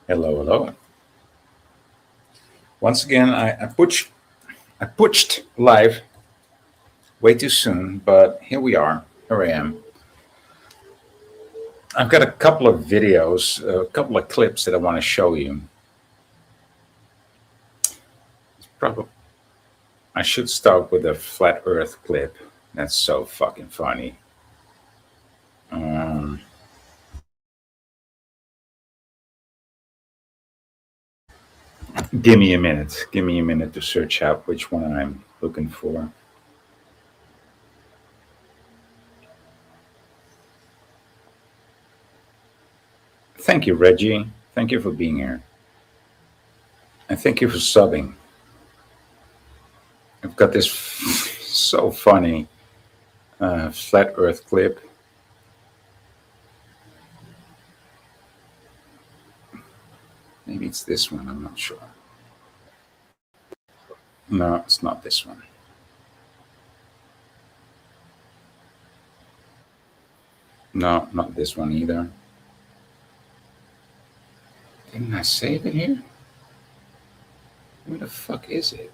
Hello, hello. Once again, I pushed live way too soon, but here we are. Here I am. I've got a couple of videos, a couple of clips that I want to show you. Probably I should start with a flat Earth clip. That's so fucking funny. Um, Give me a minute. Give me a minute to search out which one I'm looking for. Thank you, Reggie. Thank you for being here. And thank you for subbing. I've got this so funny flat Earth clip. Maybe it's this one. I'm not sure. No, it's not this one. No, not this one either. Didn't I save it here? Where the fuck is it?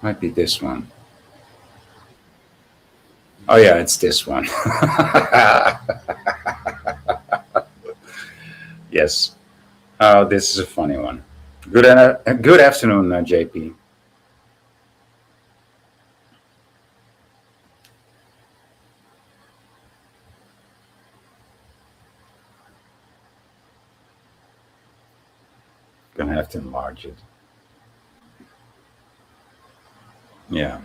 Might be this one. Oh yeah, it's this one. Yes. Oh, this is a funny one. Good afternoon, JP. Gonna have to enlarge it. Yeah,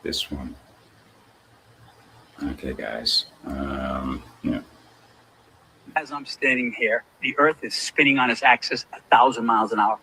this one. Okay, guys. Yeah. As I'm standing here, the Earth is spinning on its axis 1,000 miles an hour.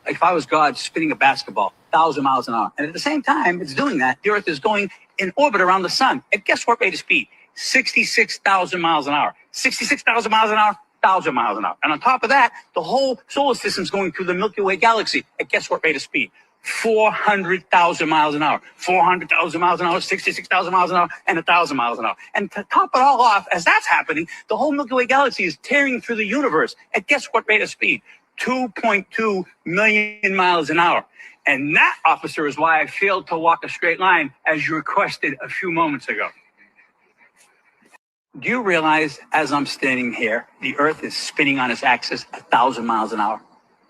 Like if I was God spinning a basketball 1,000 miles an hour. And at the same time it's doing that, the Earth is going in orbit around the sun. And guess what rate of speed? 66,000 miles an hour. 66,000 miles an hour, 1,000 miles an hour. And on top of that, the whole solar system is going through the Milky Way galaxy. And guess what rate of speed? 400,000 miles an hour, 400,000 miles an hour, 66,000 miles an hour, and 1,000 miles an hour. And to top it all off, as that's happening, the whole Milky Way galaxy is tearing through the universe at guess what rate of speed? 2.2 million miles an hour. And that, officer, is why I failed to walk a straight line as you requested a few moments ago. Do you realize as I'm standing here, the Earth is spinning on its axis 1,000 miles an hour?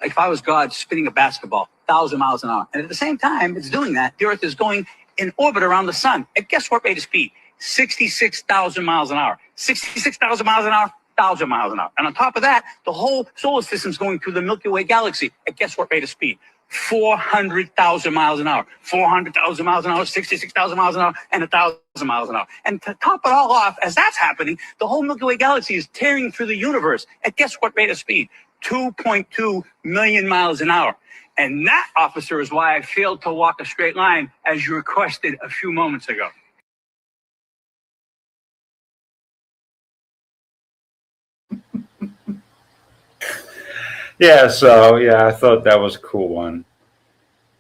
Like if I was God spinning a basketball 1,000 miles an hour. And at the same time it's doing that, the Earth is going in orbit around the sun. And guess what rate of speed? 66,000 miles an hour. 66,000 miles an hour, 1,000 miles an hour. And on top of that, the whole solar system is going through the Milky Way galaxy. And guess what rate of speed? 400,000 miles an hour, 400,000 miles an hour, 66,000 miles an hour, and 1,000 miles an hour. And to top it all off, as that's happening, the whole Milky Way galaxy is tearing through the universe at guess what rate of speed? 2.2 million miles an hour. And that, officer, is why I failed to walk a straight line as you requested a few moments ago. Yeah, so yeah, I thought that was a cool one.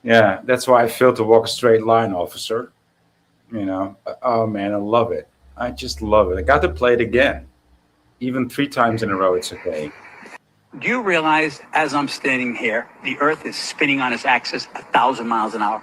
Yeah, that's why I failed to walk a straight line, officer. Oh man, I love it. I just love it. I got to play it again, even 3 times in a row. It's okay. Do you realize as I'm standing here, the Earth is spinning on its axis 1,000 miles an hour?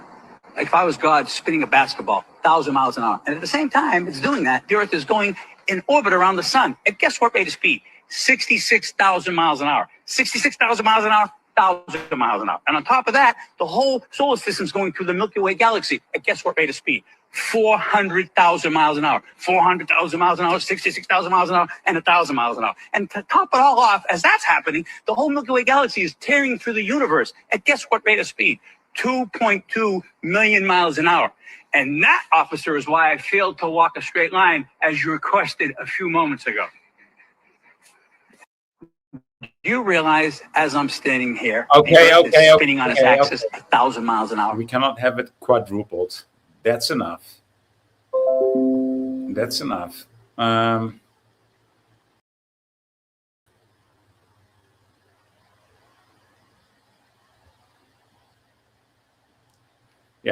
Like if I was God spinning a basketball 1,000 miles an hour. And at the same time it's doing that, the Earth is going in orbit around the sun. And guess what rate of speed? 66,000 miles an hour. 66,000 miles an hour, 1,000 miles an hour. And on top of that, the whole solar system is going through the Milky Way galaxy. And guess what rate of speed? 400,000 miles an hour, 400,000 miles an hour, 66,000 miles an hour, and 1,000 miles an hour. And to top it all off, as that's happening, the whole Milky Way galaxy is tearing through the universe at guess what rate of speed? 2.2 million miles an hour. And that, officer, is why I failed to walk a straight line as you requested a few moments ago. Do you realize as I'm standing here, the Earth is spinning on its axis 1,000 miles an hour? We cannot have it quadrupled. That's enough. That's enough. Yeah,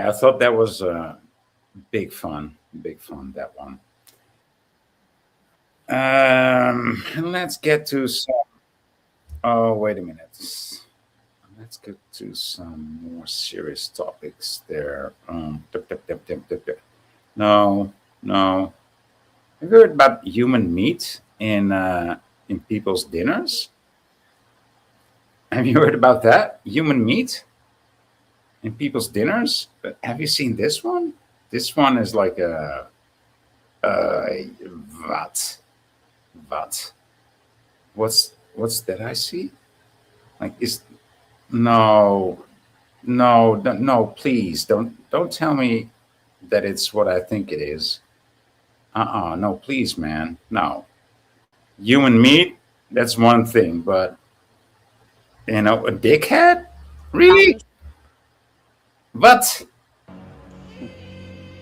I thought that was big fun. Big fun, that one. Let's get to some. Oh, wait a minute. Let's get to some more serious topics there. No, no. Have you heard about human meat in people's dinners? Have you heard about that? Human meat in people's dinners? But have you seen this one? This one is like a what? What? What's that I see? Like is no, no, no, please don't tell me that it's what I think it is. No, please, man. No. Human meat, that's one thing, but a dickhead? Really? What?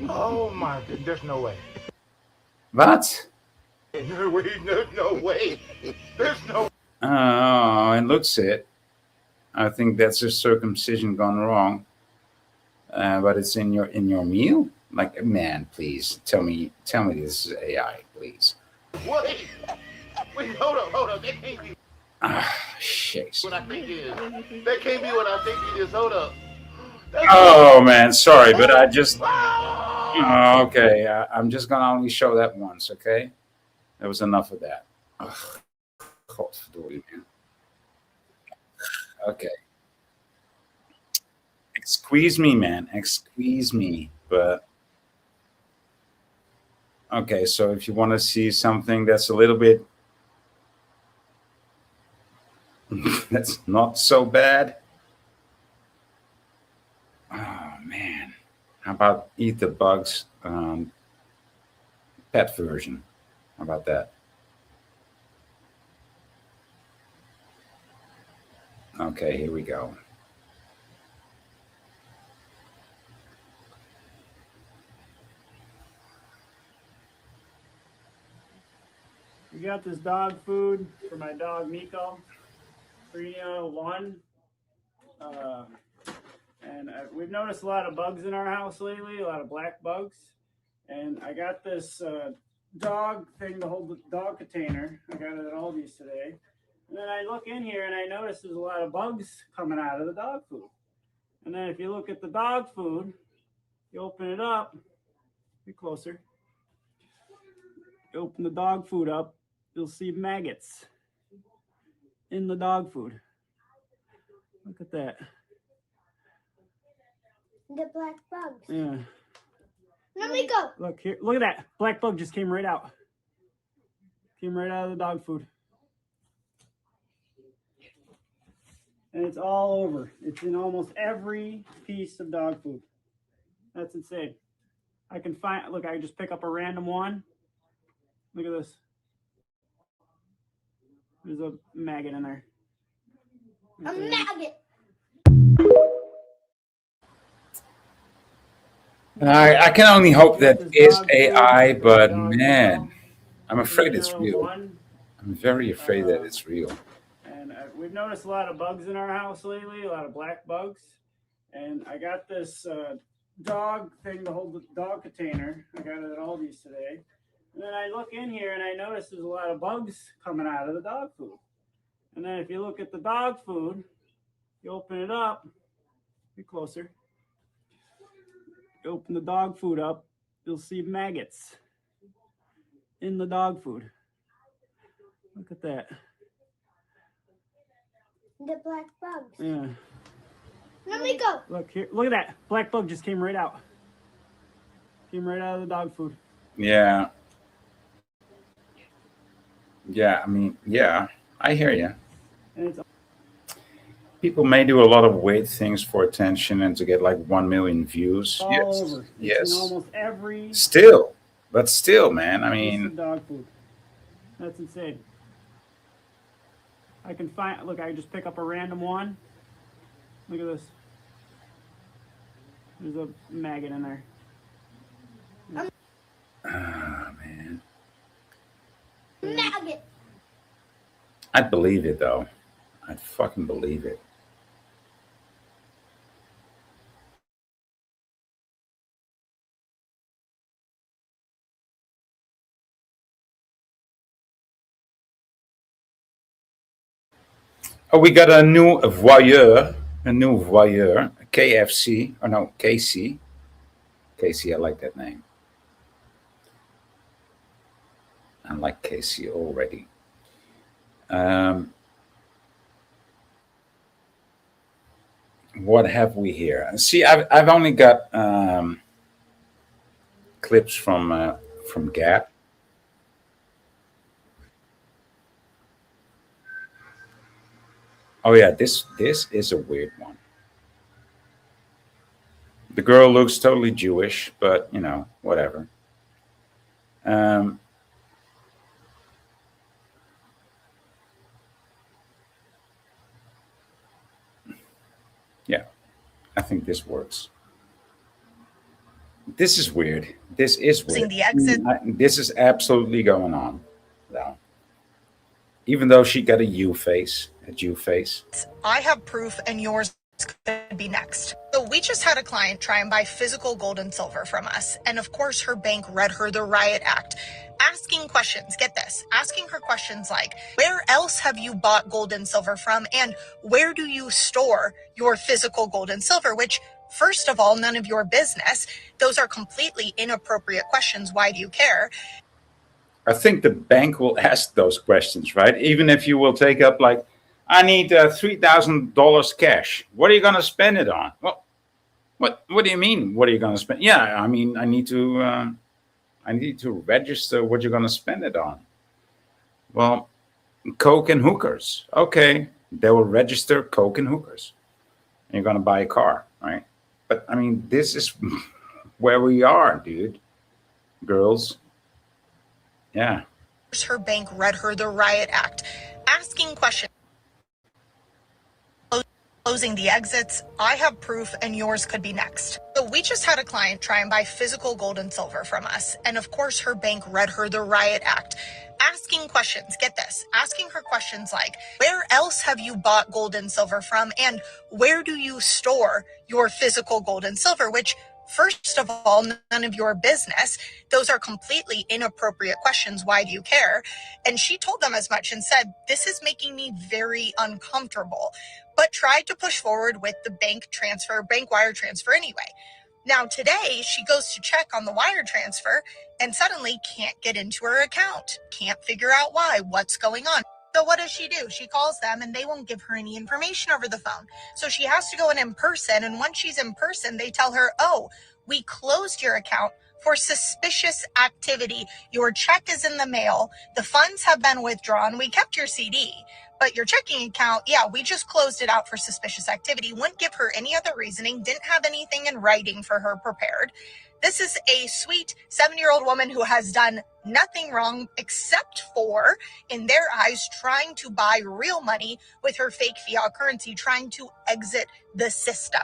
Oh my, there's no way. What? No way, no way. There's no. And looks it. I think that's a circumcision gone wrong. But it's in your meal. Like, man, please tell me this is AI, please. Wait, wait, hold up. That can't be Shit. what I think it is. That can't be what I think it is. Hold up. That's Oh man, sorry, but I just. Ah! Oh, okay, I'm just gonna only show that once. Okay, there was enough of that. Ugh, godverdorie, man. Okay, squeeze me, man, squeeze me. But okay, so if you want to see something that's a little bit that's not so bad. Oh man, how about Eat the Bugs pet version? How about that? Okay, here we go. We got this dog food for my dog Miko, Frino one, uh, and we've noticed a lot of bugs in our house lately, a lot of black bugs. And I got this dog thing to hold the dog container. I got it at Aldi's today. And then I look in here and I notice there's a lot of bugs coming out of the dog food. And then if you look at the dog food, you open it up, be closer. You open the dog food up, you'll see maggots in the dog food. Look at that. The black bugs. Yeah. Let me go. Look here. Look at that. Black bug just came right out. Came right out of the dog food. And it's all over. It's in almost every piece of dog food. That's insane. I can find, look, I just pick up a random one. Look at this. There's a maggot in there. A maggot. I can only hope that This is dog food AI, for my but dog man, Miko, I'm afraid it's Frino real. one. I'm very afraid that it's real. And we've noticed a lot of bugs in our house lately, a lot of black bugs. And I got this dog thing to hold the dog container. I got it at Aldi's today. And then I look in here and I notice there's a lot of bugs coming out of the dog food. And then if you look at the dog food, you open it up, be closer. You open the dog food up, you'll see maggots in the dog food. Look at that. The black bugs. Yeah. Let me go. Look here. Look at that. Black bug just came right out. Came right out of the dog food. Yeah, yeah. I mean, yeah. I hear you. And it's People may do a lot of weird things for attention and to get like 1 million views. all Yes, over. It's in yes. almost every Still, but still, man. I piece of mean, dog food. That's insane. I can find, look, I just pick up a random one. Look at this. There's a maggot in there. man, Maggot. I'd believe it though. I'd fucking believe it. Oh, we got a new voyeur, KFC, or no, KC. KC, I like that name. I like KC already. Um, what have we here? See, I've only got clips from Gap. Oh yeah, this is a weird one. The girl looks totally Jewish, but you know, whatever. Um, yeah, I think this works. This is weird. This is weird. The exit. This is absolutely going on. Though. Even though she got a Jew face. I have proof and yours could be next. So we just had a client try and buy physical gold and silver from us. And of course, her bank read her the Riot Act, asking questions. Get this, asking her questions like, where else have you bought gold and silver from? And where do you store your physical gold and silver? Which, first of all, none of your business. Those are completely inappropriate questions. Why do you care? I think the bank will ask those questions, right? Even if you will take up like, I need $3,000 cash. What are you going to spend it on? Well, what do you mean? What are you going to spend? Yeah, I mean, I need to register what you're going to spend it on. Well, coke and hookers. Okay, they will register coke and hookers. And you're going to buy a car, right? But I mean, this is where we are, dude. Girls. Yeah. Her bank read her the Riot Act, asking questions. Closing the exits. I have proof and yours could be next. So we just had a client try and buy physical gold and silver from us. And of course, her bank read her the Riot Act, asking questions. Get this, asking her questions like, where else have you bought gold and silver from? And where do you store your physical gold and silver? Which, first of all, none of your business. Those are completely inappropriate questions. Why do you care? And she told them as much and said, this is making me very uncomfortable, but tried to push forward with the bank wire transfer anyway. Now today she goes to check on the wire transfer and suddenly can't get into her account. Can't figure out why, what's going on. So what does she do? She calls them and they won't give her any information over the phone. So she has to go in person. And once she's in person, they tell her, oh, we closed your account for suspicious activity. Your check is in the mail. The funds have been withdrawn. We kept your CD, but your checking account, yeah, we just closed it out for suspicious activity. Wouldn't give her any other reasoning. Didn't have anything in writing for her prepared. This is a sweet 7-year-old woman who has done nothing wrong except for, in their eyes, trying to buy real money with her fake fiat currency, trying to exit the system.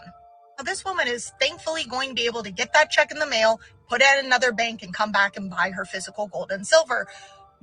Now, this woman is thankfully going to be able to get that check in the mail, put it at another bank, and come back and buy her physical gold and silver.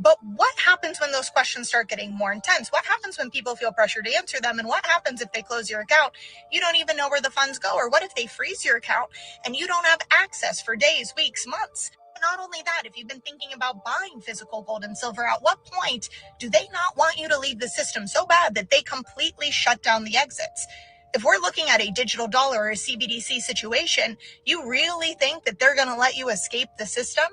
But what happens when those questions start getting more intense? What happens when people feel pressure to answer them? And what happens if they close your account? You don't even know where the funds go. Or what if they freeze your account and you don't have access for days, weeks, months? Not only that, if you've been thinking about buying physical gold and silver, at what point do they not want you to leave the system so bad that they completely shut down the exits? If we're looking at a digital dollar or a CBDC situation, you really think that they're going to let you escape the system?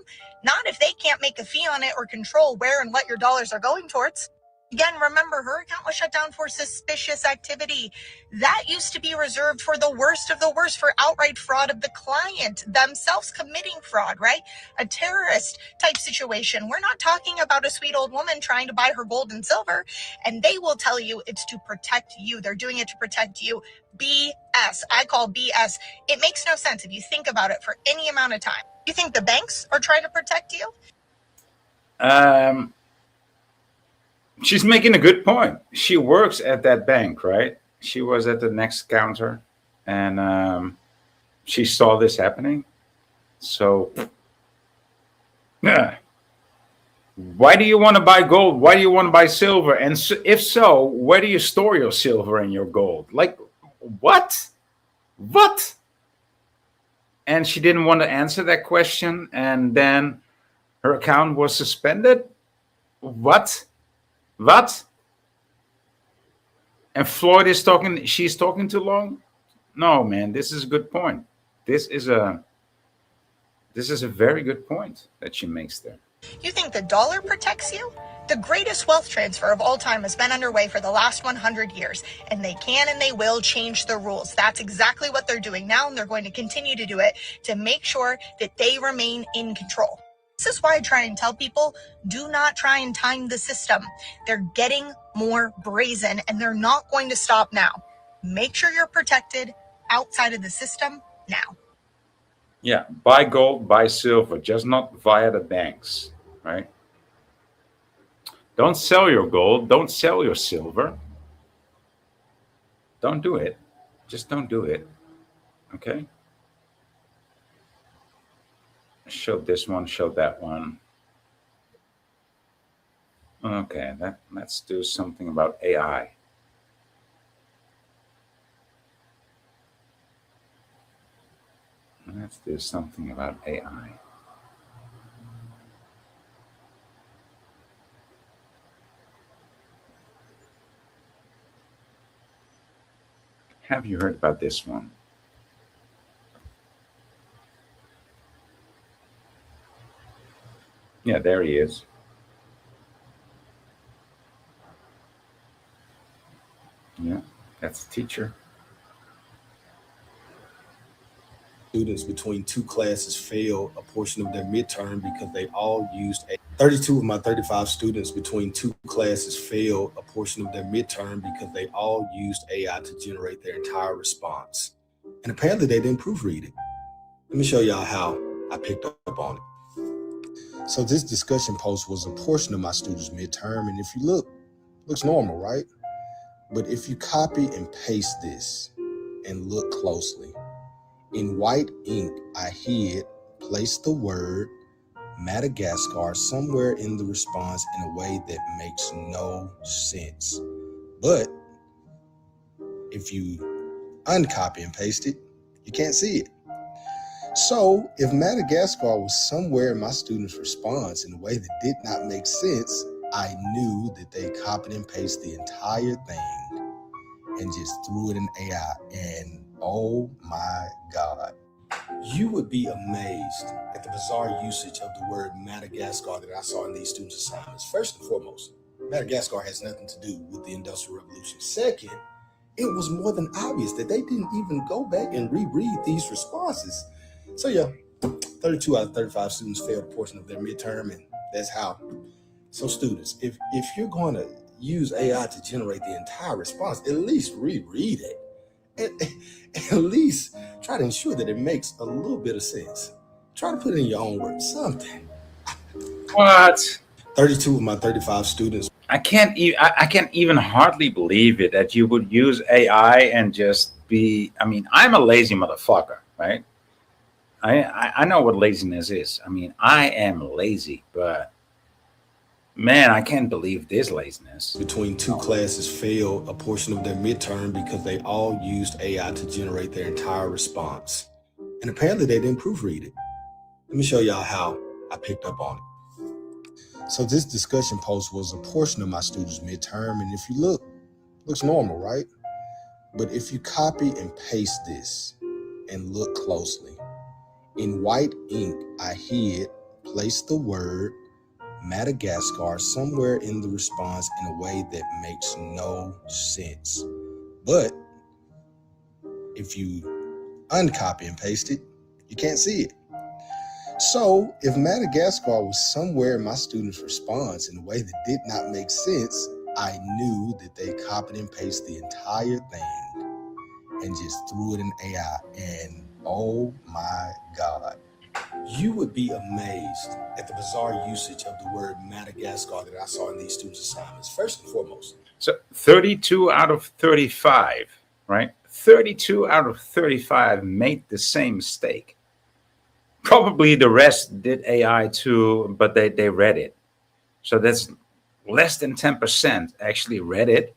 Not if they can't make a fee on it or control where and what your dollars are going towards. Again, remember, her account was shut down for suspicious activity. That used to be reserved for the worst of the worst, for outright fraud of the client themselves committing fraud, right? A terrorist type situation. We're not talking about a sweet old woman trying to buy her gold and silver, and they will tell you it's to protect you. They're doing it to protect you. BS. I call BS. It makes no sense if you think about it for any amount of time. You think the banks are trying to protect you? She's making a good point. She works at that bank, right? She was at the next counter, and she saw this happening. So, yeah. Why do you want to buy gold? Why do you want to buy silver? And so, if so, where do you store your silver and your gold? Like, what? What? And she didn't want to answer that question, and then her account was suspended. What? And Floyd is talking, she's talking too long? No, man, this is a good point. This is a very good point that she makes there. You think the dollar protects you? The greatest wealth transfer of all time has been underway for the last 100 years, and they can and they will change the rules. That's exactly what they're doing now, and they're going to continue to do it to make sure that they remain in control. This is why I try and tell people, do not try and time the system. They're getting more brazen, and they're not going to stop now. Make sure you're protected outside of the system now. Yeah, buy gold, buy silver, just not via the banks, right? Don't sell your gold, don't sell your silver. Don't do it. Just don't do it. Okay? Show this one, show that one. Okay, let's do something about AI. Let's do something about AI. Have you heard about this one? Yeah, there he is. Yeah, that's the teacher. Students between two classes failed a portion of their midterm because they all used 32 of my 35 students between two classes failed a portion of their midterm because they all used AI to generate their entire response. And apparently they didn't proofread it. Let me show y'all how I picked up on it. So this discussion post was a portion of my students' midterm, and if you look, looks normal, right? But if you copy and paste this and look closely, in white ink, I placed the word Madagascar somewhere in the response in a way that makes no sense. But if you uncopy and paste it, you can't see it. So if Madagascar was somewhere in my student's response in a way that did not make sense, I knew that they copied and pasted the entire thing and just threw it in AI. And oh my God, you would be amazed at the bizarre usage of the word Madagascar that I saw in these students' assignments. First and foremost, Madagascar has nothing to do with the Industrial Revolution. Second, it was more than obvious that they didn't even go back and reread these responses. So yeah, 32 out of 35 students failed a portion of their midterm, and that's how. So students, if you're going to use AI to generate the entire response, at least reread it. At least try to ensure that it makes a little bit of sense. Try to put it in your own words, something. What? 32 of my 35 students. I can't even hardly believe it that you would use AI and just be. I mean, I'm a lazy motherfucker, right? I know what laziness is. I mean, I am lazy, but man, I can't believe this laziness. Between two classes failed a portion of their midterm because they all used AI to generate their entire response. And apparently they didn't proofread it. Let me show y'all how I picked up on it. So this discussion post was a portion of my students' midterm, and if you look, looks normal, right? But if you copy and paste this and look closely, in white ink, I placed the word Madagascar somewhere in the response in a way that makes no sense. But if you uncopy and paste it, you can't see it. So if Madagascar was somewhere in my student's response in a way that did not make sense, I knew that they copied and pasted the entire thing and just threw it in AI. And oh my God, you would be amazed at the bizarre usage of the word Madagascar that I saw in these students' assignments. First and foremost. So 32 out of 35, right? 32 out of 35 made the same mistake. Probably the rest did AI too, but they read it. So that's less than 10% actually read it,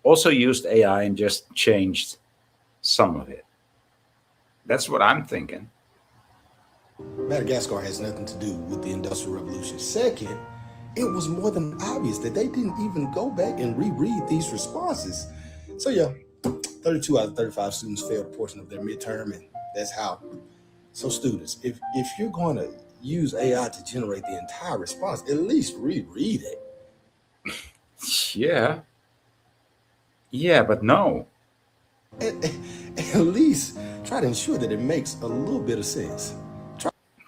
also used AI and just changed some of it. That's what I'm thinking. Madagascar has nothing to do with the Industrial Revolution. Second, it was more than obvious that they didn't even go back and reread these responses. So yeah, 32 out of 35 students failed a portion of their midterm, and that's how. So students, if you're going to use AI to generate the entire response, at least reread it. Yeah. Yeah, but no. At least try to ensure that it makes a little bit of sense.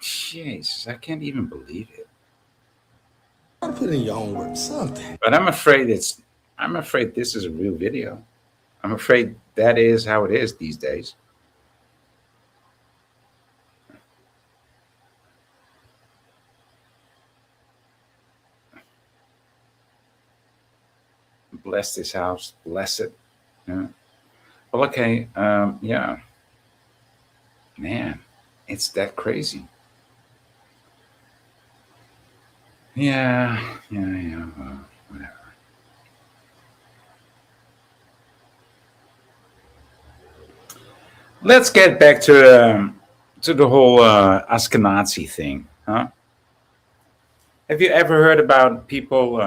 Jesus, I can't even believe it. Try to put it in your own words, something. But I'm afraid this is a real video. I'm afraid that is how it is these days. Bless this house, bless it. Yeah. Well, okay, yeah. Man, it's that crazy. Yeah, well, whatever. Let's get back to the whole Ashkenazi thing, huh? Have you ever heard about people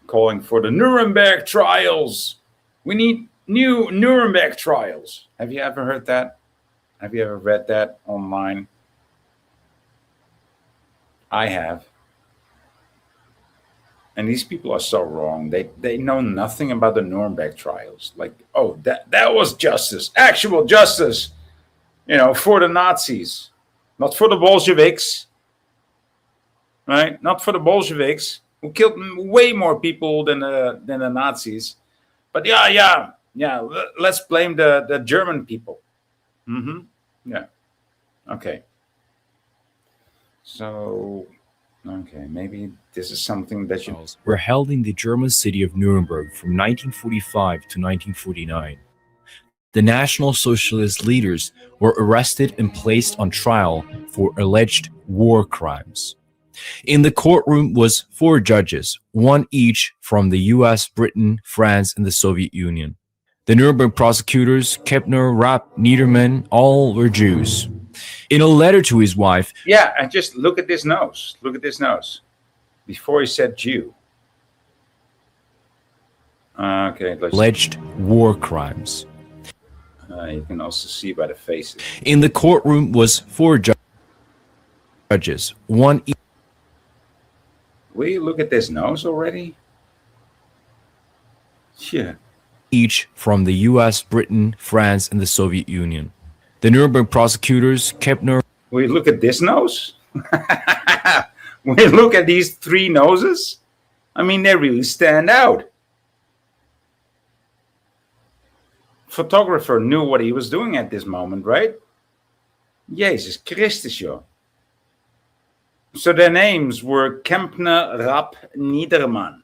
calling for the Nuremberg trials? We need new Nuremberg trials. Have you ever heard that? Have you ever read that online? I have. And these people are so wrong. They know nothing about the Nuremberg trials. Like, oh, that was justice, actual justice, for the Nazis, not for the Bolsheviks, right? Not for the Bolsheviks who killed way more people than the Nazis. But yeah. Let's blame the German people. Yeah. Okay. So, okay, maybe this is something that you were held in the German city of Nuremberg from 1945 to 1949. The National Socialist leaders were arrested and placed on trial for alleged war crimes. In the courtroom was 4 judges, 1 each from the US, Britain, France, and the Soviet Union. The Nuremberg prosecutors, Kepner, Rapp, Niedermann, all were Jews. In a letter to his wife... Yeah, and just look at this nose. Look at this nose. Before he said Jew. Okay. Alleged war crimes. You can also see by the faces. In the courtroom was 4 judges, 1 each... Will you look at this nose already? Yeah. Each from the US, Britain, France, and the Soviet Union. The Nuremberg prosecutors, Kepner... Will you look at this nose? Will you look at these 3 noses? I mean, they really stand out. Photographer knew what he was doing at this moment, right? Jezus Christus, joh. So their names were Kempner, Rapp, Niedermann.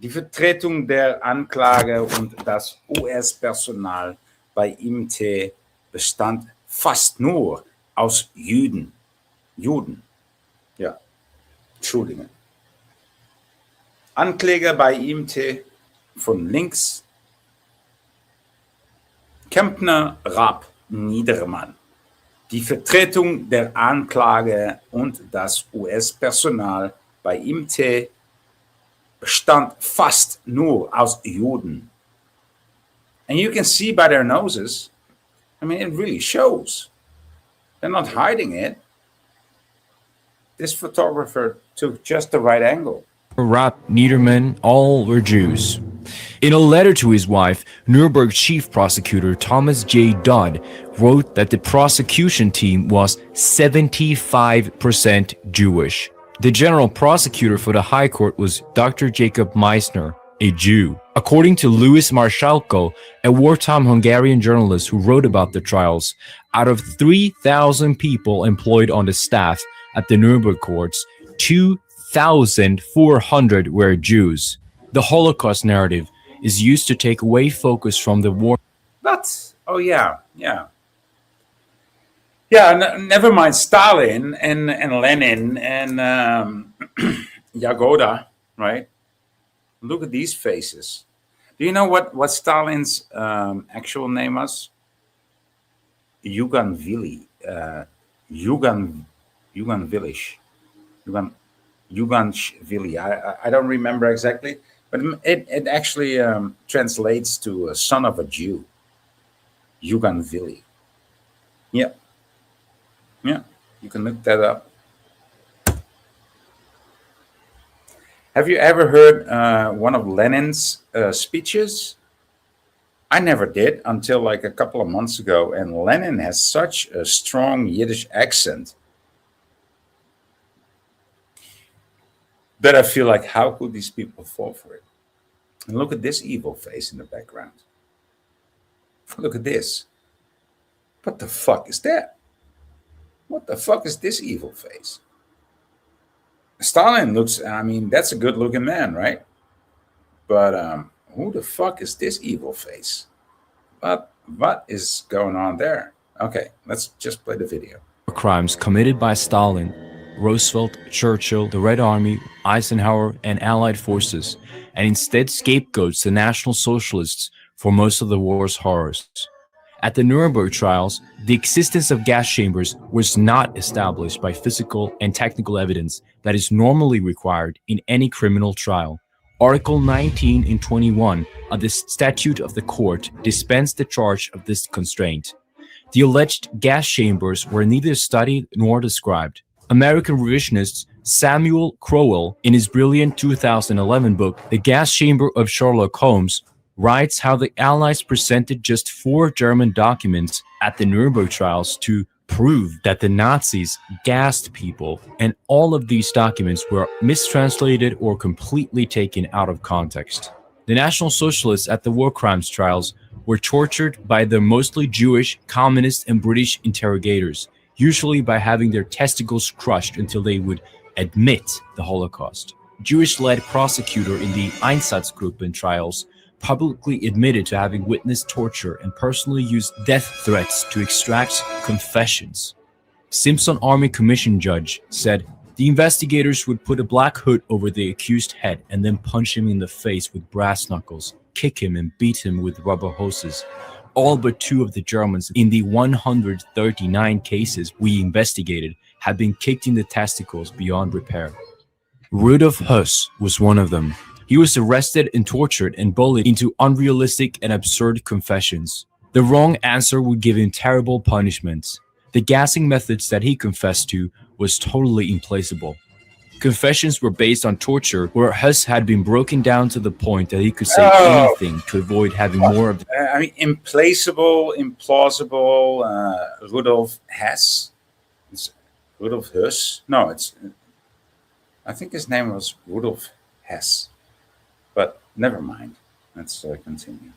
Die Vertretung der Anklage und das US-Personal bei IMT bestand fast nur aus Juden. Ja, Entschuldigung. Ankläger bei IMT von links. Kempner, Rapp, Niedermann. Die Vertretung der Anklage und das US-Personal bei IMT bestand fast nur aus Juden. And you can see by their noses, I mean, it really shows. They're not hiding it. This photographer took just the right angle. Rapp, Niedermann, all were Jews. In a letter to his wife, Nuremberg chief prosecutor Thomas J. Dodd wrote that the prosecution team was 75% Jewish. The general prosecutor for the High Court was Dr. Jacob Meissner, a Jew. According to Louis Marschalko, a wartime Hungarian journalist who wrote about the trials, out of 3,000 people employed on the staff at the Nuremberg courts, 2,400 were Jews. The Holocaust narrative is used to take away focus from the war. But, oh yeah. Yeah, never mind Stalin and Lenin and Yagoda, right? Look at these faces. Do you know what Stalin's actual name was? Yuganvili. Yuganshvili. I don't remember exactly, But it actually translates to a son of a Jew, Yuganvili. Yeah, yeah, you can look that up. Have you ever heard one of Lenin's speeches? I never did until like a couple of months ago, and Lenin has such a strong Yiddish accent that I feel like, how could these people fall for it? And look at this evil face in the background. Look at this. What the fuck is that? What the fuck is this evil face? Stalin looks, I mean, that's a good looking man, right? But who the fuck is this evil face? What is going on there? Okay, let's just play the video. Crimes committed by Stalin, Roosevelt, Churchill, the Red Army, Eisenhower, and Allied forces, and instead scapegoats the National Socialists for most of the war's horrors. At the Nuremberg trials, the existence of gas chambers was not established by physical and technical evidence that is normally required in any criminal trial. Article 19 and 21 of the Statute of the Court dispense the charge of this constraint. The alleged gas chambers were neither studied nor described. American revisionist Samuel Crowell, in his brilliant 2011 book, The Gas Chamber of Sherlock Holmes, writes how the Allies presented just 4 German documents at the Nuremberg trials to prove that the Nazis gassed people, and all of these documents were mistranslated or completely taken out of context. The National Socialists at the war crimes trials were tortured by the mostly Jewish, communist, and British interrogators, usually by having their testicles crushed until they would admit the Holocaust. Jewish-led prosecutor in the Einsatzgruppen trials publicly admitted to having witnessed torture and personally used death threats to extract confessions. Simpson Army Commission judge said the investigators would put a black hood over the accused head and then punch him in the face with brass knuckles, kick him and beat him with rubber hoses. All but 2 of the Germans in the 139 cases we investigated had been kicked in the testicles beyond repair. Rudolf Höss was one of them. He was arrested and tortured and bullied into unrealistic and absurd confessions. The wrong answer would give him terrible punishments. The gassing methods that he confessed to was totally implacable. Confessions were based on torture, where Höss had been broken down to the point that he could say anything to avoid having more of the... I mean, implacable, implausible, Rudolf Hess. It's Rudolf Höss? No, I think his name was Rudolf Hess. But never mind. Let's continue.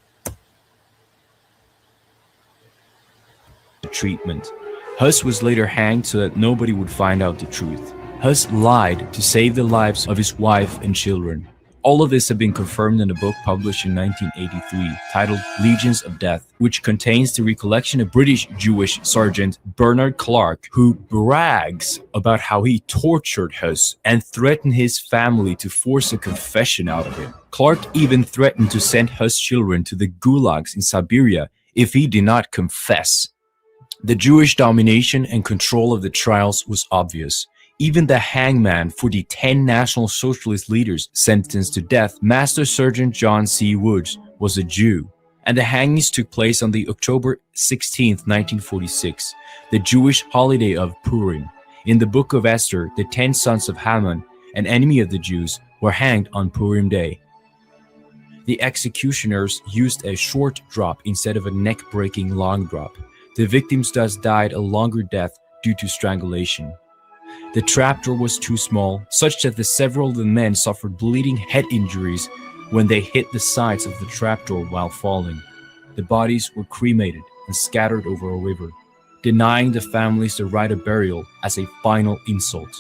Treatment. Höss was later hanged so that nobody would find out the truth. Höss lied to save the lives of his wife and children. All of this had been confirmed in a book published in 1983 titled Legions of Death, which contains the recollection of British Jewish Sergeant Bernard Clark, who brags about how he tortured Höss and threatened his family to force a confession out of him. Clark even threatened to send Höss' children to the gulags in Siberia if he did not confess. The Jewish domination and control of the trials was obvious. Even the hangman for the 10 National Socialist leaders sentenced to death, Master Sergeant John C. Woods, was a Jew. And the hangings took place on the October 16, 1946, the Jewish holiday of Purim. In the book of Esther, the 10 sons of Haman, an enemy of the Jews, were hanged on Purim Day. The executioners used a short drop instead of a neck-breaking long drop. The victims thus died a longer death due to strangulation. The trapdoor was too small, such that several of the men suffered bleeding head injuries when they hit the sides of the trapdoor while falling. The bodies were cremated and scattered over a river, denying the families the right of burial as a final insult.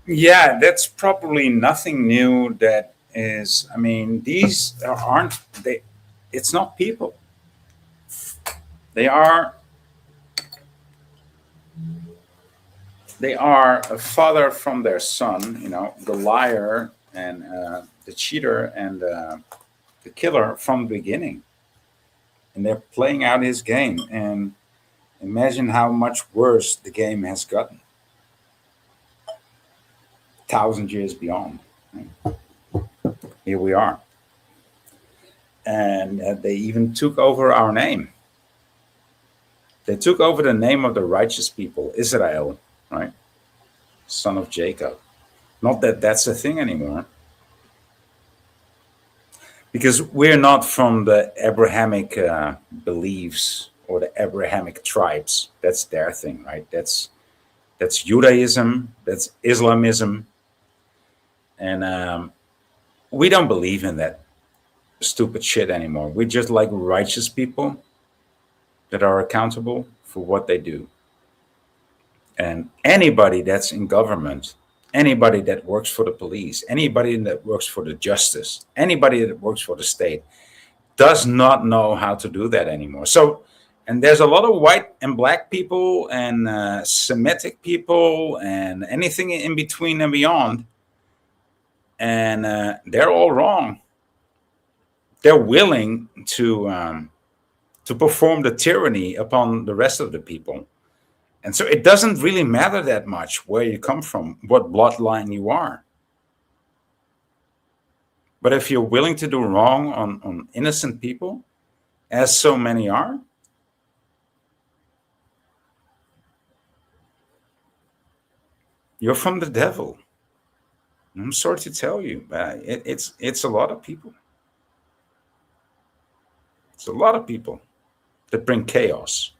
Yeah, that's probably nothing new. That is, I mean, these aren't they? It's not people. They are a father from their son. You know, the liar and the cheater and the killer from the beginning, and they're playing out his game. And Imagine how much worse the game has gotten. 1,000 years beyond. Here we are. And they even took over our name. They took over the name of the righteous people, Israel, right? Son of Jacob. Not that that's a thing anymore. Because we're not from the Abrahamic beliefs or the Abrahamic tribes. That's their thing, right? That's Judaism, that's Islamism. And we don't believe in that stupid shit anymore. We're just like righteous people that are accountable for what they do. And anybody that's in government, anybody that works for the police, anybody that works for the justice, anybody that works for the state does not know how to do that anymore. So, and there's a lot of white and black people and Semitic people and anything in between and beyond. And they're all wrong. They're willing to perform the tyranny upon the rest of the people. And so it doesn't really matter that much where you come from, what bloodline you are. But if you're willing to do wrong on innocent people, as so many are, you're from the devil. I'm sorry to tell you, but it's a lot of people. It's a lot of people that bring chaos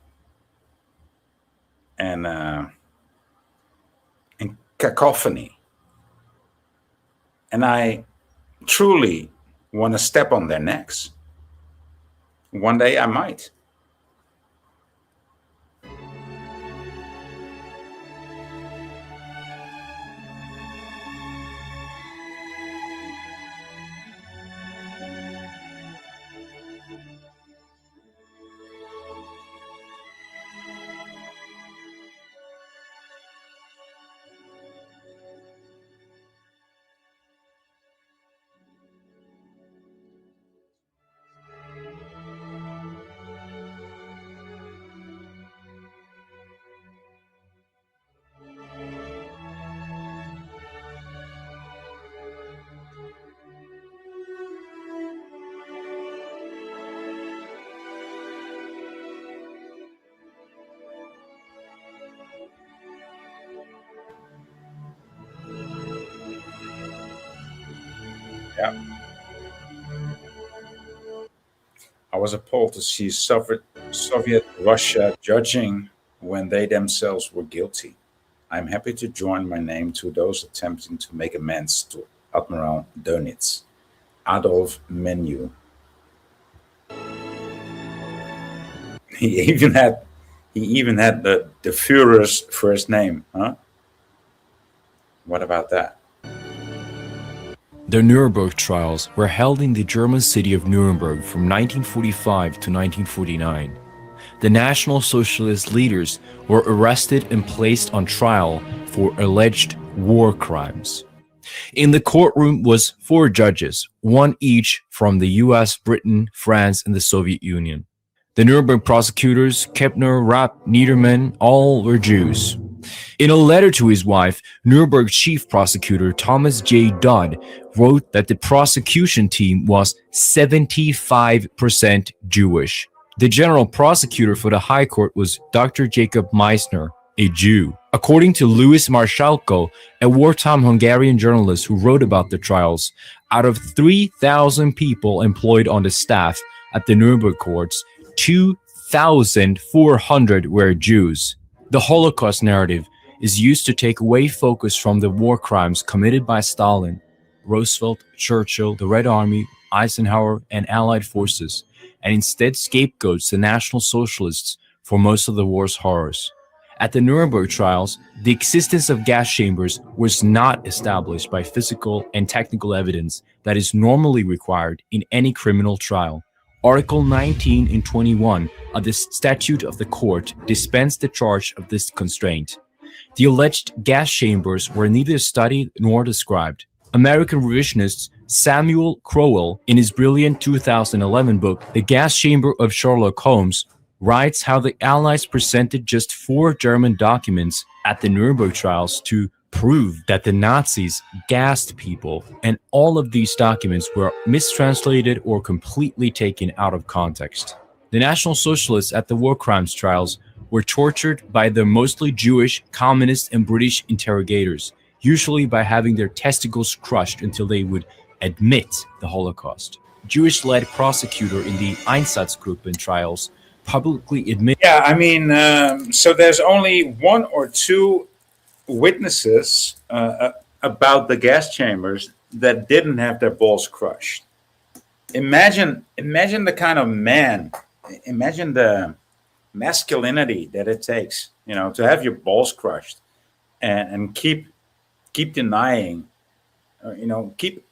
and cacophony. And I truly want to step on their necks. One day I might. Yeah. I was appalled to see Soviet Russia judging when they themselves were guilty. I'm happy to join my name to those attempting to make amends to Admiral Dönitz, Adolf Menu. He even had the Führer's first name, huh? What about that? The Nuremberg trials were held in the German city of Nuremberg from 1945 to 1949. The National Socialist leaders were arrested and placed on trial for alleged war crimes. In the courtroom was 4 judges, one each from the US, Britain, France, and the Soviet Union. The Nuremberg prosecutors, Kepner, Rapp, Niedermann, all were Jews. In a letter to his wife, Nuremberg chief prosecutor Thomas J. Dodd wrote that the prosecution team was 75% Jewish. The general prosecutor for the High Court was Dr. Jacob Meissner, a Jew. According to Louis Marschalko, a wartime Hungarian journalist who wrote about the trials, out of 3,000 people employed on the staff at the Nuremberg courts, 2,400 were Jews. The Holocaust narrative is used to take away focus from the war crimes committed by Stalin, Roosevelt, Churchill, the Red Army, Eisenhower, and Allied forces, and instead scapegoats the National Socialists for most of the war's horrors. At the Nuremberg trials, the existence of gas chambers was not established by physical and technical evidence that is normally required in any criminal trial. Article 19 and 21 of the Statute of the Court dispense the charge of this constraint. The alleged gas chambers were neither studied nor described. American revisionist Samuel Crowell, in his brilliant 2011 book, The Gas Chamber of Sherlock Holmes, writes how the Allies presented just 4 German documents at the Nuremberg trials to prove that the Nazis gassed people, and all of these documents were mistranslated or completely taken out of context. The National Socialists at the war crimes trials were tortured by the mostly Jewish, communist, and British interrogators, usually by having their testicles crushed until they would admit the Holocaust. Jewish-led prosecutor in the Einsatzgruppen trials publicly admitted. Yeah, I mean, so there's only 1 or 2 witnesses about the gas chambers that didn't have their balls crushed. Imagine the kind of man, imagine the masculinity that it takes, to have your balls crushed and keep denying, keep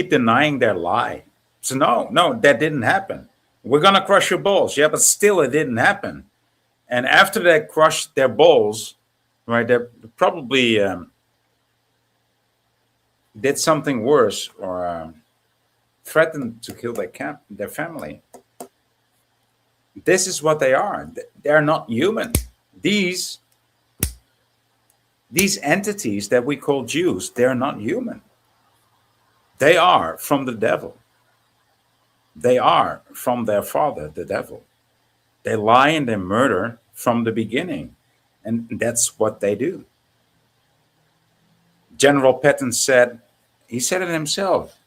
denying their lie. So no, that didn't happen. We're gonna crush your balls, yeah, but still it didn't happen. And after they crushed their balls, right, they probably did something worse or threatened to kill their family. This is what they are. They're not human. These entities that we call Jews, they're not human. They are from the devil. They are from their father, the devil. They lie and they murder from the beginning. And that's what they do. General Patton said it himself.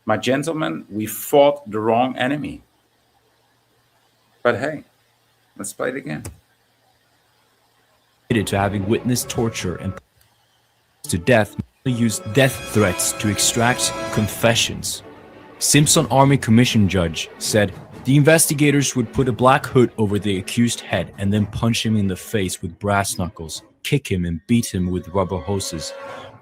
My gentlemen, we fought the wrong enemy. But hey, let's play it again. To having witnessed torture and to death, used death threats to extract confessions. Simpson Army Commission judge said the investigators would put a black hood over the accused's head and then punch him in the face with brass knuckles, kick him and beat him with rubber hoses.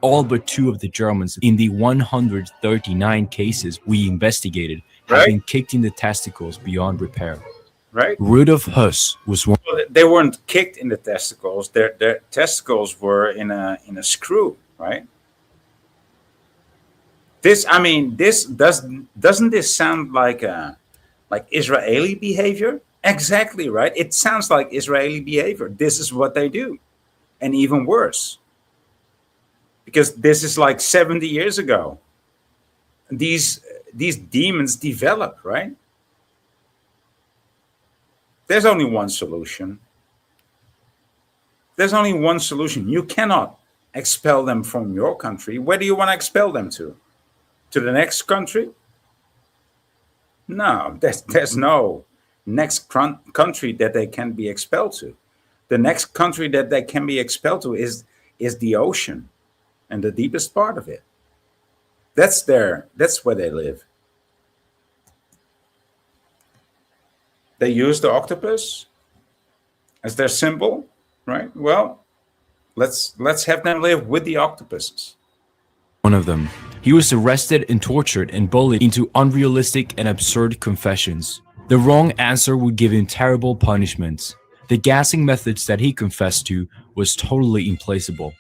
All but 2 of the Germans in the 139 cases we investigated have been kicked in the testicles beyond repair. Right. Rudolf Höss was one. Well, they weren't kicked in the testicles. Their testicles were in a screw, right? Doesn't this sound like Israeli behavior? Exactly, right. It sounds like Israeli behavior. This is what they do, and even worse, because this is like 70 years ago. These demons develop, right? There's only one solution. There's only one solution. You cannot expel them from your country. Where do you want to expel them to? To the next country? No, there's no next country that they can be expelled to. The next country that they can be expelled to is the ocean and the deepest part of it. That's where they live. They use the octopus as their symbol, right? Well, let's have them live with the octopuses. One of them. He was arrested and tortured and bullied into unrealistic and absurd confessions. The wrong answer would give him terrible punishments. The gassing methods that he confessed to was totally implacable.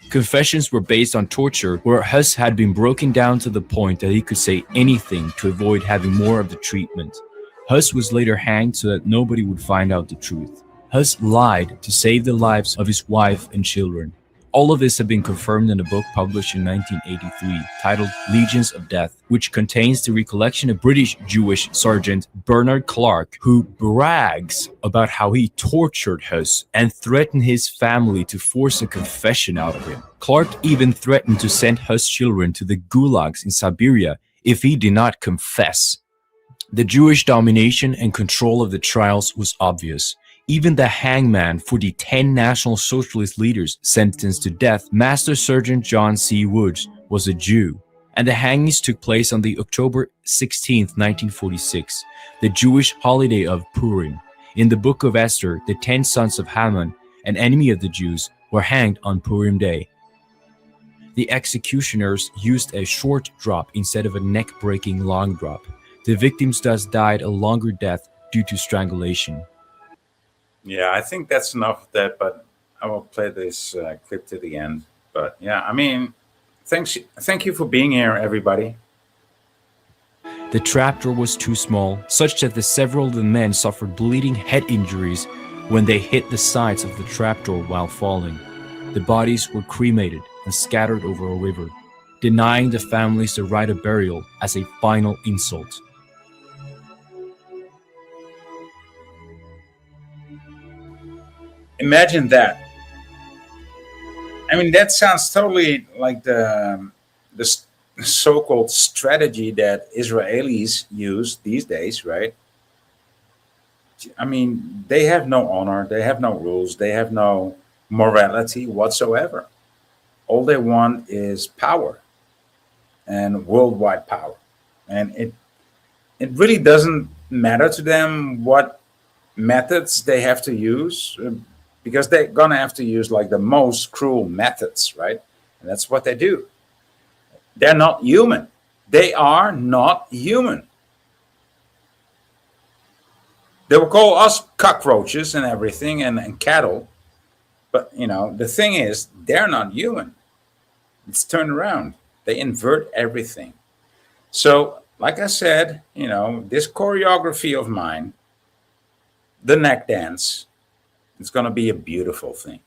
Confessions were based on torture, where Höss had been broken down to the point that he could say anything to avoid having more of the treatment. Höss was later hanged so that nobody would find out the truth. Höss lied to save the lives of his wife and children. All of this have been confirmed in a book published in 1983 titled Legions of Death, which contains the recollection of British Jewish Sergeant Bernard Clark, who brags about how he tortured Höss and threatened his family to force a confession out of him. Clark even threatened to send Höss' children to the gulags in Siberia if he did not confess. The Jewish domination and control of the trials was obvious. Even the hangman for the 10 National Socialist leaders sentenced to death, Master Sergeant John C. Woods, was a Jew. And the hangings took place on the October 16, 1946, the Jewish holiday of Purim. In the Book of Esther, the 10 sons of Haman, an enemy of the Jews, were hanged on Purim Day. The executioners used a short drop instead of a neck-breaking long drop. The victims thus died a longer death due to strangulation. Yeah, I think that's enough of that, but I will play this clip to the end. But yeah, I mean, thank you for being here, everybody. The trapdoor was too small, such that several of the men suffered bleeding head injuries when they hit the sides of the trapdoor while falling. The bodies were cremated and scattered over a river, denying the families the right of burial as a final insult. Imagine that. I mean, that sounds totally like the so-called strategy that Israelis use these days, right? I mean, they have no honor, they have no rules, they have no morality whatsoever. All they want is power and worldwide power, and it really doesn't matter to them what methods they have to use, because they're gonna have to use like the most cruel methods, right? And that's what they do. They're not human. They are not human. They will call us cockroaches and everything, and cattle, but the thing is, they're not human. It's turned around. They invert everything. So, like I said, this choreography of mine, the neck dance, it's going to be a beautiful thing.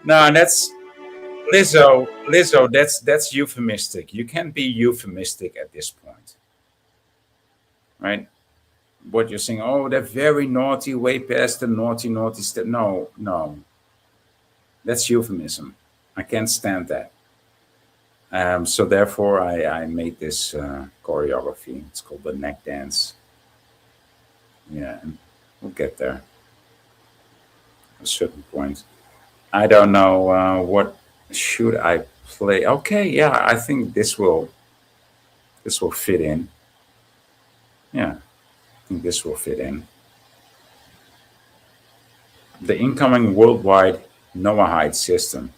No, that's Lizzo. Lizzo, that's euphemistic. You can't be euphemistic at this point, right? What you're saying, oh, they're very naughty, way past the naughty step. No, no, that's euphemism. I can't stand that. So therefore, I made this choreography. It's called the neck dance. Yeah, and we'll get there at a certain point. I don't know what should I play. Okay, yeah, I think this will fit in. Yeah, I think this will fit in. The incoming worldwide Noahide system.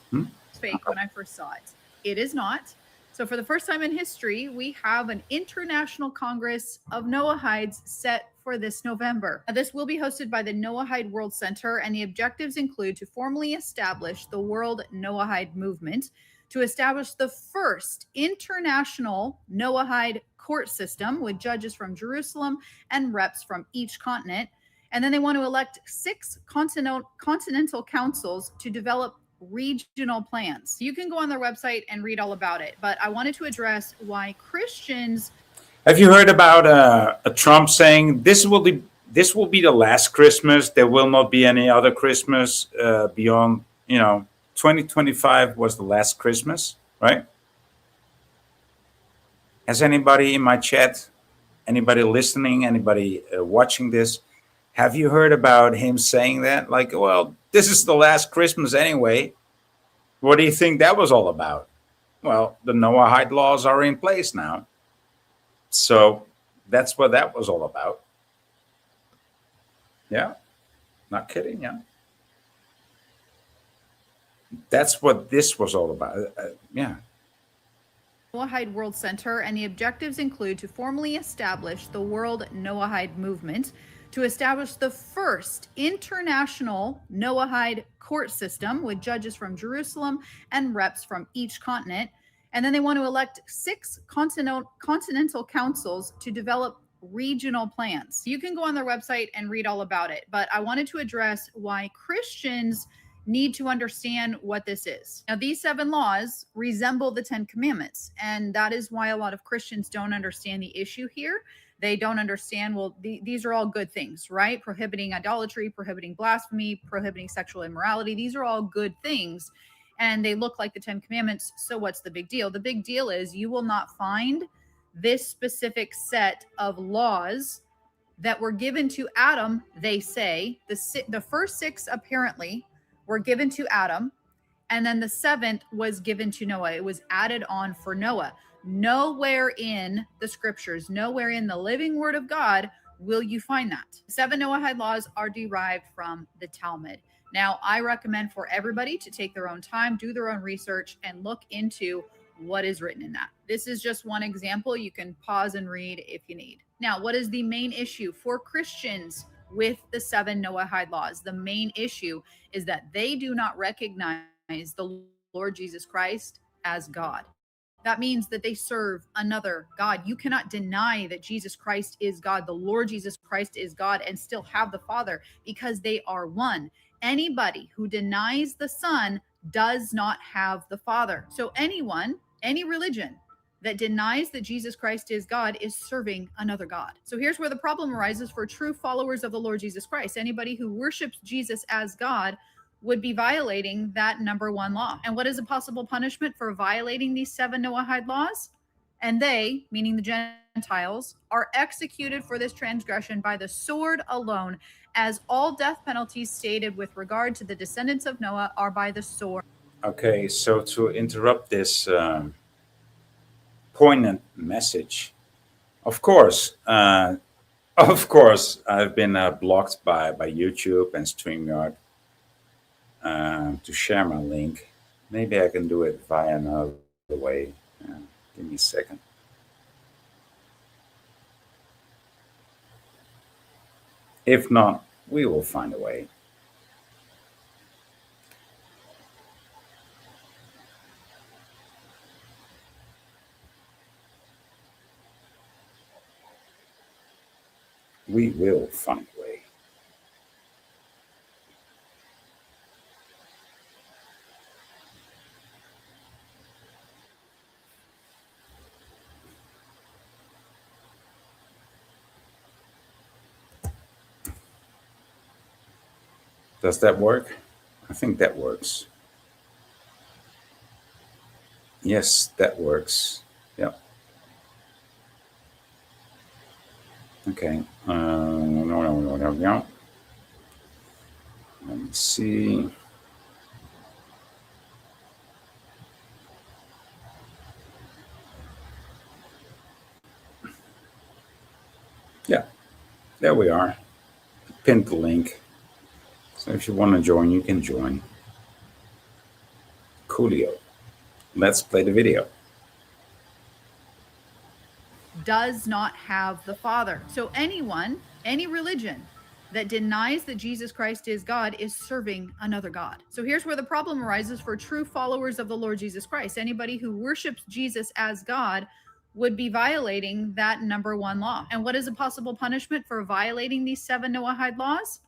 Fake when I first saw it. It is not. So for the first time in history, we have an International Congress of Noahides set for this November. Now, this will be hosted by the Noahide World Center, and the objectives include to formally establish the World Noahide Movement, to establish the first international Noahide court system with judges from Jerusalem and reps from each continent. And then they want to elect 6 continental councils to develop regional plans. You can go on their website and read all about it, but I wanted to address why Christians. Have you heard about Trump saying this will be the last Christmas? There will not be any other Christmas beyond. 2025 was the last Christmas, right? Has anybody in my chat, anybody listening, anybody watching this, have you heard about him saying that? Like, well, this is the last Christmas anyway. What do you think that was all about? Well, the Noahide laws are in place now. So that's what that was all about. Yeah, not kidding, yeah. That's what this was all about. Yeah. Noahide World Center, and the objectives include to formally establish the World Noahide Movement, to establish the first international Noahide court system with judges from Jerusalem and reps from each continent. And then they want to elect 6 continental councils to develop regional plans. You can go on their website and read all about it, but I wanted to address why Christians need to understand what this is. Now, these 7 laws resemble the 10 Commandments, and that is why a lot of Christians don't understand the issue here. They don't understand, well, these are all good things, right? Prohibiting idolatry, prohibiting blasphemy, prohibiting sexual immorality. These are all good things, and they look like the 10 Commandments. So what's the big deal? The big deal is you will not find this specific set of laws that were given to Adam, they say. The first 6 apparently were given to Adam, and then the 7th was given to Noah. It was added on for Noah. Nowhere in the scriptures, nowhere in the living word of God will you find that. 7 Noahide laws are derived from the Talmud. Now, I recommend for everybody to take their own time, do their own research, and look into what is written in that. This is just one example. You can pause and read if you need. Now, what is the main issue for Christians with the 7 Noahide laws? The main issue is that they do not recognize the Lord Jesus Christ as God. That means that they serve another God. You cannot deny that Jesus Christ is God, the Lord Jesus Christ is God, and still have the Father, because they are one. Anybody who denies the Son does not have the Father. So anyone, any religion that denies that Jesus Christ is God is serving another God. So here's where the problem arises for true followers of the Lord Jesus Christ. Anybody who worships Jesus as God would be violating that number 1 law. And what is a possible punishment for violating these 7 Noahide laws? And they, meaning the Gentiles, are executed for this transgression by the sword alone, as all death penalties stated with regard to the descendants of Noah are by the sword. Okay, so to interrupt this poignant message, of course, I've been blocked by YouTube and StreamYard to share my link. Maybe I can do it via another way. Give me a second. If not, we will find a way. We will find a way. Does that work? I think that works. Yes, that works. Yep. Okay. No. Let me see. Yeah, there we are. Pinned the link. So if you want to join, you can join. Coolio. Let's play the video. Does not have the Father. So anyone, any religion that denies that Jesus Christ is God is serving another God. So here's where the problem arises for true followers of the Lord Jesus Christ. Anybody who worships Jesus as God would be violating that number 1 law. And what is a possible punishment for violating these 7 Noahide laws?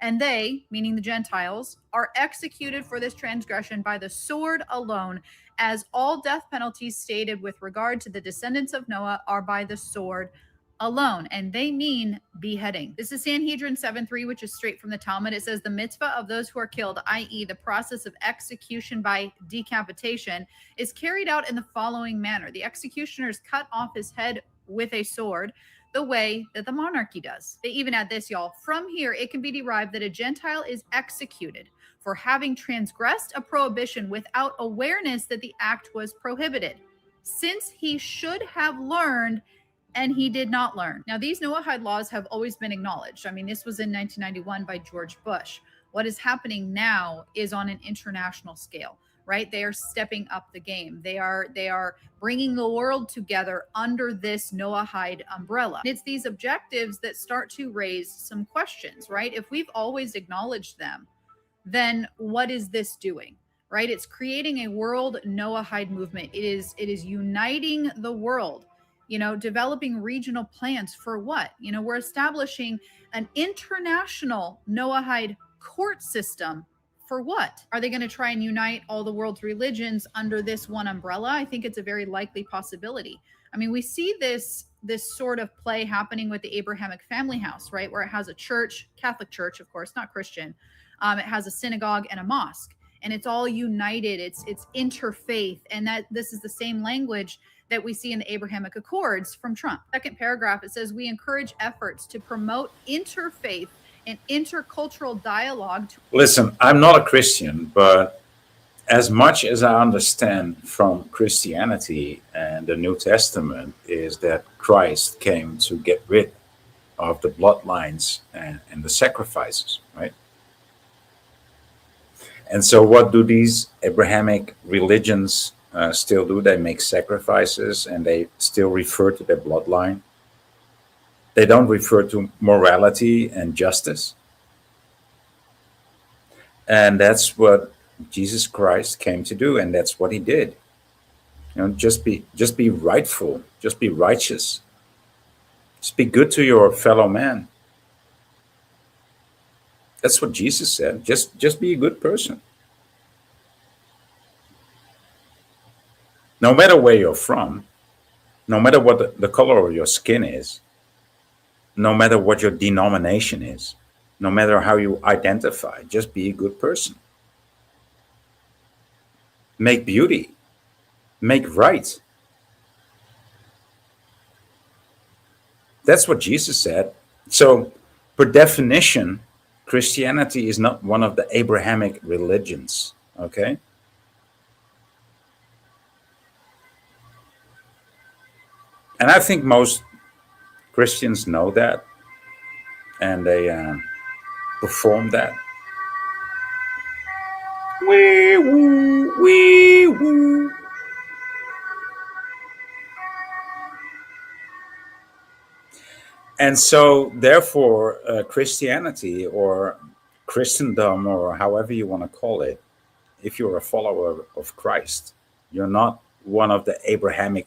And they, meaning the Gentiles, are executed for this transgression by the sword alone, as all death penalties stated with regard to the descendants of Noah are by the sword alone. And they mean beheading. This is Sanhedrin 7:3, which is straight from the Talmud. It says the mitzvah of those who are killed, i.e., the process of execution by decapitation, is carried out in the following manner. The executioners cut off his head with a sword, the way that the monarchy does. They even add this, y'all. From here, it can be derived that a Gentile is executed for having transgressed a prohibition without awareness that the act was prohibited, since he should have learned and he did not learn. Now, these Noahide laws have always been acknowledged. I mean, this was in 1991 by George Bush. What is happening now is on an international scale, right? They are stepping up the game. They are bringing the world together under this Noahide umbrella. It's these objectives that start to raise some questions, right? If we've always acknowledged them, then what is this doing, right? It's creating a world Noahide movement. It is uniting the world, developing regional plans for what? We're establishing an international Noahide court system. For what? Are they going to try and unite all the world's religions under this one umbrella? I think it's a very likely possibility. I mean, we see this sort of play happening with the Abrahamic family house, right? Where it has a church, Catholic church, of course, not Christian. It has a synagogue and a mosque, and it's all united. It's interfaith, and that this is the same language that we see in the Abrahamic Accords from Trump. Second paragraph, it says, we encourage efforts to promote interfaith and intercultural dialogue. Listen, I'm not a Christian, but as much as I understand from Christianity and the New Testament is that Christ came to get rid of the bloodlines and the sacrifices, right? And so, what do these Abrahamic religions still do? They make sacrifices and they still refer to their bloodline. They don't refer to morality and justice. And that's what Jesus Christ came to do, and that's what he did. Just be rightful, just be righteous, just be good to your fellow man. That's what Jesus said. Just be a good person. No matter where you're from, no matter what the color of your skin is, no matter what your denomination is, no matter how you identify, just be a good person. Make beauty, make right. That's what Jesus said. So, per definition, Christianity is not one of the Abrahamic religions, okay? And I think most Christians know that, and they perform that. Wee woo, wee woo. And so, therefore, Christianity or Christendom, or however you want to call it, if you're a follower of Christ, you're not one of the Abrahamic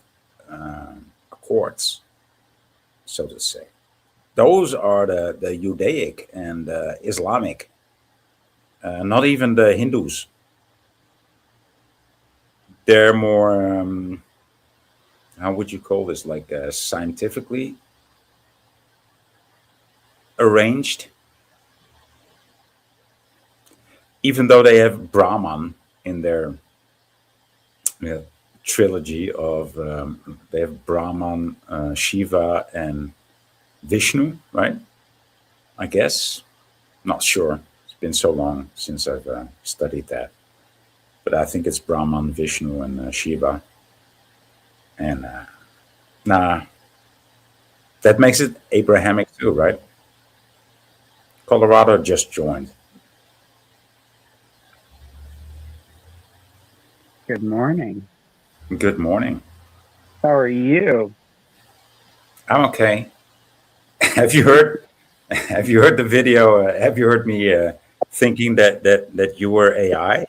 accords, so to say. Those are the Judaic and Islamic, not even the Hindus. They're more, how would you call this, like scientifically arranged, even though they have Brahman in their trilogy of they have Brahman, Shiva, and Vishnu, right? I guess, not sure. It's been so long since I've studied that, but I think it's Brahman, Vishnu, and Shiva. And that makes it Abrahamic too, right? Colorado just joined. Good morning. Good morning. How are you? I'm okay. Have you heard? Have you heard the video? Have you heard me thinking that you were AI?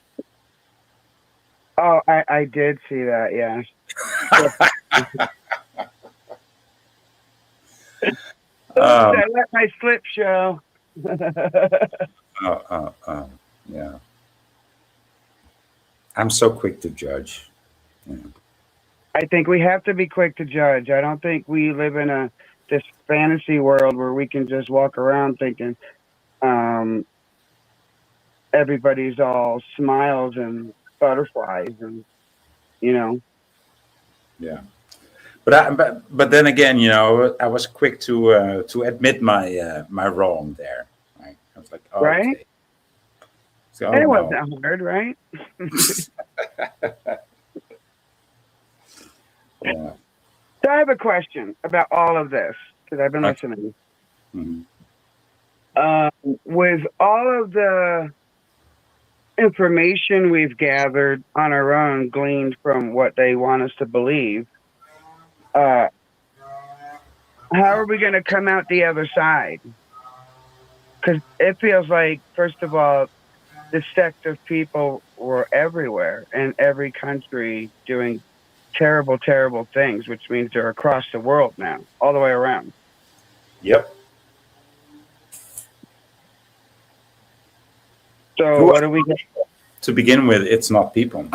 Oh, I did see that. Yeah. I let my slip show. Yeah. I'm so quick to judge. Yeah. I think we have to be quick to judge. I don't think we live in this fantasy world where we can just walk around thinking everybody's all smiles and butterflies, and Yeah. But then again, I was quick to admit my wrong there. Right? I was like, oh, right? okay. So, it wasn't hard, right? Yeah. So I have a question about all of this because I've been listening. Mm-hmm. With all of the information we've gathered on our own, gleaned from what they want us to believe, how are we going to come out the other side? Because it feels like, first of all, the sect of people were everywhere in every country doing terrible, terrible things, which means they're across the world now, all the way around. Yep. So what do we get? To begin with, it's not people.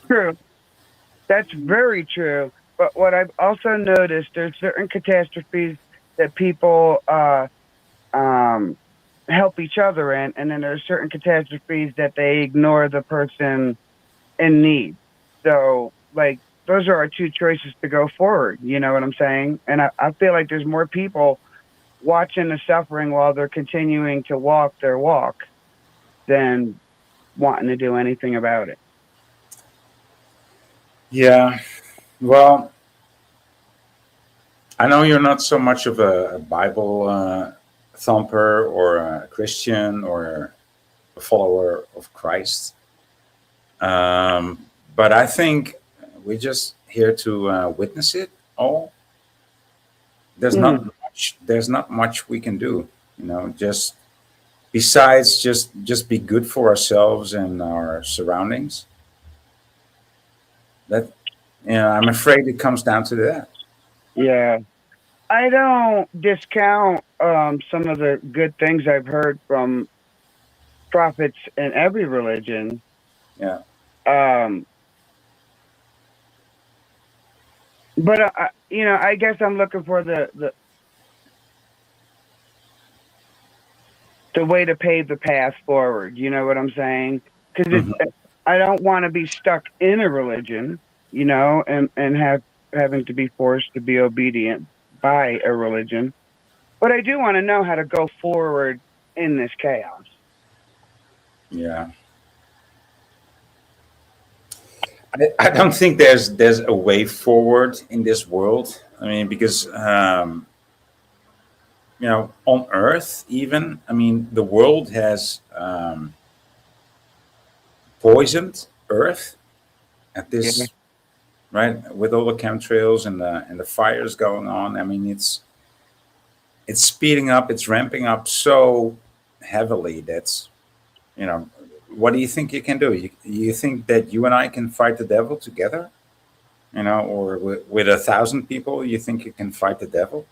True. That's very true. But what I've also noticed, there's certain catastrophes that people help each other in, and then there's certain catastrophes that they ignore the person in need. So, like, those are our two choices to go forward. You know what I'm saying? And I feel like there's more people watching the suffering while they're continuing to walk their walk than wanting to do anything about it. Yeah. Well, I know you're not so much of a Bible thumper or a Christian or a follower of Christ. But I think we're just here to witness it all. There's not much we can do, just besides just be good for ourselves and our surroundings. That, I'm afraid it comes down to that. Yeah. I don't discount some of the good things I've heard from prophets in every religion. Yeah. But I guess I'm looking for the way to pave the path forward. You know what I'm saying? Because Mhm. I don't want to be stuck in a religion, and having to be forced to be obedient by a religion. But I do want to know how to go forward in this chaos. Yeah. I don't think there's a way forward in this world. I mean, because on Earth, even, I mean, the world has poisoned Earth at Yeah. this, right, with all the chemtrails and the fires going on. I mean, it's speeding up, it's ramping up so heavily. That's, what do you think you can do? You think that you and I can fight the devil together? Or with 1,000 people, you think you can fight the devil?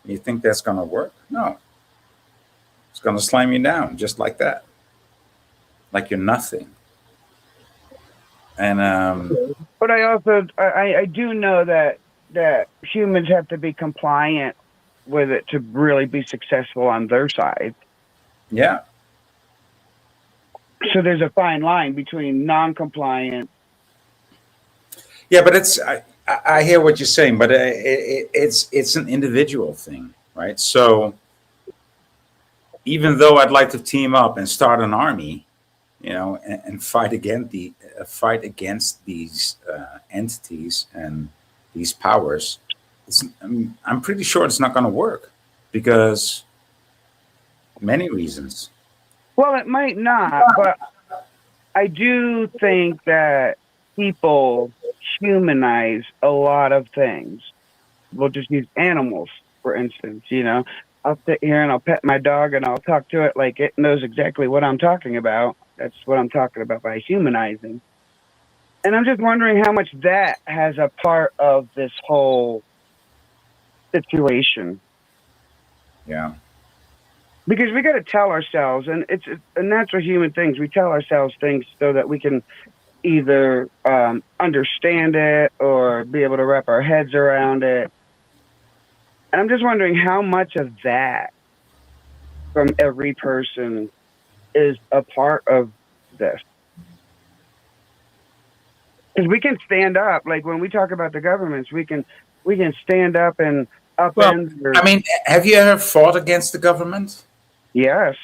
You think that's going to work? No. It's going to slam you down just like that, like you're nothing. And But I also I do know that humans have to be compliant with it to really be successful on their side. yeah, So there's a fine line between non-compliant. yeah, but I hear what you're saying, but it's an individual thing, right? So even though I'd like to team up and start an army, and fight against these entities and these powers, I'm pretty sure it's not going to work because many reasons. Well, it might not, but I do think that people humanize a lot of things. We'll just use animals, for instance. I'll sit here and I'll pet my dog and I'll talk to it like it knows exactly what I'm talking about. That's what I'm talking about by humanizing. And I'm just wondering how much that has a part of this whole situation. Yeah. Because we got to tell ourselves, and it's a natural human thing. We tell ourselves things so that we can either understand it or be able to wrap our heads around it. And I'm just wondering how much of that from every person is a part of this. Because we can stand up, like when we talk about the governments, we can stand up and Well, upend. I mean, have you ever fought against the government? Yes.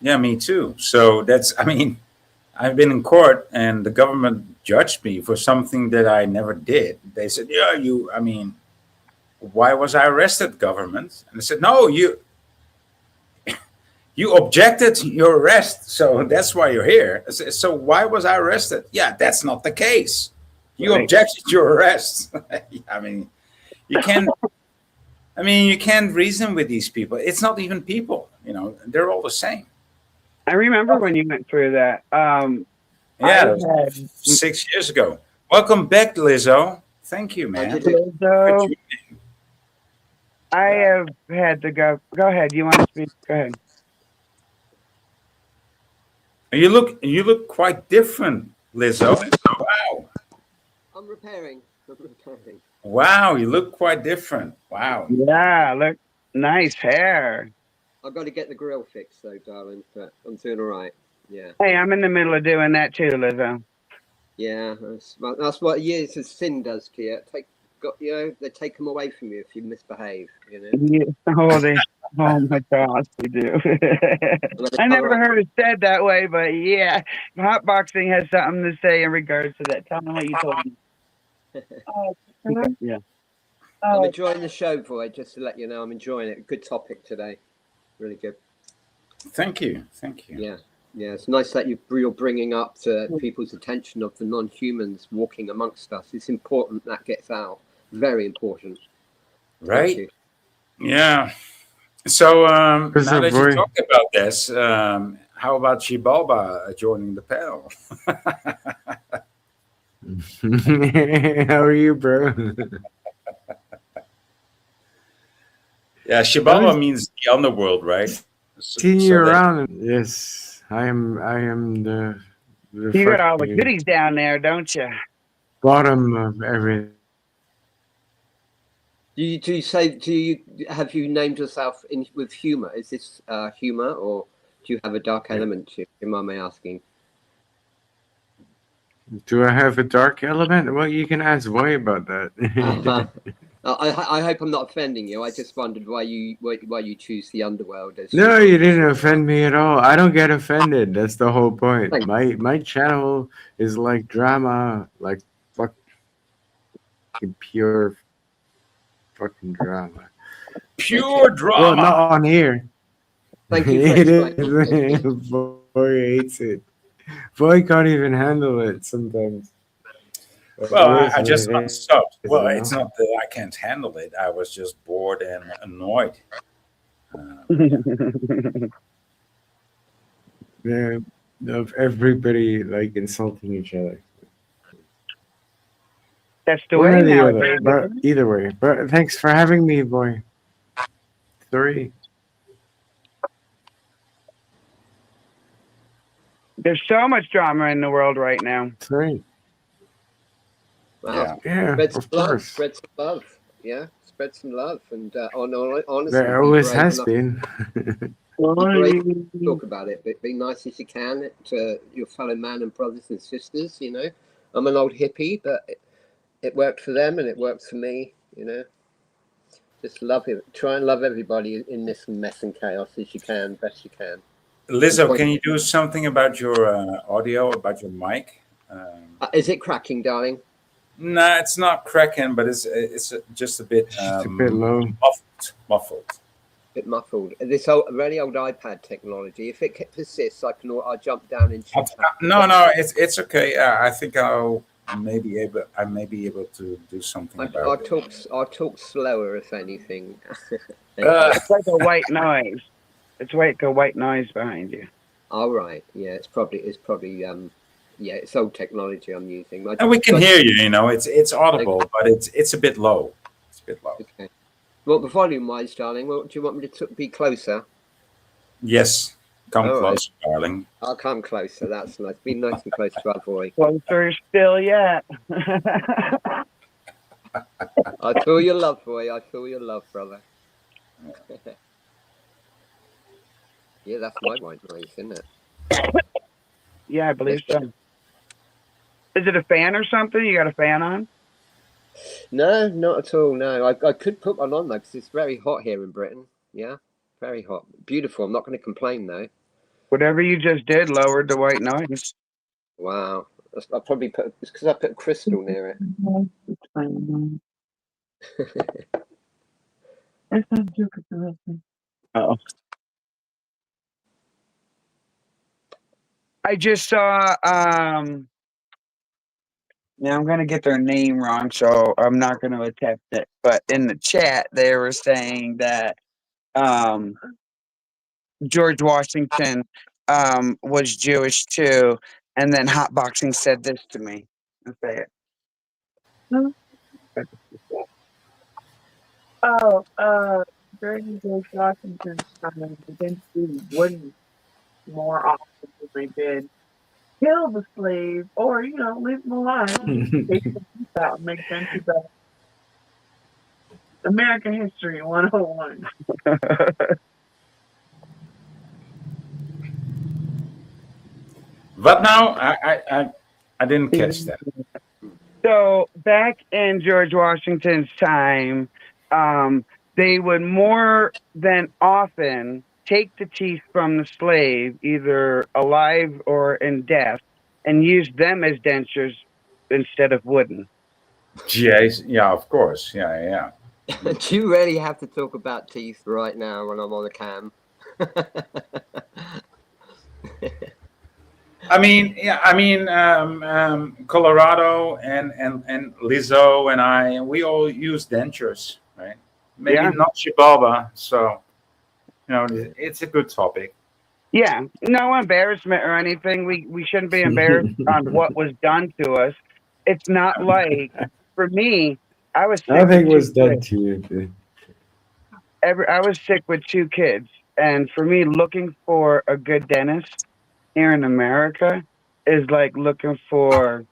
Yeah, me too. So I mean, I've been in court and the government judged me for something that I never did. They said, yeah, I mean, why was I arrested, government? And I said, no, you objected your arrest. So that's why you're here. I said, so why was I arrested? Yeah, that's not the case. You Right. objected your arrest. I mean, you can't. I mean, you can't reason with these people. It's not even people. They're all the same. I remember when you went through that. Yeah, that was 6 years ago. Welcome back, Lizzo. Thank you, man. So I have had to go. Go ahead. You want to speak? Go ahead. You look quite different, Lizzo. Wow. I'm repairing. I'm repairing. Wow, you look quite different. Wow. Yeah, look, nice hair. I've got to get the grill fixed though, darling, but I'm doing all right. Yeah. Hey, I'm in the middle of doing that too, Lizzo. Yeah, that's what years of sin does to you. They take them away from you if you misbehave. Yeah. Oh my gosh, they do. I never heard it said that way, but yeah, hotboxing has something to say in regards to that. Tell me what you told me. Yeah. I'm enjoying the show, boy. Just to let you know, I'm enjoying it. Good topic today. Really good. Thank you. Thank you. Yeah. It's nice that you're bringing up to people's attention of the non-humans walking amongst us. It's important that gets out. Very important. Right? Thank you. Yeah. So now that you talk about this, how about Chibalba joining the panel? How are you, bro? Yeah, Chibalba means the underworld, right? Seeing you around. Yes, I am the you got all the goodies down there, don't you? Bottom of everything. Have you named yourself with humor? Is this humor, or do you have a dark element to you? Am I asking? Do I have a dark element? Well, you can ask Voy about that. I hope I'm not offending you. I just wondered why you choose the underworld. No, you didn't offend me at all. I don't get offended. That's the whole point. My channel is like drama, like fucking pure fucking drama. Pure drama. Well, not on here. Thank you for explaining. Boy hates it. Boy can't even handle it sometimes. Well, I just stopped. Well, it's not that I can't handle it. I was just bored and annoyed. Yeah, of everybody like insulting each other. That's the way now. But either way. But thanks for having me, Boy. 3. There's so much drama in the world right now. 3. Wow. Yeah, of course. Spread some love. Yeah, spread some love. And honestly, there always has been. Talk about it. Be nice as you can to your fellow man and brothers and sisters. I'm an old hippie, but it worked for them and it works for me. Just love it. Try and love everybody in this mess and chaos as you can, best you can. Lizzo, can you do something about your audio, about your mic? Is it cracking, darling? No, it's not cracking, but it's just a bit a bit low, muffled. Bit muffled. This really old iPad technology. If it persists, I'll jump down into. No, it's okay. I think I may be able to do something about it. I'll talk slower, if anything. It's like a white noise. It's like a white noise behind you. All right. Yeah, it's probably yeah, it's old technology I'm using. And we can hear you. It's audible, but it's a bit low. It's a bit low. Okay. Well, the volume-wise, darling, do you want me to be closer? Yes, come closer, darling. I'll come closer. That's nice. Be nice and close to our boy. Closer still yet. I feel your love, boy. I feel your love, brother. Yeah, that's my white noise, isn't it? Yeah, I believe so. Is it a fan or something? You got a fan on? No, not at all. No, I could put one on though because it's very hot here in Britain. Yeah, very hot. Beautiful. I'm not going to complain though. Whatever you just did lowered the white noise. Wow. I probably it's because I put a crystal near it. Oh. I just saw now I'm gonna get their name wrong, so I'm not gonna attempt it. But in the chat they were saying that George Washington was Jewish too, and then Hotboxing said this to me. I'll say it. During George Washington's time, against the wooden more often than they did kill the slave or, leave them alive. Take the piece out and make sense of that. American History 101. But now, I didn't catch that. So back in George Washington's time, they would more than often take the teeth from the slave, either alive or in death, and use them as dentures instead of wooden. Yes, yeah, of course. Yeah. Do you really have to talk about teeth right now when I'm on a cam? I mean, Colorado and Lizzo and I, we all use dentures, right? Maybe Yeah. not Chihuahua. So, it's a good topic. Yeah, no embarrassment or anything. We shouldn't be embarrassed on what was done to us. It's not like, for me, I was sick with Nothing two was done kids. to you. I was sick with two kids, and for me, looking for a good dentist here in America is like looking for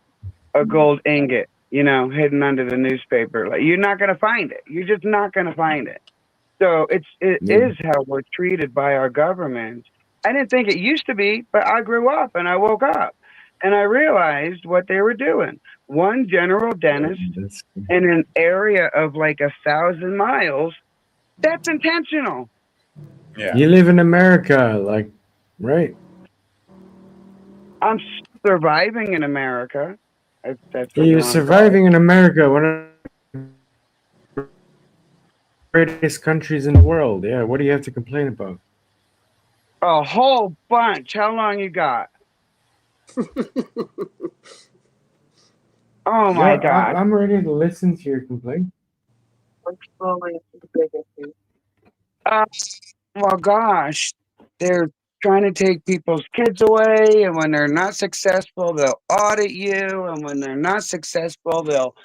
a gold ingot, hidden under the newspaper. Like you're not gonna find it. You're just not gonna find it. So it Yeah. is how we're treated by our government. I didn't think it used to be, but I grew up and I woke up and I realized what they were doing. One general dentist That's in an area of like 1,000 miles. That's intentional. Yeah. You live in America, like, right? I'm surviving in America, if that's what you You're want to call it. surviving in America, one of the greatest countries in the world. Yeah, what do you have to complain about? A whole bunch. How long you got? Oh Yeah, my God. I'm ready to listen to your complaint. Uh, well, gosh, they're trying to take people's kids away, and when they're not successful, they'll audit you, and when they're not successful,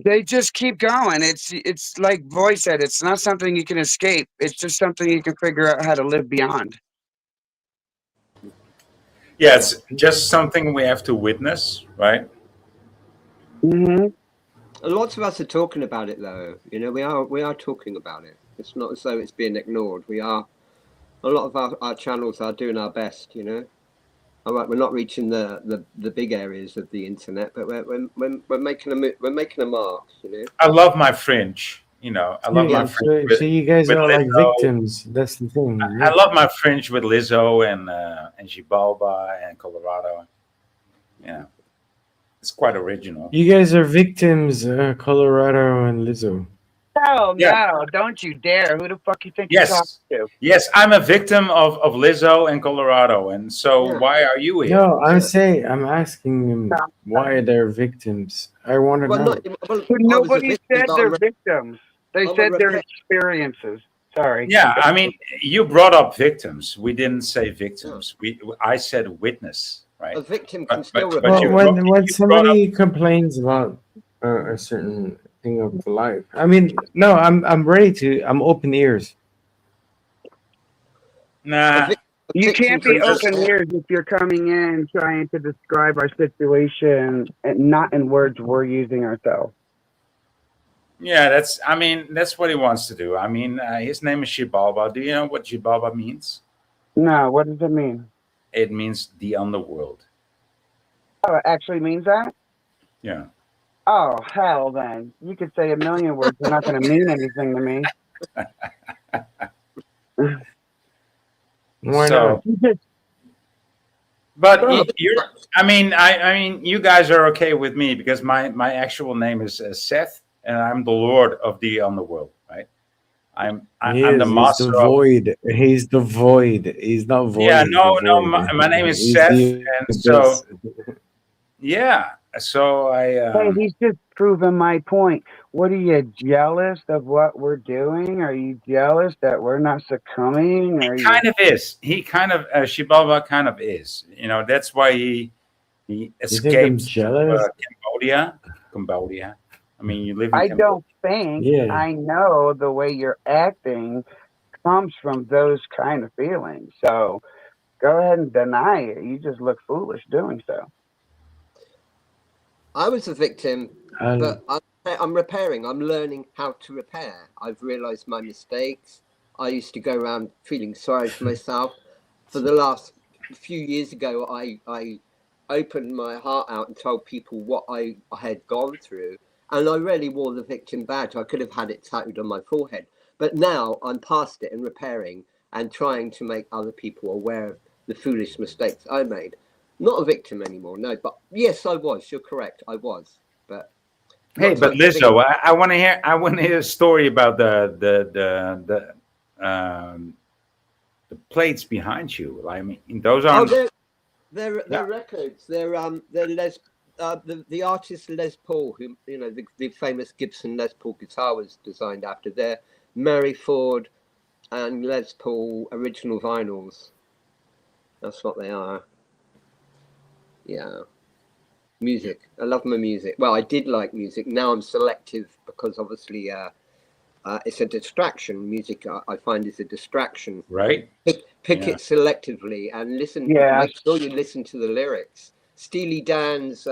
they just keep going. It's like Boy said, it's not something you can escape. It's just something you can figure out how to live beyond. Yeah, it's just something we have to witness, right? Mm-hmm. Lots of us are talking about it, though. We are talking about it. It's not as though it's being ignored. A lot of our channels are doing our best. All right, we're not reaching the big areas of the internet, but we're making a mark. I love my fringe. I love my Yeah, fringe so you guys with are like Lizzo. victims. That's the thing. I love my fringe with Lizzo and Gibalba and Colorado. Yeah, it's quite original. You guys are victims, Colorado and Lizzo. No, Yeah. no, don't you dare. Who the fuck you think you're talking to? Yes, I'm a victim of Lizzo and Colorado, and so why are you here? No, I'm asking them why they're victims. I want to know. But nobody said they're victims. They said they're experiences. Sorry. Yeah, I mean, you brought up victims. We didn't say victims. I said witness, right? A victim can still Well, when somebody complains about a certain thing of life, I mean, no, I'm ready to. I'm open ears. Nah, you can't be open ears if you're coming in trying to describe our situation and not in words we're using ourselves. Yeah, that's what he wants to do. I mean, his name is Gibalba. Do you know what Gibalba means? No, what does it mean? It means the underworld. Oh, it actually means that? Yeah. Oh, hell then. You could say a million words. They're not going to mean anything to me. Why So, not? but you're. I mean, you guys are okay with me because my actual name is Seth, and I'm the Lord of the underworld, right? I'm the master. He's the void. He's the void. He's not void. Yeah, he's no, the void. my name is He's Seth, the and so abyss. yeah, so I. Hey, he's just proving my point. What are you jealous of what we're doing? Are you jealous that we're not succumbing? Are Kind of is. He kind of Shibalba kind of is. That's why he You think I'm escaped jealous? Cambodia. I mean, you live in I Cambodia. don't think Yeah. I know the way you're acting comes from those kind of feelings. So go ahead and deny it. You just look foolish doing so. I was a victim, but I'm repairing. I'm learning how to repair. I've realized my mistakes. I used to go around feeling sorry for myself. For the last few years ago, I opened my heart out and told people what I had gone through. And I really wore the victim badge. I could have had it tattooed on my forehead. But now I'm past it and repairing and trying to make other people aware of the foolish mistakes I made. Not a victim anymore, no. But yes, I was. You're correct. I was. But Hey, not so but much a victim. Lizzo, I want to hear. I want to hear a story about the plates behind you. I mean, those Oh, aren't. they're Yeah. records. They're the artist Les Paul, who the famous Gibson Les Paul guitar was designed after. They're Mary Ford and Les Paul original vinyls. That's what they are. Yeah. Music. I love my music. Well, I did like music. Now I'm selective because obviously it's a distraction. Music I find is a distraction. Right. Pick Yeah. it selectively and listen. Yeah. Make sure you listen to the lyrics. Steely Dan's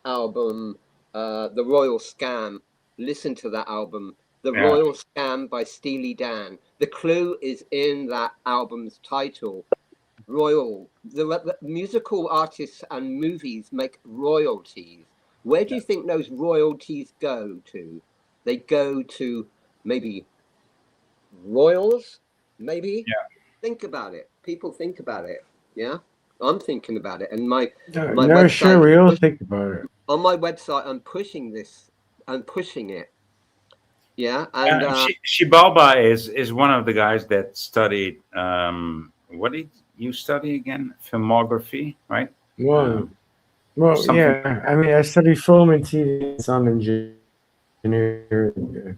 album, The Royal Scam. Listen to that album, The Yeah. Royal Scam by Steely Dan. The clue is in that album's title. Royal. The musical artists and movies make royalties. Where do you think those royalties go to? They go to maybe royals, maybe. Yeah. Think about it. People think about it. Yeah, I'm thinking about it, and my No, website. sure, we all think about it. On my website, I'm pushing this. I'm pushing it. Yeah, and Shibalba is one of the guys that studied. What did you study again? Filmography, right? Well, something. yeah. I mean, I studied film and TV and sound engineering.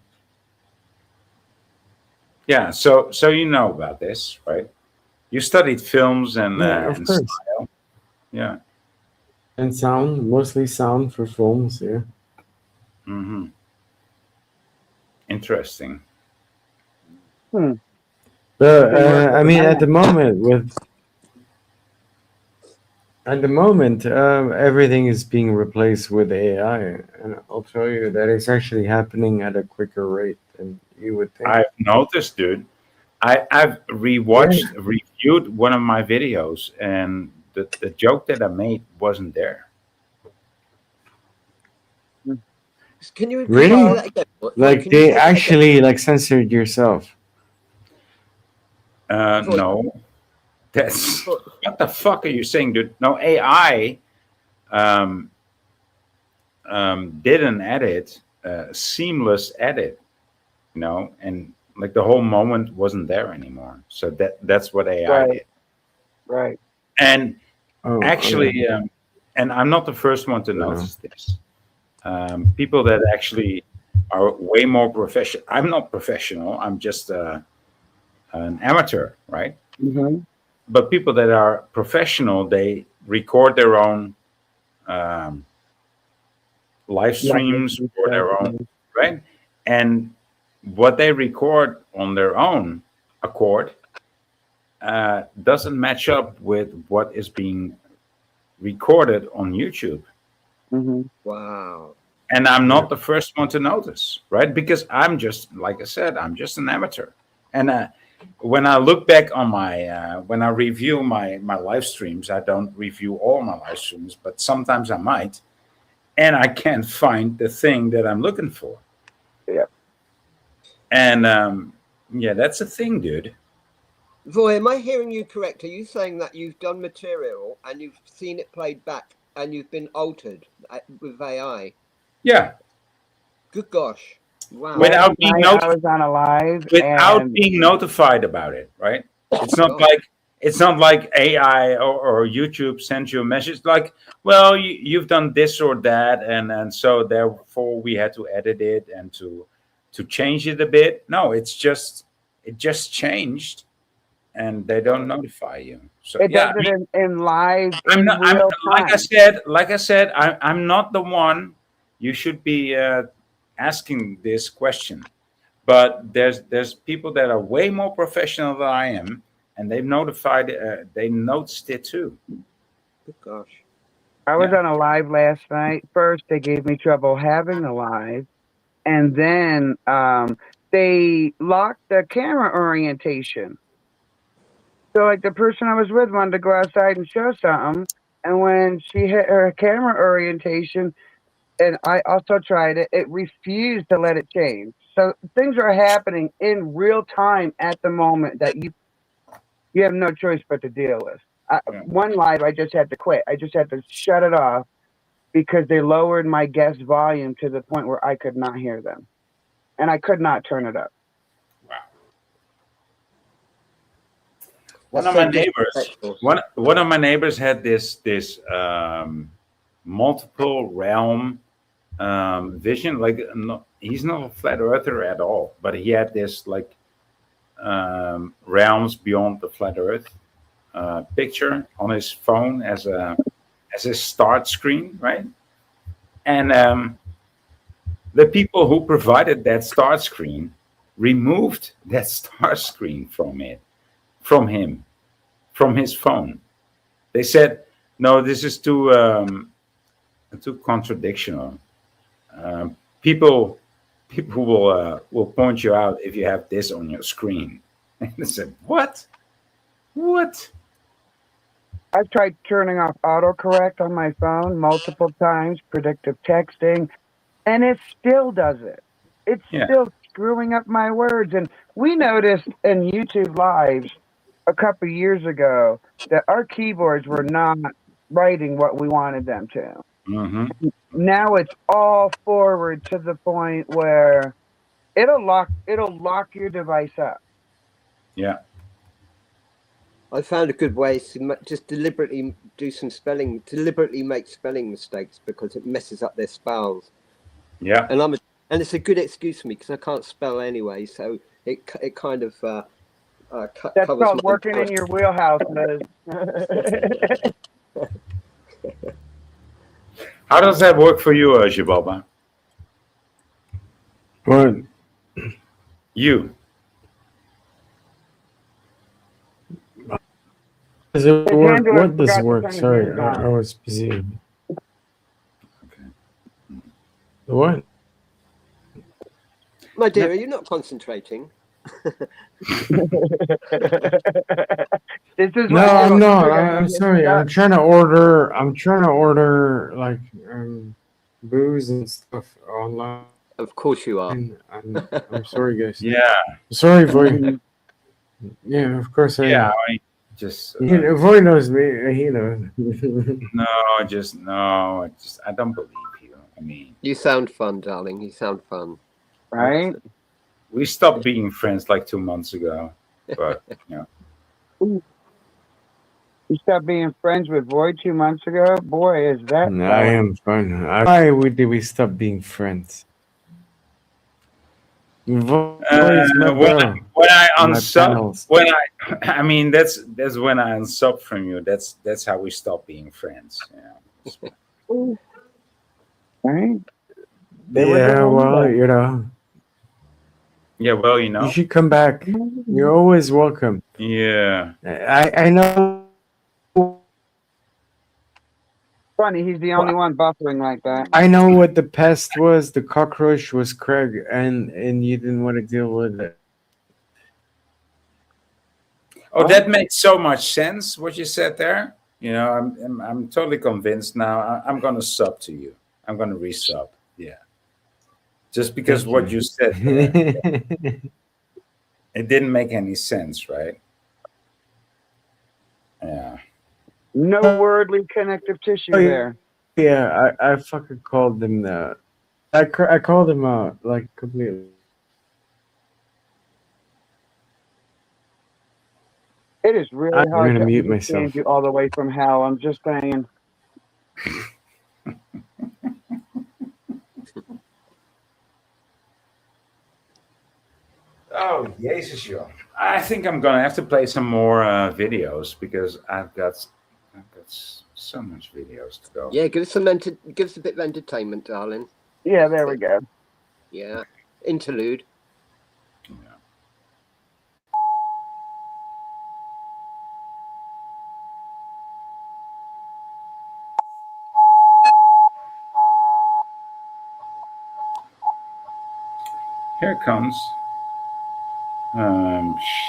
Yeah. So you know about this, right? You studied films and Yeah, of and course. style. Yeah. And sound, mostly sound for films. Yeah. Mm-hmm. Interesting. But I mean, at the moment, everything is being replaced with AI, and I'll tell you that it's actually happening at a quicker rate than you would think. I've noticed, dude. I've reviewed one of my videos, and the joke that I made wasn't there. can you Really? say that again? Like Can you they say that again? actually like censored yourself. No, that's what the fuck are you saying, dude? No, AI did an edit, seamless edit, and like the whole moment wasn't there anymore. So that's what AI did. Right. And Oh, actually, and I'm not the first one to notice this. People that actually are way more professional. I'm not professional. I'm just an amateur, right? Mm-hmm. But people that are professional, they record their own live streams or their own, right? And what they record on their own accord doesn't match up with what is being recorded on YouTube. Mm-hmm. Wow. And I'm not the first one to notice, right? Because I'm just, like I said, I'm just an amateur. And when I look back on my, when I review my live streams, I don't review all my live streams, but sometimes I might, and I can't find the thing that I'm looking for. Yeah. And yeah, that's a thing, dude. Roy, am I hearing you correct? Are you saying that you've done material and you've seen it played back and you've been altered with AI? Yeah. Good gosh. Wow. Without being I was on a live without being notified about it, right? It's not like AI or YouTube sends you a message like, well, you've done this or that, and so therefore we had to edit it and to change it a bit. No, it just changed, and they don't notify you. So it yeah, does it in live I'm in not. real Like time. I said, I'm not the one. You should be asking this question. But there's people that are way more professional than I am, and they've notified. They noticed it too. Good gosh. I was on a live last night. First, they gave me trouble having a live, and then they locked the camera orientation. So, like, the person I was with wanted to go outside and show something, And when she hit her camera orientation, and I also tried it, it refused to let it change. So things are happening in real time at the moment that you have no choice but to deal with. Yeah. One live, I just had to quit. I just had to shut it off because they lowered my guest volume to the point where I could not hear them, and I could not turn it up. Wow. One That's of so my neighbors, disrespectful. one of my neighbors had this multiple realm vision. Like, no, he's not a flat earther at all, but he had this like realms beyond the flat Earth picture on his phone as a start screen, right? And the people who provided that start screen removed that start screen from him, from his phone. They said, "No, this is too contradictional. People will point you out if you have this on your screen." And I said, "What? What?" I've tried turning off autocorrect on my phone multiple times, predictive texting, and it still does it. It's Yeah. still screwing up my words. And we noticed in YouTube Lives a couple years ago that our keyboards were not writing what we wanted them to. Mm-hmm. Now it's all forward to the point where it'll lock your device up. Yeah. I found a good way to just deliberately deliberately make spelling mistakes because it messes up their spells. Yeah. And it's a good excuse for me because I can't spell anyway, so it kind of That's covers called my working in your wheelhouse, Liz. How does that work for you, Jibaba? What? You. Does it His work? handler What does forgot to work? turn his Sorry, music I on. was busy. Okay. What? My dear, are you not concentrating? This is No, why I I'm don't not. ever let I'm him get sorry. stuck. I'm trying to order. I'm trying to order like booze and stuff online. Of course you are. I'm sorry, guys. Yeah. Sorry, Voy. Yeah, of course I Yeah. am. I just Voy knows me. He knows. no. I don't believe you. I mean, You sound fun, darling. You sound fun. Right? we stopped being friends like 2 months ago, but you know. You stopped being friends with Void 2 months ago? Boy, is that I fun. am fun. Why did we stop being friends? Voy is my bro. When I My unsub, pals. when I mean that's when I unsub from you. That's how we stop being friends. Yeah. Right? They were Yeah, doing well, that. you know, Yeah. Well, you you know. should come back. You're always welcome. Yeah. I know. Funny, he's the only one buffering like that. I know what the pest was. The cockroach was Craig, and you didn't want to deal with it. Oh, that makes so much sense. What you said there. You know, I'm totally convinced now. I'm gonna sub to you. I'm gonna resub. Yeah. Just because Thank what you. you said there, it didn't make any sense, right? Yeah. No wordly connective tissue Oh, there. yeah, I fucking called him that. I called him out like completely. It is really I'm hard gonna to mute understand myself. you all the way from hell. I'm just saying. Oh, Jesus, joh. I think I'm gonna have to play some more videos because I've got so much videos to go. Yeah, give us a bit of entertainment, darling. Yeah, there we go. Yeah, interlude. Yeah. Here it comes.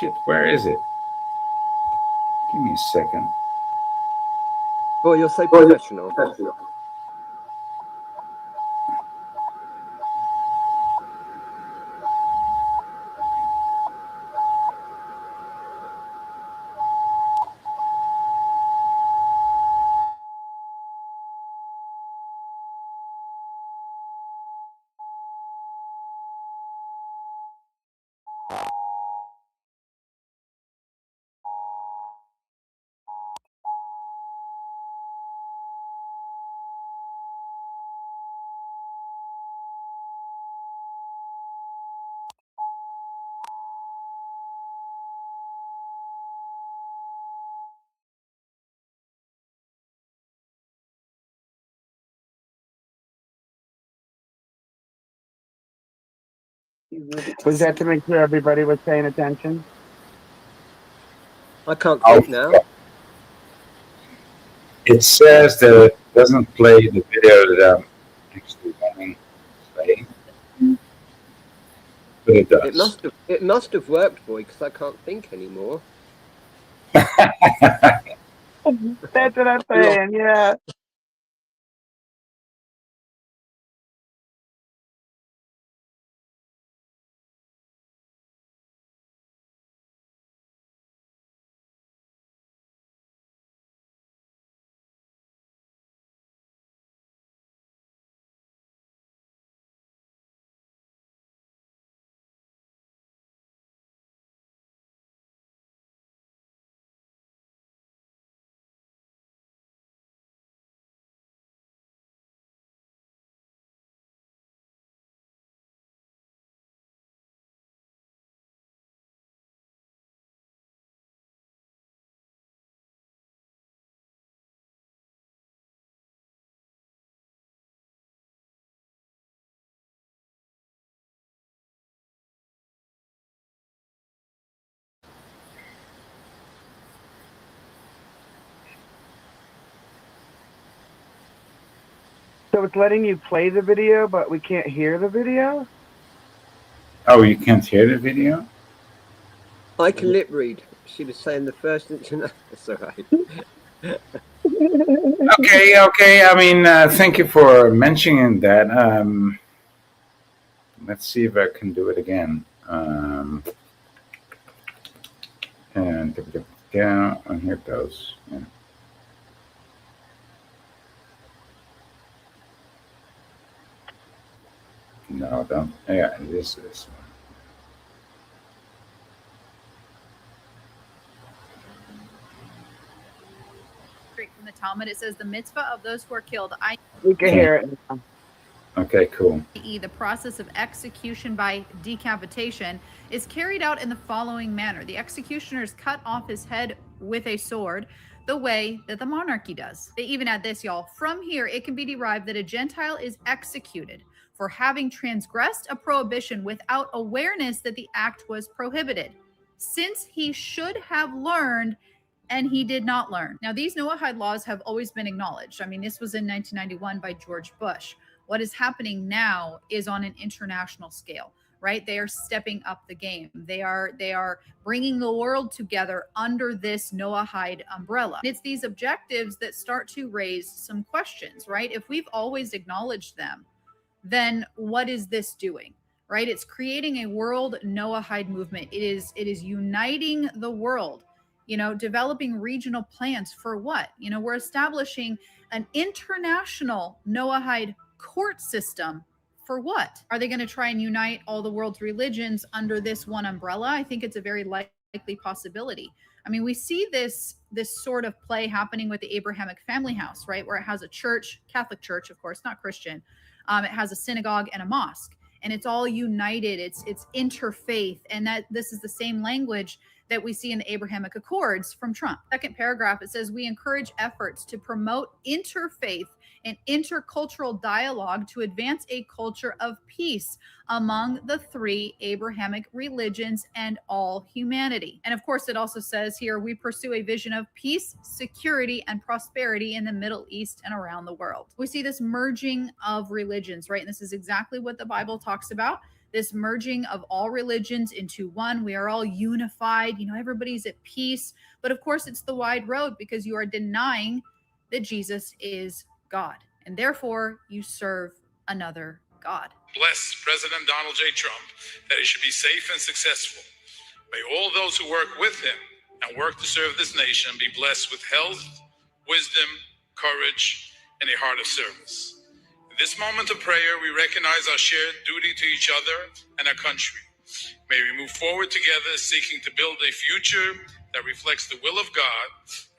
Shit, where is it? Give me a second. Oh, you're so professional. Was that to make sure everybody was paying attention? I can't Oh, think now. it says that it doesn't play the video that I'm actually running play, but it It does. must have worked, boy, because I can't think anymore. That's what I'm saying. Yeah. So it's letting you play the video, but we can't hear the video? Oh, you can't hear the video? I can lip read. She was saying the first internet. That's all right. Okay, okay. I mean, thank you for mentioning that. Let's see if I can do it again. And down, and here it goes. Yeah. No, don't. Yeah, this is. Straight from the Talmud, it says the mitzvah of those who are killed, We can hear it now. Okay, cool. i.e. the process of execution by decapitation, is carried out in the following manner. The executioners cut off his head with a sword, the way that the monarchy does. They even add this, y'all. From here, it can be derived that a Gentile is executed for having transgressed a prohibition without awareness that the act was prohibited, since he should have learned and he did not learn. Now, these Noahide laws have always been acknowledged. I mean, this was in 1991 by George Bush. What is happening now is on an international scale, right? They are stepping up the game. They are bringing the world together under this Noahide umbrella. It's these objectives that start to raise some questions, right? If we've always acknowledged them, then what is this doing? Right? It's creating a world Noahide movement. It is uniting the world, developing regional plans for what? We're establishing an international Noahide court system for what? Are they going to try and unite all the world's religions under this one umbrella? I think it's a very likely possibility. I mean, we see this sort of play happening with the Abrahamic family house, right? Where it has a church, Catholic church, of course, not Christian. It has a synagogue and a mosque, and it's all united. It's interfaith, and that this is the same language that we see in the Abrahamic Accords from Trump. Second paragraph, it says, we encourage efforts to promote interfaith and intercultural dialogue to advance a culture of peace among the three Abrahamic religions and all humanity. And of course, it also says here, we pursue a vision of peace, security, and prosperity in the Middle East and around the world. We see this merging of religions, right? And this is exactly what the Bible talks about. This merging of all religions into one. We are all unified. Everybody's at peace. But of course, it's the wide road, because you are denying that Jesus is God, and therefore you serve another God. Bless President Donald J. Trump that he should be safe and successful. May all those who work with him and work to serve this nation be blessed with health, wisdom, courage, and a heart of service. In this moment of prayer, we recognize our shared duty to each other and our country. May we move forward together, seeking to build a future that reflects the will of God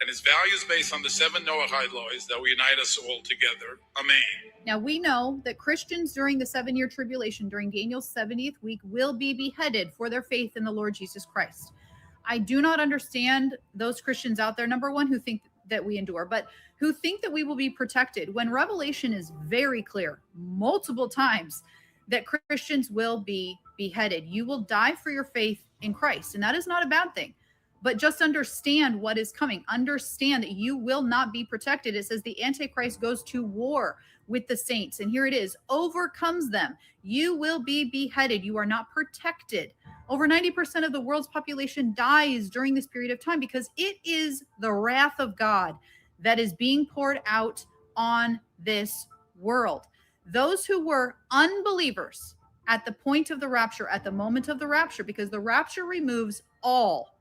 and his values based on the 7 Noahide laws that will unite us all together. Amen. Now we know that Christians during the 7-year tribulation, during Daniel's 70th week, will be beheaded for their faith in the Lord Jesus Christ. I do not understand those Christians out there, number one, who think that we endure, but who think that we will be protected when Revelation is very clear multiple times that Christians will be beheaded. You will die for your faith in Christ, and that is not a bad thing. But just understand what is coming. Understand that you will not be protected. It says the Antichrist goes to war with the saints. And here it is, overcomes them. You will be beheaded. You are not protected. Over 90% of the world's population dies during this period of time because it is the wrath of God that is being poured out on this world. Those who were unbelievers at the point of the rapture, at the moment of the rapture, because the rapture removes all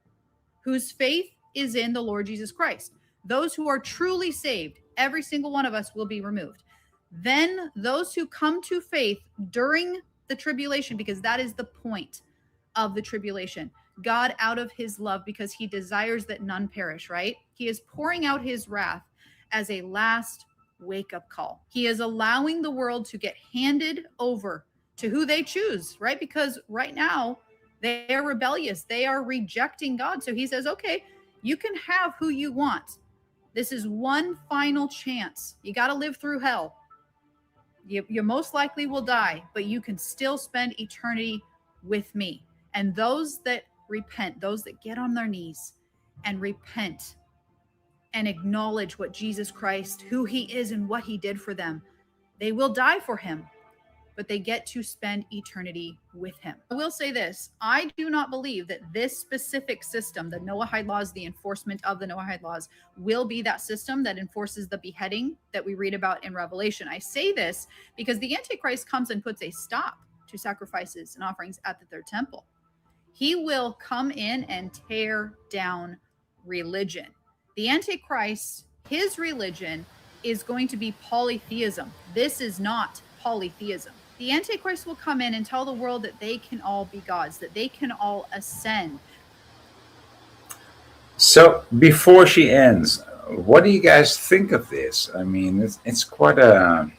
whose faith is in the Lord Jesus Christ. Those who are truly saved, every single one of us will be removed. Then those who come to faith during the tribulation, because that is the point of the tribulation, God out of his love, because he desires that none perish, right? He is pouring out his wrath as a last wake-up call. He is allowing the world to get handed over to who they choose, right? Because right now, they are rebellious. They are rejecting God. So he says, okay, you can have who you want. This is one final chance. You got to live through hell. You most likely will die, but you can still spend eternity with me. And those that repent, those that get on their knees and repent and acknowledge what Jesus Christ, who he is and what he did for them, they will die for him, but they get to spend eternity with him. I will say this, I do not believe that this specific system, the Noahide laws, the enforcement of the Noahide laws, will be that system that enforces the beheading that we read about in Revelation. I say this because the Antichrist comes and puts a stop to sacrifices and offerings at the third temple. He will come in and tear down religion. The Antichrist, his religion is going to be polytheism. This is not polytheism. The Antichrist will come in and tell the world that they can all be gods, that they can all ascend. So before she ends, what do you guys think of this? I mean, it's quite a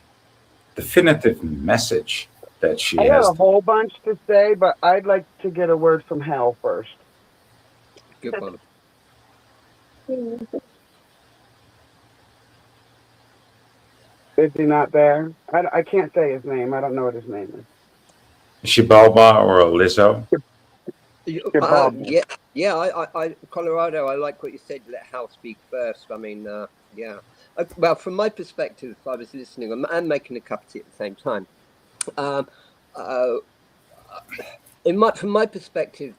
definitive message that she I got has. a whole bunch to say, but I'd like to get a word from Hal first. Good one. Is he not there? I can't say his name. I don't know what his name is. Is she Balba or Lizzo? Yeah. I, Colorado. I like what you said. Let Hal speak first. I mean, yeah. Well, from my perspective, I was listening and making a cup of tea at the same time. From my perspective,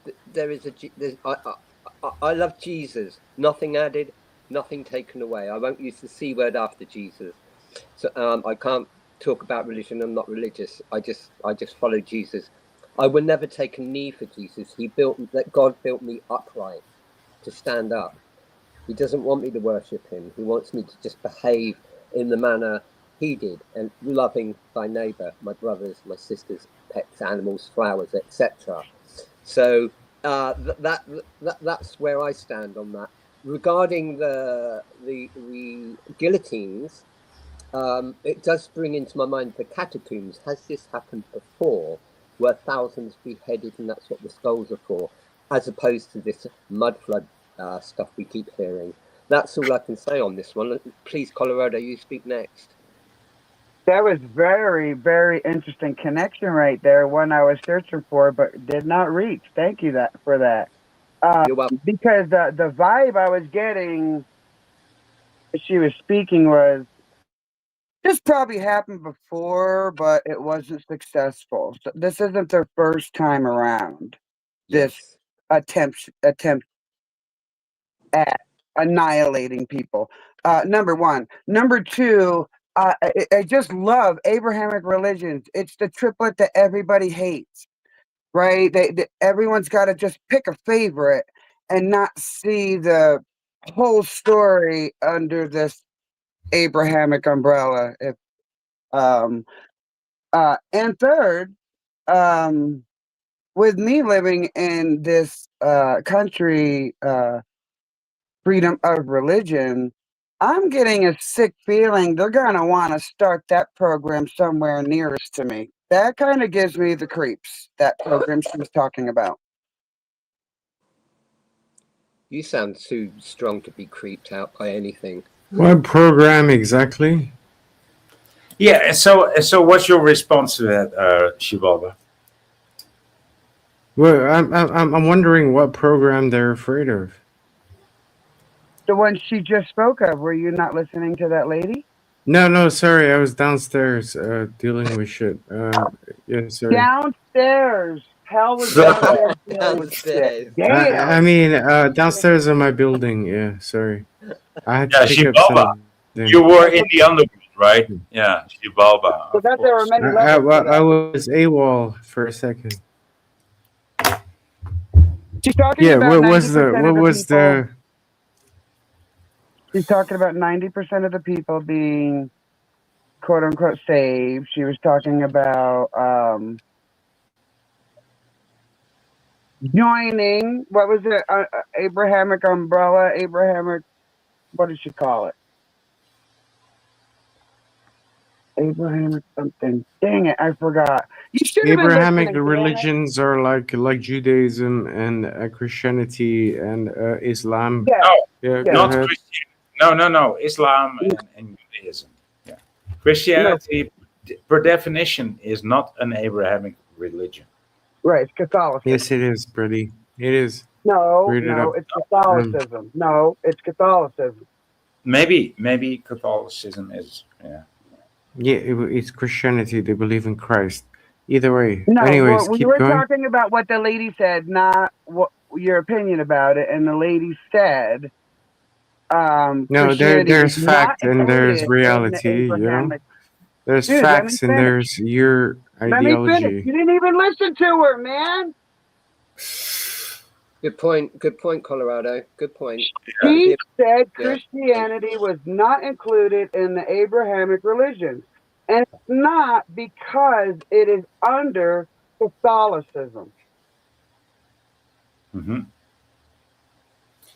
I love Jesus. Nothing added, nothing taken away. I won't use the C word after Jesus. So I can't talk about religion. I'm not religious. I just follow Jesus. I will never take a knee for Jesus. God built me upright to stand up. He doesn't want me to worship him. He wants me to just behave in the manner he did, and loving thy neighbor, my brothers, my sisters, pets, animals, flowers, etc. So that's where I stand on that. Regarding the guillotines, it does bring into my mind the catacombs. Has this happened before, where thousands beheaded, and that's what the skulls are for, as opposed to this mud flood stuff we keep hearing? That's all I can say on this one. Please, Colorado, you speak next. That was very, very interesting connection right there. One I was searching for, but did not reach. Thank you for that. You're welcome. Because the vibe I was getting as she was speaking was, this probably happened before, but it wasn't successful. So this isn't their first time around. This Yes. attempt at annihilating people. Number one. Number two, I just love Abrahamic religions. It's the triplet that everybody hates, right? Everyone's got to just pick a favorite and not see the whole story under this Abrahamic umbrella. If and third, with me living in this country, freedom of religion, I'm getting a sick feeling they're going to want to start that program somewhere nearest to me. That kind of gives me the creeps, that program she was talking about. You sound too strong to be creeped out by anything. What program exactly? Yeah. So what's your response to that, Shivalba? Well, I'm wondering what program they're afraid of. The one she just spoke of, were you not listening to that lady? No, sorry, I was downstairs dealing with shit. Yeah, sorry. Downstairs. Hell was downstairs dealing with shit. Damn. I mean, downstairs in my building. Yeah, sorry. I had to Yeah, pick up Shivalba. something. You were in the underworld, right? Yeah, Shivalba. So that there were many levels to I that. was AWOL for a second. She's talking Yeah, about what was 90% what of the was people. the? She's talking about 90% of the people being quote unquote saved. She was talking about joining, what was it? Abrahamic umbrella, Abrahamic, what did she call it? Abrahamic something. Dang it, I forgot. You should have been Abrahamic listening, damn it. religions are like Judaism and Christianity and Islam. Yeah. No, Yeah, Yeah. go not ahead. Christian. No. Islam and Judaism. Yeah, Christianity, per definition, is not an Abrahamic religion. Right, it's Catholicism. Yes, it is, Brady. It is. No, Read it up. it's Catholicism. No, it's Catholicism. Maybe Catholicism is. Yeah. Yeah, it's Christianity. They believe in Christ. Either way. No, Anyways, we keep were going. talking about what the lady said, not what your opinion about it. And the lady said, No, Christianity there's is not fact and there's included in the reality, you know? Abrahamic. There's Dude, let me facts and finish. there's your Let me finish. ideology. You didn't even listen to her, man. Good point, Colorado. Good point. She said Yeah. Christianity was not included in the Abrahamic religions. And it's not because it is under Catholicism. Mm-hmm.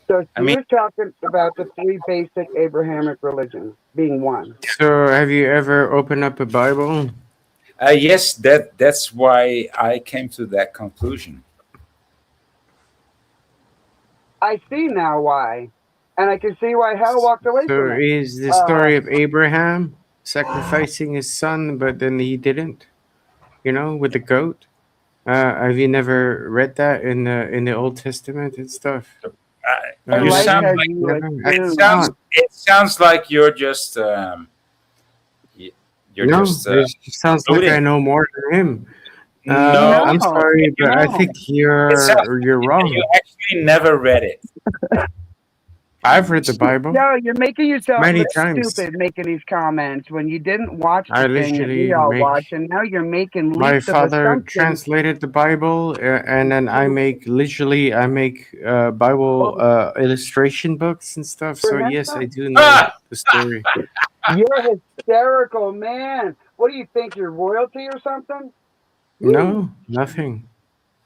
So she was talking about the three basic Abrahamic religions being one. So, have you ever opened up a Bible? Yes, that's why I came to that conclusion. I see now why. And I can see why Hal walked away So, from it. is the story of Abraham sacrificing his son, but then he didn't? You know, with the goat. Have you never read that in the Old Testament and stuff? You like sound how like you it sounds like you're just you're No, just it sounds like I alluding. know more than him. No, I'm sorry, but I think It sounds you're wrong. you actually never read it. I've read the Bible No, you're making yourself many look times. stupid making these comments when you didn't watch the I thing that literally we all make. watch, and now you're making My leaps of father assumptions. translated the Bible, and then I make Bible illustration books and stuff. So yes, I do know the story. You're hysterical, man. What do you think? You're royalty or something? No, nothing.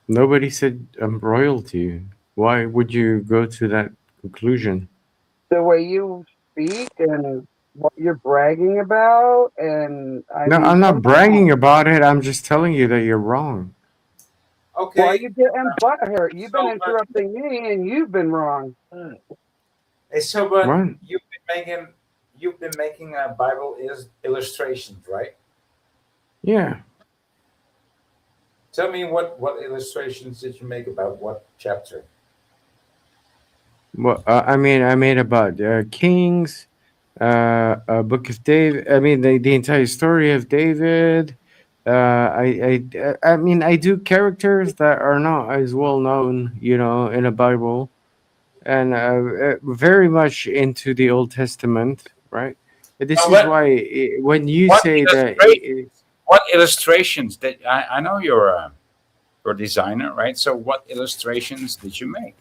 Nobody said I'm royalty. Why would you go to that conclusion? The way you speak and what you're bragging about, and No, I'm come not on. bragging about it. I'm just telling you that you're wrong. Okay. Why are you getting butthurt? You've been interrupting me, and you've been wrong. Hey, so but What? you've been making Bible illustrations, right? Yeah. Tell me what illustrations did you make about what chapter? Well, I mean, I made about Kings, a book of David. I mean, the entire story of David. I mean, I do characters that are not as well known, you know, in a Bible. and very much into the Old Testament, right? This Now, is why when you what say that, illustrations? What illustrations that I know you're a designer, right? So what illustrations did you make?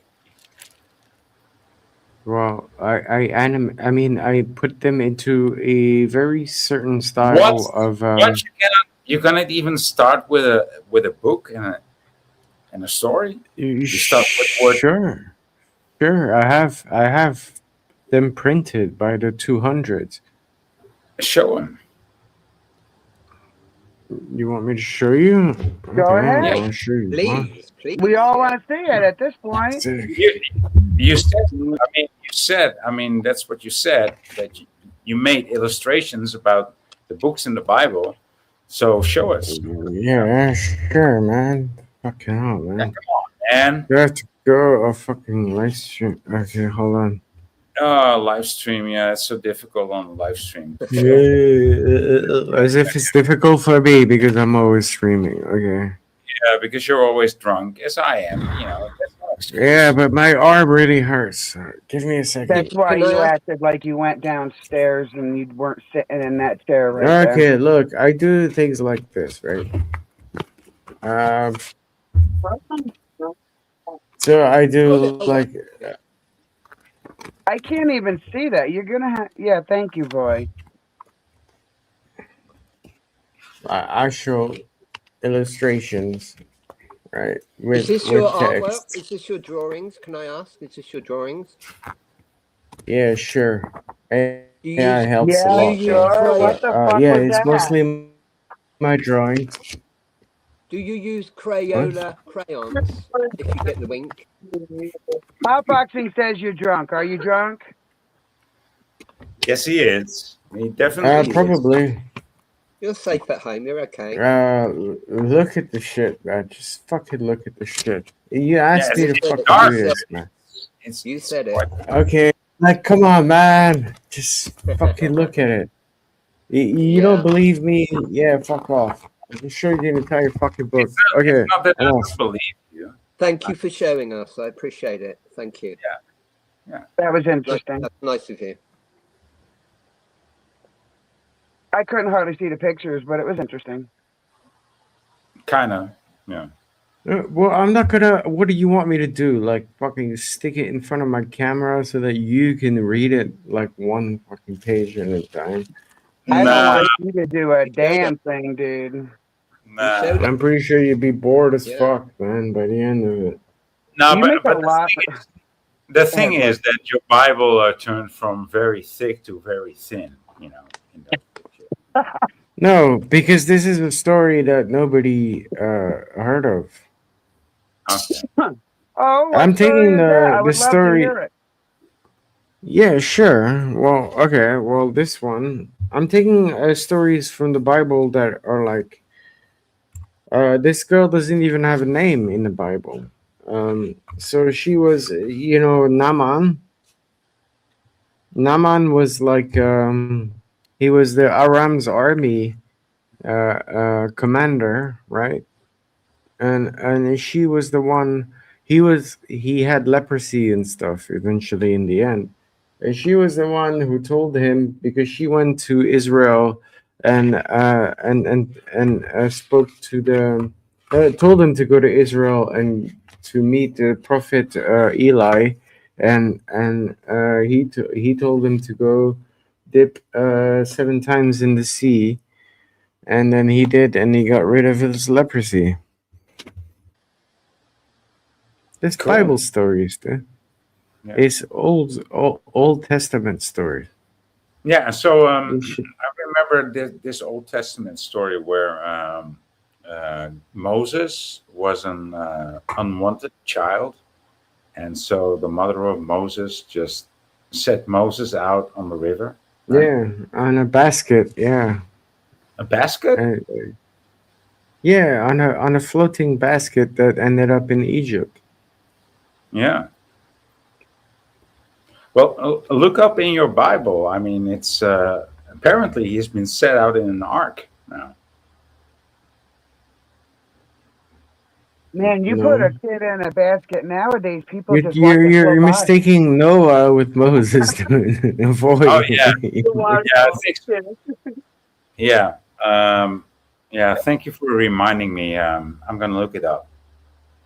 well, I mean, I put them into a very certain What style of what you cannot even start with a book and a story. You start with word. sure, sure. I have them printed by the 200s. Show him. You want me to show you? Go Okay, Yeah, ahead. I'll show you. Huh? Please, We please, all yeah. want to see it at this point. you, you said. You said. I mean, that's what you said that you made illustrations about the books in the Bible. So show us. Yeah, sure, man. Fucking hell, Yeah, man. come on, man. You have to go a fucking live stream. Okay, hold on. Oh, live stream. Yeah, it's so difficult on the live stream. Yeah, as if it's difficult for me because I'm always streaming. Okay. Yeah, because you're always drunk, as I am. That's no Yeah, excuse. but my arm really hurts. Give me a That's second. why Can I you ask? acted like you went downstairs and you weren't sitting in that chair right there. Okay, look, I do things like this, right? Um, so I Hold it, do hold it. like I can't even see that. You're gonna have. Yeah, thank you, boy. actual illustrations, right? Is With this your artwork? text. Is this your drawings? Can I ask? Is this your drawings? Yeah, sure. Do you AI use helps a do Yeah, you lot use though. sure. What crayon? But the fuck yeah, was it's that? mostly my drawings. Do you use What? Crayola crayons? If you get the wink. Hotboxing says you're drunk. Are you drunk? Yes, he is. He definitely is. Probably. You're safe at home. You're okay. Look at the shit, man. Just fucking look at the shit. You Yeah, asked me You to said it. fucking You do said this, it. man. You It's said it. quite. Okay, like, come on, man. Just fucking look at it. You don't Yeah. believe me? Yeah, fuck off. I can show you the entire fucking book. It's Okay, not that I enough. don't believe you. Thank you for showing us. I appreciate it. Thank you. Yeah, That was Nice, interesting. that's nice of you. I couldn't hardly see the pictures, but it was interesting. kind of. Yeah. Well, I'm not gonna. What do you want me to do? Like, fucking stick it in front of my camera so that you can read it like one fucking page at a time? I don't Nah, want you to do a You showed us. damn thing, dude. You showed nah, us. I'm pretty sure you'd be bored as Yeah. fuck, man, by the end of it. no. You But make a but lot. the Go ahead, thing boy. is that your Bible turned from very thick to very thin. In that picture. No, because this is a story that nobody heard of. Okay. Oh, what I'm story taking is that? I the would love to story. hear it. Yeah, sure. Well, okay. Well, this one, I'm taking stories from the Bible that are like, this girl doesn't even have a name in the Bible. So she was, Naaman. Naaman was like, he was the Aram's army commander, right? And she was the one. He had leprosy and stuff. Eventually, in the end, and she was the one who told him because she went to Israel and spoke to the told him to go to Israel and to meet the prophet Eli, and he told him to go dip 7 times in the sea, and then he did, and he got rid of his leprosy. This Cool. Bible stories, dude. Yeah. It's Old Testament stories. Yeah. So You should, I remember this Old Testament story where Moses was an unwanted child, and so the mother of Moses just set Moses out on the river. Right? yeah, on a basket, yeah, A basket. yeah, on a floating basket that ended up in Egypt. Yeah. Well, look up in your Bible. I mean, it's apparently he's been set out in an ark now. Man, you put a kid in a basket nowadays, people You're just watch you're it float you're by. mistaking Noah with Moses, dude. Oh Avoid. yeah, You watch yeah. all Thanks. shit. Yeah, yeah. Thank you for reminding me. I'm gonna look it up.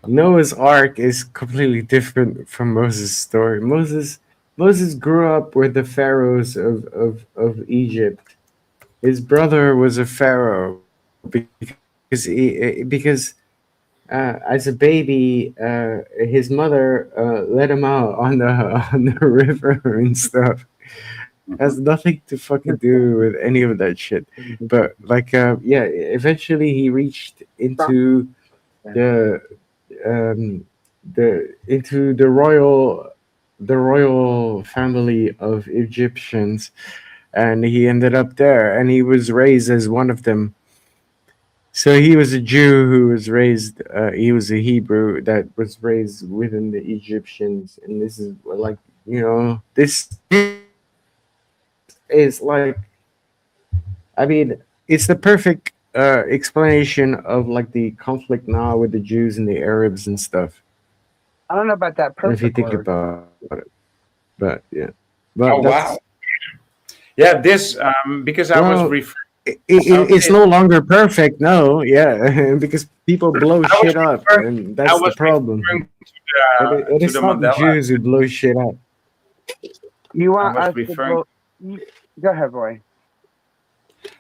Noah's Ark is completely different from Moses' story. Moses grew up with the pharaohs of Egypt. His brother was a pharaoh because as a baby, his mother let him out on the on the river and stuff. Has nothing to fucking do with any of that shit. But like, yeah, eventually he reached into the into the royal family of Egyptians, and he ended up there, and he was raised as one of them. So he was a Jew who was raised. He was a Hebrew that was raised within the Egyptians, and this is like, this is like, I mean, it's the perfect explanation of like the conflict now with the Jews and the Arabs and stuff. I don't know about that If you perfect think word. about it, but yeah, but Oh that's wow. Yeah, this because I was well, referring. it's no longer perfect. No, yeah, because people blow I was shit up, referring. and I that's the was problem. referring to It to is the not the Mandela. Jews who blow shit up. You I want was us to referring. go? Go ahead, boy.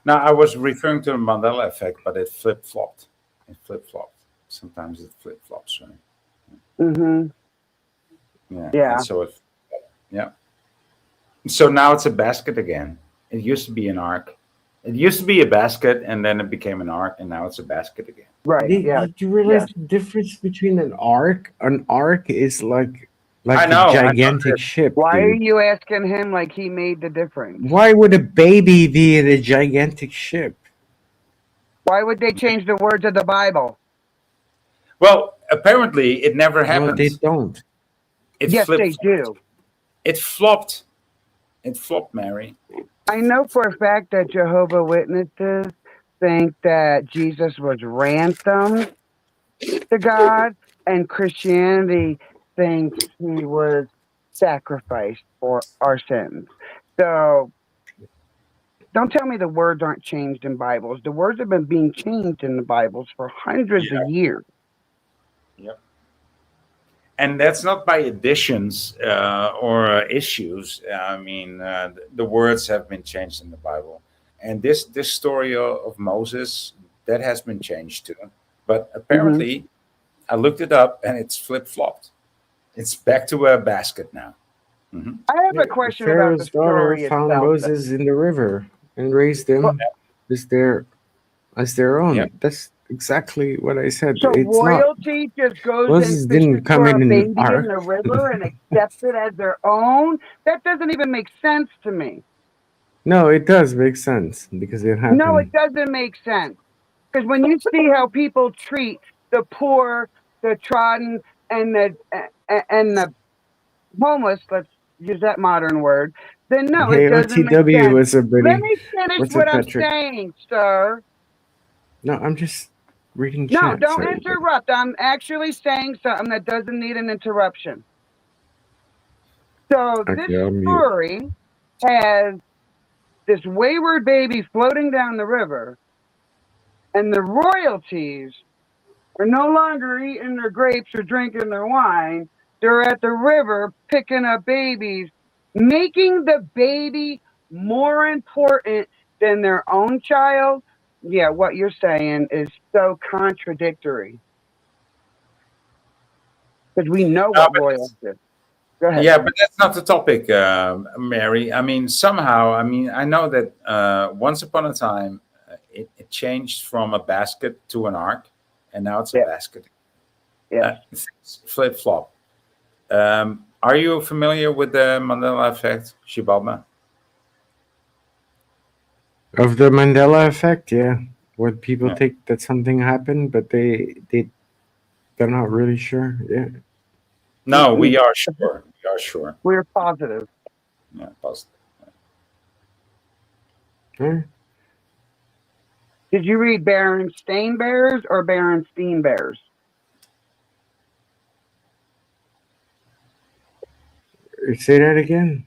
No, I was referring to the Mandela effect, but it flip flopped. It flip flopped. Sometimes it flip flops, right? Mm-hmm. Yeah, and Yeah. so it. Yeah. So now it's a basket again. It used to be an arc. It used to be a basket, and then it became an arc, and now it's a basket again. Right. Yeah. Did you realize Yes. the difference between an ark? An ark is I like a know. I know. gigantic ship, Why are dude. you asking him like he made the difference? Why would a baby be in a gigantic ship? Why would they change the words of the Bible? Well, apparently it never No, they happened. don't. It Yes, flip they flopped. do. It flopped. It flopped, Mary. I know for a fact that Jehovah Witnesses think that Jesus was ransomed to God, and Christianity thinks he was sacrificed for our sins. So don't tell me the words aren't changed in Bibles. The words have been being changed in the Bibles for hundreds of Yeah. years. Yep. And that's not by additions or issues. I mean, the words have been changed in the Bible, and this story of Moses, that has been changed too. But Hmm. apparently, I looked it up, and it's flip flopped. It's back to a basket now. Hmm. I have a Yeah, question about the Pharaoh's daughter story found itself. Moses in the river and raised Well, him as their Yep. own. That's exactly what I said. so It's not royalty just goes and Moses fishes didn't come for a in an baby in ark. the river and accepts it as their own? That doesn't even make sense to me. No, it does make sense because it No, it happened. doesn't make sense. Because when you see how people treat the poor, the trodden, and the homeless, let's use that modern word, then no, it Hey, doesn't make OTW, sense. what's up, Let buddy? me finish What's what up, I'm Patrick? saying, sir. No, I'm just reading No, chat. don't Sorry, buddy. interrupt. I'm actually saying something that doesn't need an interruption. So this Okay, I'll mute. story has this wayward baby floating down the river, and the royalties are no longer eating their grapes or drinking their wine. They're at the river picking up babies, making the baby more important than their own child. Yeah, what you're saying is so contradictory because we know No, what royalty is. Go ahead. yeah, but that's not the topic, Mary. I mean, somehow, I mean, I know that once upon a time, it changed from a basket to an ark, and now it's a Yeah, basket. yes. Flip flop. Are you familiar with the Mandela effect, Shibalba? Of the Mandela effect, yeah, where people Yeah. think that something happened, but they're not really sure. Yeah. No, we are sure. We are sure. We're positive. Yeah, positive. Huh? Did you read Berenstain Bears or Berenstein Bears? Say that again.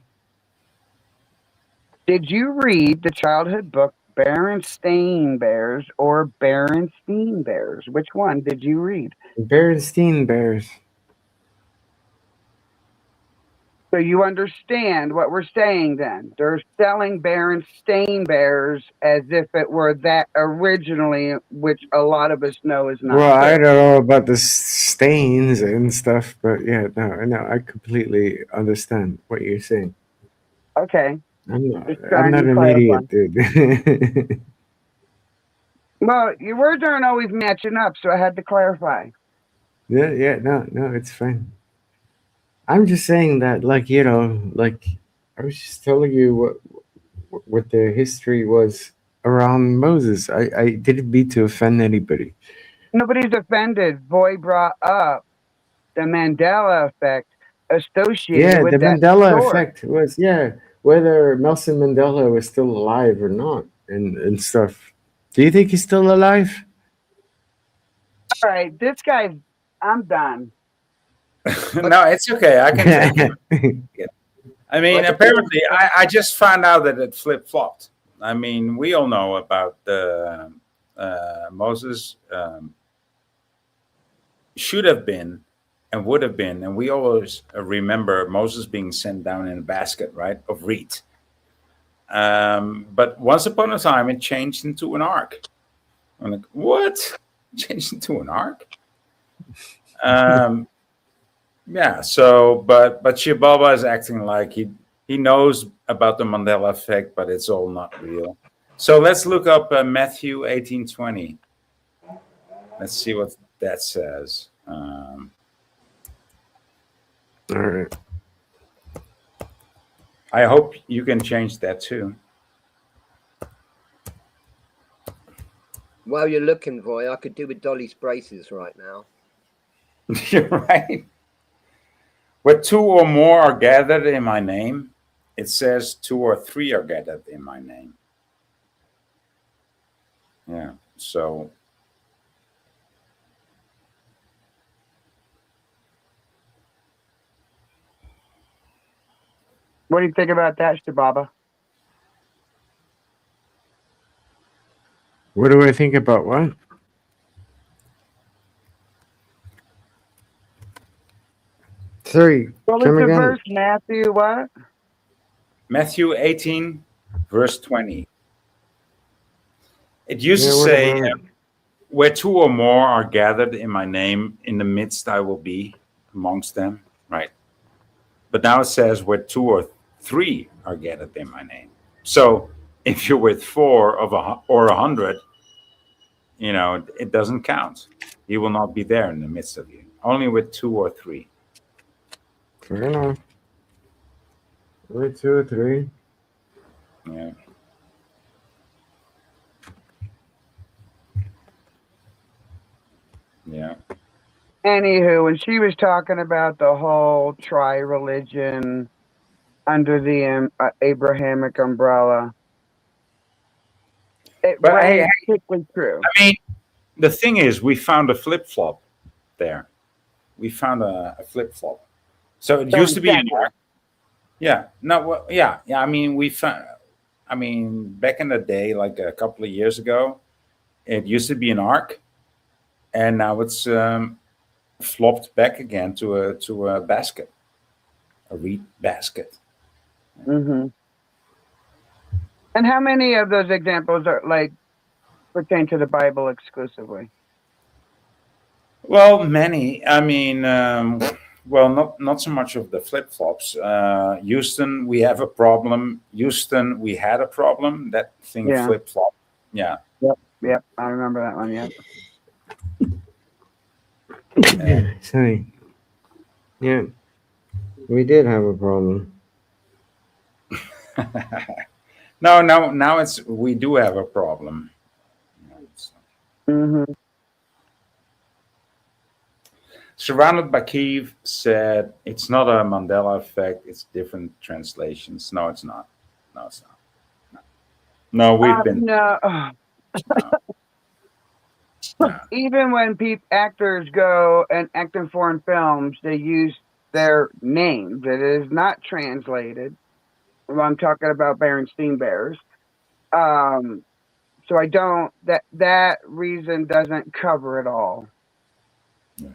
Did you read the childhood book Berenstain Bears or Berenstein Bears? Which one did you read? Berenstein Bears. So you understand what we're saying then. They're selling Berenstain Bears as if it were that originally, which a lot of us know is not Well, I true. don't know about the stains and stuff, but yeah, no, I completely understand what you're saying. Okay. I'm not, Just I'm trying not to an clarify. idiot, dude. Well, your words aren't always matching up, so I had to clarify. Yeah, no, it's fine. I'm just saying that, like, like I was just telling you what the history was around Moses. I didn't mean to offend anybody. Nobody's offended. Boy brought up the Mandela effect associated Yeah, the with that Mandela story. effect was, whether Nelson Mandela was still alive or not, and stuff. Do you think he's still alive? All right, this guy, I'm done. No, it's okay. I can take it. I mean, I could do apparently, I just found out that it flip flopped. I mean, we all know about the Moses should have been and would have been, and we always remember Moses being sent down in a basket, right, of reed. But once upon a time, it changed into an ark. I'm like, what? Changed into an ark? Yeah. So, but Shibaba is acting like he knows about the Mandela effect, but it's all not real. So let's look up Matthew 18:20. Let's see what that says. All right. I hope you can change that too. While you're looking, Roy, I could do with Dolly's braces right now. You're right. Where two or more are gathered in my name, it says two or three are gathered in my name. Yeah. So What do you think about that, Shababa? What do I think about what? Sorry, What was come the again. verse, Matthew? What? Matthew 18, verse 20. It used to Yeah, what say, about it? where two or more are gathered in my name, in the midst I will be amongst them. Right. But now it says, where two or three are gathered in my name. So if you're with four or 100, it doesn't count. He will not be there in the midst of you. Only with two or three. Fair enough. Wait, 2 or 3. Yeah. Yeah. Anywho, when she was talking about the whole tri-religion under the Abrahamic umbrella, it But hey, rang particularly true. I mean, the thing is, we found a flip flop there. We found a flip flop. So it used to be an arc. Yeah. No. Well, yeah. Yeah. I mean, we found. I mean, back in the day, like a couple of years ago, it used to be an arc, and now it's flopped back again to a basket, a reed basket. Mm-hmm. And how many of those examples are pertain to the Bible exclusively? Well, many. I mean, well, not so much of the flip flops. Houston, we have a problem. Houston, we had a problem. That thing Yeah. flip flop. Yeah. Yep. I remember that one. Yep. Sorry. Yeah, we did have a problem. No, now we do have a problem. Mm-hmm. Surrounded by Kiev said it's not a Mandela effect. It's different translations. No, it's not. No, it's not. No, we've been. No. No. Even when actors go and act in foreign films, they use their names. It is not translated. Well, I'm talking about Berenstein Bears. So I don't that reason doesn't cover it all. Yeah.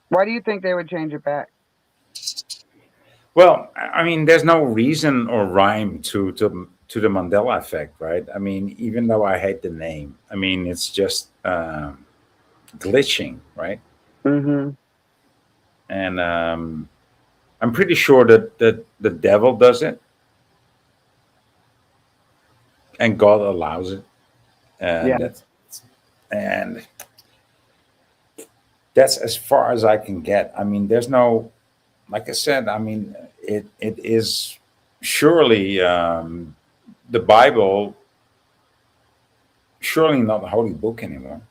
Why do you think they would change it back? Well, I mean, there's no reason or rhyme to the Mandela effect, right? I mean, even though I hate the name, I mean, it's just glitching, right? Mm-hmm. And I'm pretty sure that the devil does it, and God allows it, Yeah. and and that's as far as I can get. I mean, there's no, like I said, I mean, it is surely the Bible, surely not a holy book anymore.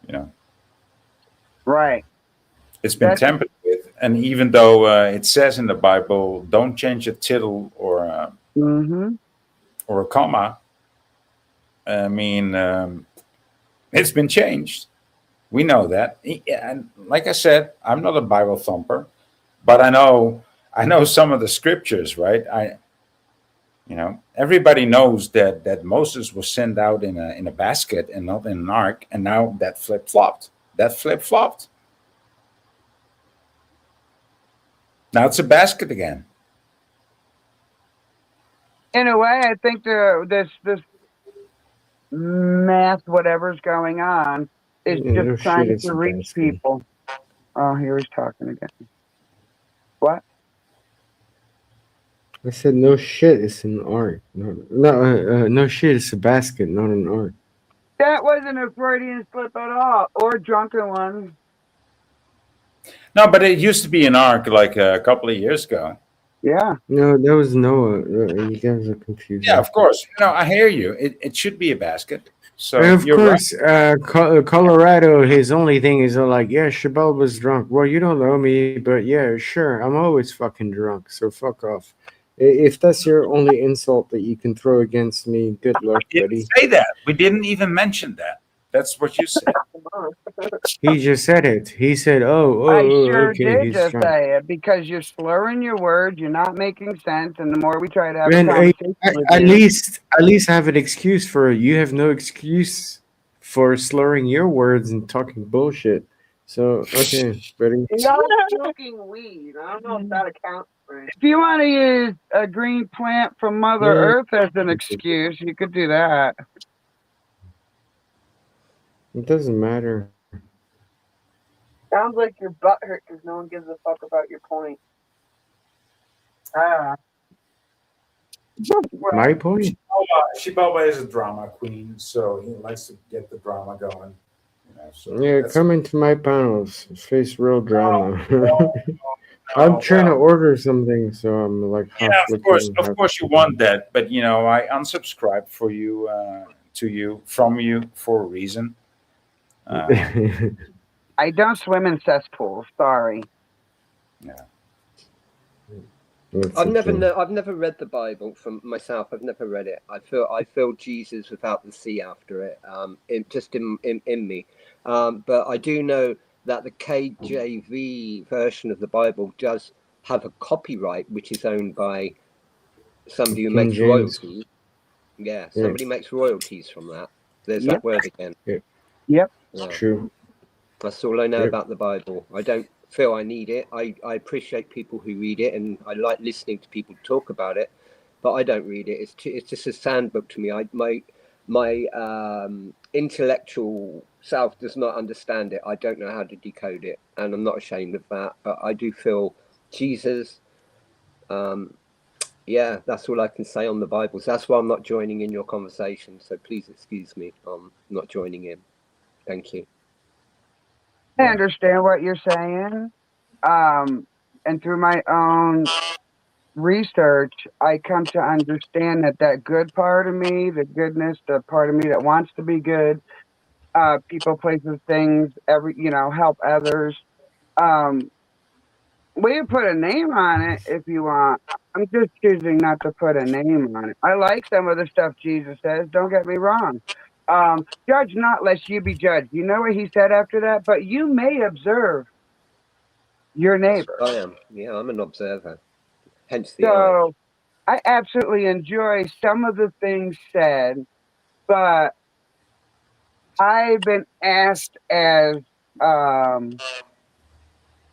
You know, Right. it's been That's tampered with, and even though it says in the Bible, don't change a tittle mm-hmm. or a comma. I mean, it's been changed. We know that, and like I said, I'm not a Bible thumper, but I know some of the scriptures, right? Everybody knows that Moses was sent out in a basket and not in an ark, and now that flip flopped. That flip flopped. Now it's a basket again. In a way, I think this math, whatever's going on, is Yeah, just no shit, trying it's to a reach basket. people. Oh, here he's talking again. What? I said no shit, it's an art. No shit, it's a basket, not an art. That wasn't a Freudian slip at all, or a drunken one. No, but it used to be an ark like a couple of years ago. Yeah. No, that was Noah. You guys are Yeah, confusing. of course. I hear you. It should be a basket. And So of you're right. course, Colorado, his only thing is like, yeah, Chabal was drunk. Well, you don't know me, but yeah, sure, I'm always fucking drunk, so fuck off. If that's your only insult that you can throw against me, good I luck, didn't buddy. say that. We didn't even mention that. That's what you said. He just said it. He said, I sure okay, did he's just drunk. say it because you're slurring your words, you're not making sense, and the more we try to have a Man, conversation with at you, least have an excuse for it. You have no excuse for slurring your words and talking bullshit. So okay, buddy. y'all smoking weed. I don't know if that accounts for it. If you want to use a green plant from Mother Yeah. Earth as an excuse, you could do that. It doesn't matter. Sounds like your butt hurt because no one gives a fuck about your point. Ah. My point. Shibaba is a drama queen, so he likes to get the drama going. So Yeah, that's come into my panels. Face real drama. I'm no, trying to well, order something, so I'm like half yeah, looking, of half course, you want that, but I unsubscribed for you, from you for a reason. I don't swim in cesspools. Sorry. Yeah. That's I've never okay. I've never read the Bible from myself. I've never read it. I feel Jesus without the C after it. In me. But I do know that the KJV version of the Bible does have a copyright, which is owned by somebody who King makes James. royalties. Yeah, Yeah, somebody makes royalties from that. There's Yep. that word again. yeah, Yep. it's Yeah. true. That's all I know Yep. about the Bible. I don't feel I need it. I appreciate people who read it, and I like listening to people talk about it, but I don't read it. It's just a sandbook to me. My intellectual self does not understand it. I don't know how to decode it, and I'm not ashamed of that. But I do feel Jesus. Yeah, that's all I can say on the Bible. So that's why I'm not joining in your conversation. So please excuse me. I'm not joining in. Thank you. I understand what you're saying. And through my own research, I come to understand that good part of me, the goodness, the part of me that wants to be good, people, places, things, help others. Um, we can put a name on it if you want. I'm just choosing not to put a name on it. I like some of the stuff Jesus says. Don't get me wrong. Judge not, lest you be judged. You know what he said after that? But you may observe your neighbor. I am. Yeah, I'm an observer. Hence the eye. So I absolutely enjoy some of the things said, but I've been asked as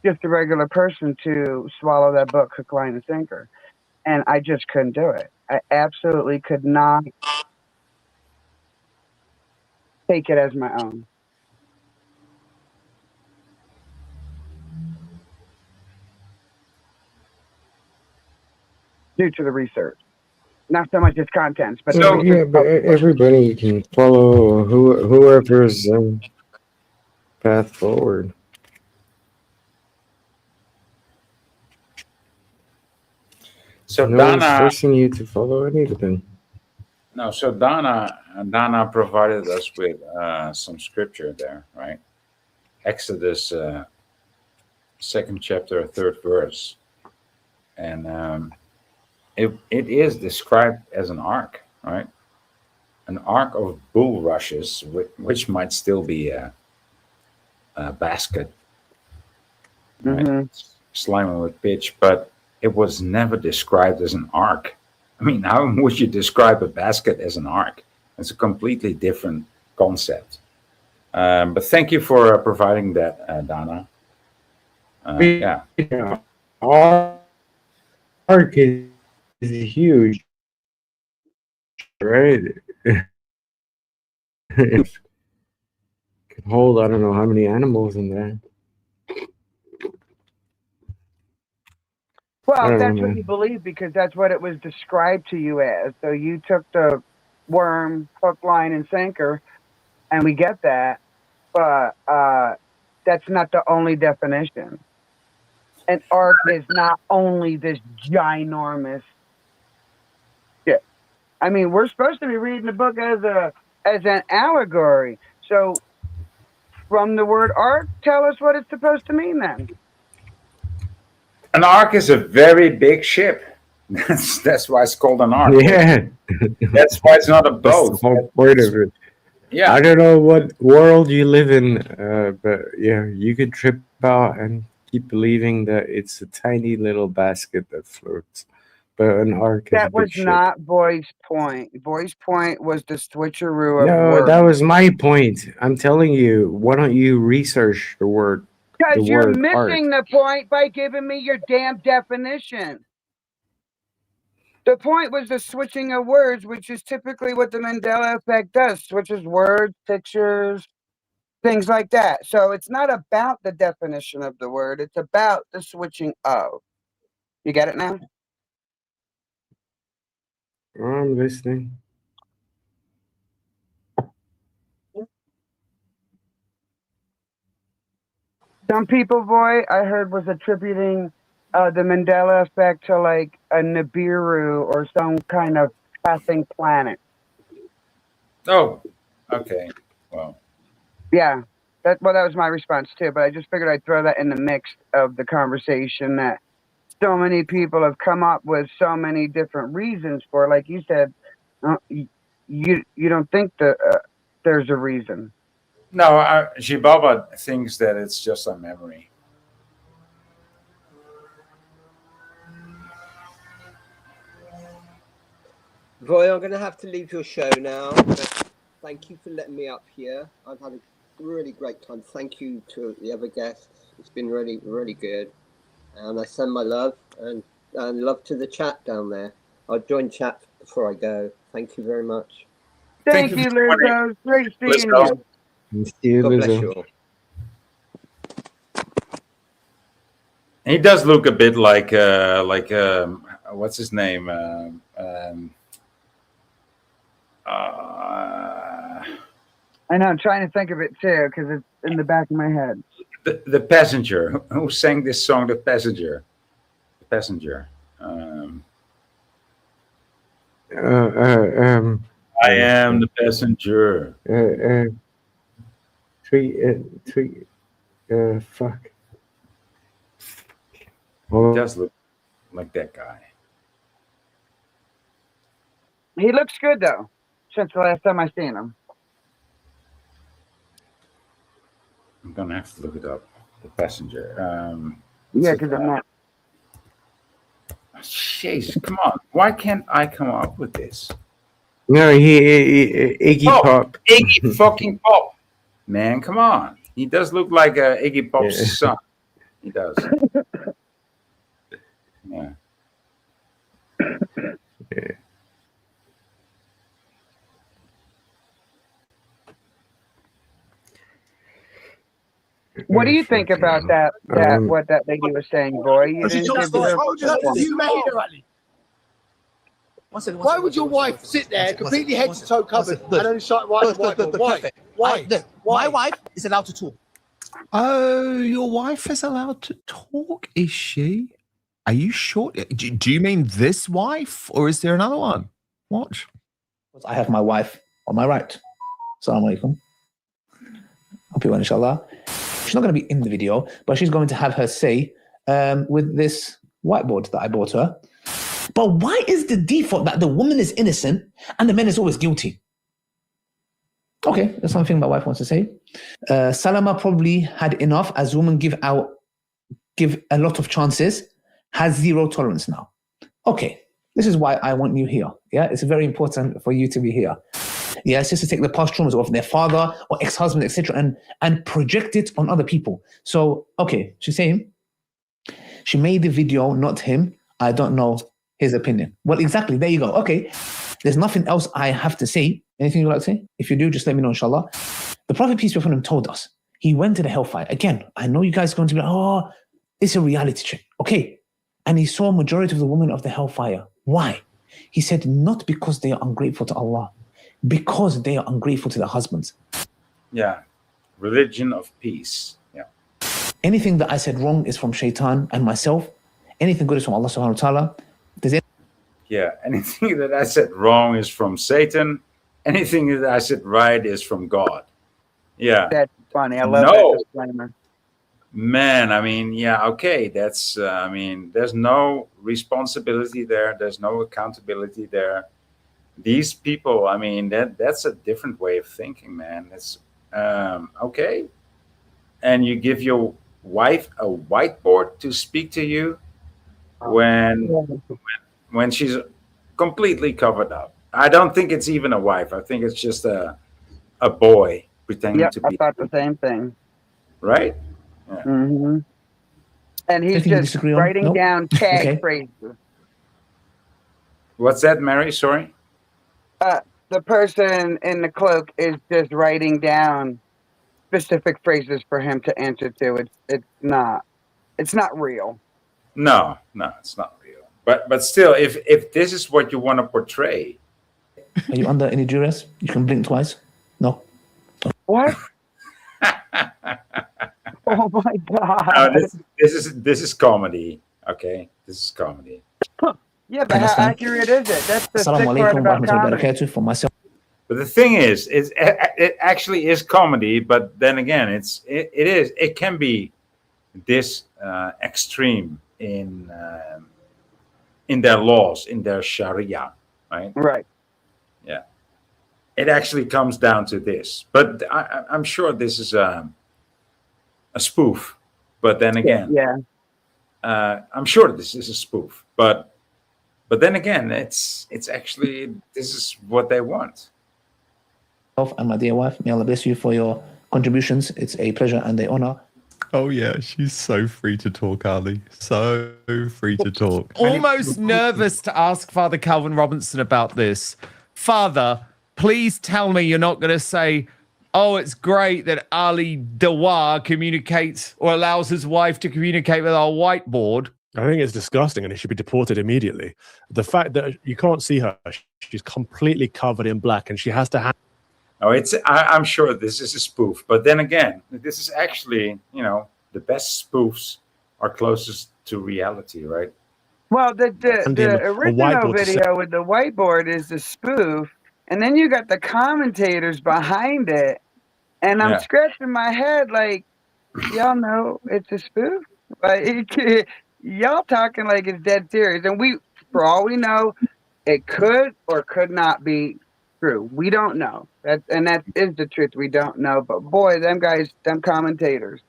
just a regular person to swallow that book, hook, line, and sinker. And I just couldn't do it. I absolutely could not take it as my own. Due to the research. Not so much its contents, but the Well, research. yeah, but everybody can follow whoever's path forward. So No one's Donna, forcing you to follow anything. no, so Donna provided us with some scripture there, right? Exodus, second chapter, third verse, and it is described as an ark, right? An ark of bulrushes, which might still be a basket, right? Mm-hmm. Sliming with pitch, but it was never described as an ark. I mean, how would you describe a basket as an ark? It's a completely different concept. But thank you for providing that, Donna. Yeah. Ark is huge, right? It could hold I don't know how many animals in there. I Well, don't that's know, what man. you believe because that's what it was described to you as. So you took the worm, hook, line, and sinker, and we get that, but that's not the only definition. An ark is not only this ginormous ship. I mean, we're supposed to be reading the book as an allegory. So, from the word ark, tell us what it's supposed to mean then. An ark is a very big ship. That's why it's called an ark. Yeah, That's why it's not a that's the boat. whole point of it. Yeah. I don't know what world you live in, but yeah, you could trip out and keep believing that it's a tiny little basket that floats, but an ark is a That was big ship. not Boy's point. Boy's point was the switcheroo of No, words. that was my point. I'm telling you, why don't you research the word Because you're ark? missing the point by giving me your damn definition. The point was the switching of words, which is typically what the Mandela effect does. Switches words, pictures, things like that. So it's not about the definition of the word. It's about the switching of. You get it now? I'm listening. Some people, boy, I heard was attributing the Mandela effect to like a Nibiru or some kind of passing planet. Oh, okay. Well, Yeah, that was my response too. But I just figured I'd throw that in the mix of the conversation that so many people have come up with so many different reasons for. Like you said, you don't think that there's a reason. no, Jibaba thinks that it's just a memory. Roy, I'm going to have to leave your show now. But thank you for letting me up here. I've had a really great time. Thank you to the other guests. It's been really, really good. And I send my love and love to the chat down there. I'll join chat before I go. Thank you very much. Thank you, Lizzo. Great seeing you. God bless you all. He does look a bit like what's his name? I know. I'm trying to think of it too because it's in the back of my head. The passenger who sang this song, The Passenger. The Passenger. I am the passenger. Fuck. He does look like that guy. He looks good though. Since the last time I seen him. I'm gonna have to look it up. The passenger. Yeah, because I'm not. Jesus, come on! Why can't I come up with this? No, Iggy Pop. Iggy fucking Pop. Man, come on! He does look like Iggy Pop's Yeah. son. He does. Yeah. Yeah. What do you think about that? What that lady was saying, boy? You She didn't told give story. your You made her, Ali. Why would your wife sit there completely head to toe covered and only shot right and white? Why? My wife is allowed to talk. Oh, your wife is allowed to talk, is she? Are you sure? Do you mean this wife, or is there another one? What? I have my wife on my right. Assalamu alaikum. Hope you want, inshallah. She's not going to be in the video, but she's going to have her say with this whiteboard that I bought her. But why is the default that the woman is innocent and the man is always guilty? Okay, that's something my wife wants to say. Salama probably had enough, as women give a lot of chances, has zero tolerance now. Okay, this is why I want you here. Yeah, it's very important for you to be here. Yeah, it's just to take the past traumas of their father or ex-husband, etc., and project it on other people. So, okay, she's saying she made the video, not him. I don't know his opinion. Well, exactly. There you go. Okay, there's nothing else I have to say. Anything you'd like to say? If you do, just let me know, inshallah. The Prophet, peace be upon him, told us he went to the hellfire. Again, I know you guys are going to be like, oh, it's a reality check. Okay. And he saw a majority of the women of the hellfire. Why? He said, not because they are ungrateful to Allah, because they are ungrateful to their husbands. Yeah. Religion of peace. Yeah. Anything that I said wrong is from shaitan and myself. Anything good is from Allah subhanahu wa ta'ala. Yeah. Anything that I said wrong is from Satan. Anything that I said right is from God. Yeah. That's funny. I love that disclaimer. Man, I mean, yeah, okay. That's, I mean, there's no responsibility there. There's no accountability there. These people, I mean, that's a different way of thinking, man. It's okay. And you give your wife a whiteboard to speak to you when she's completely covered up. I don't think it's even a wife. I think it's just a boy pretending to be. I thought the same thing. Right? Yeah. Mm-hmm. And he's just writing down tag phrases. What's that, Mary? Sorry? The person in the cloak is just writing down specific phrases for him to answer to. It's not real. No, it's not real. But still, if this is what you want to portray. Are you under any duress? You can blink twice. No. What? Oh my God! No, this is comedy. Okay, this is comedy. Yeah, but how accurate is it? That's the sick part about comedy. For myself. But the thing is, it actually is comedy. But then again, it can be this extreme in their laws, in their Sharia, right? Right. Yeah. It actually comes down to this, but I'm sure this is a spoof. But then again, I'm sure this is a spoof. But then again, it's actually, this is what they want. And my dear wife, may Allah bless you for your contributions. It's a pleasure and an honor. Oh yeah, she's so free to talk, Ali. So free to talk. Almost nervous to ask Father Calvin Robinson about this. Father, please tell me you're not going to say, oh, it's great that Ali Dawar communicates or allows his wife to communicate with our whiteboard. I think it's disgusting and it should be deported immediately. The fact that you can't see her, she's completely covered in black and she has to have... Oh, I'm sure this is a spoof. But then again, this is actually, the best spoofs are closest to reality, right? Well, the original video with the whiteboard is the spoof, and then you got the commentators behind it, and I'm scratching my head like, y'all know it's a spoof? Like, y'all talking like it's dead serious, and for all we know, it could or could not be true. We don't know. That is the truth. We don't know. But boy, them guys, them commentators,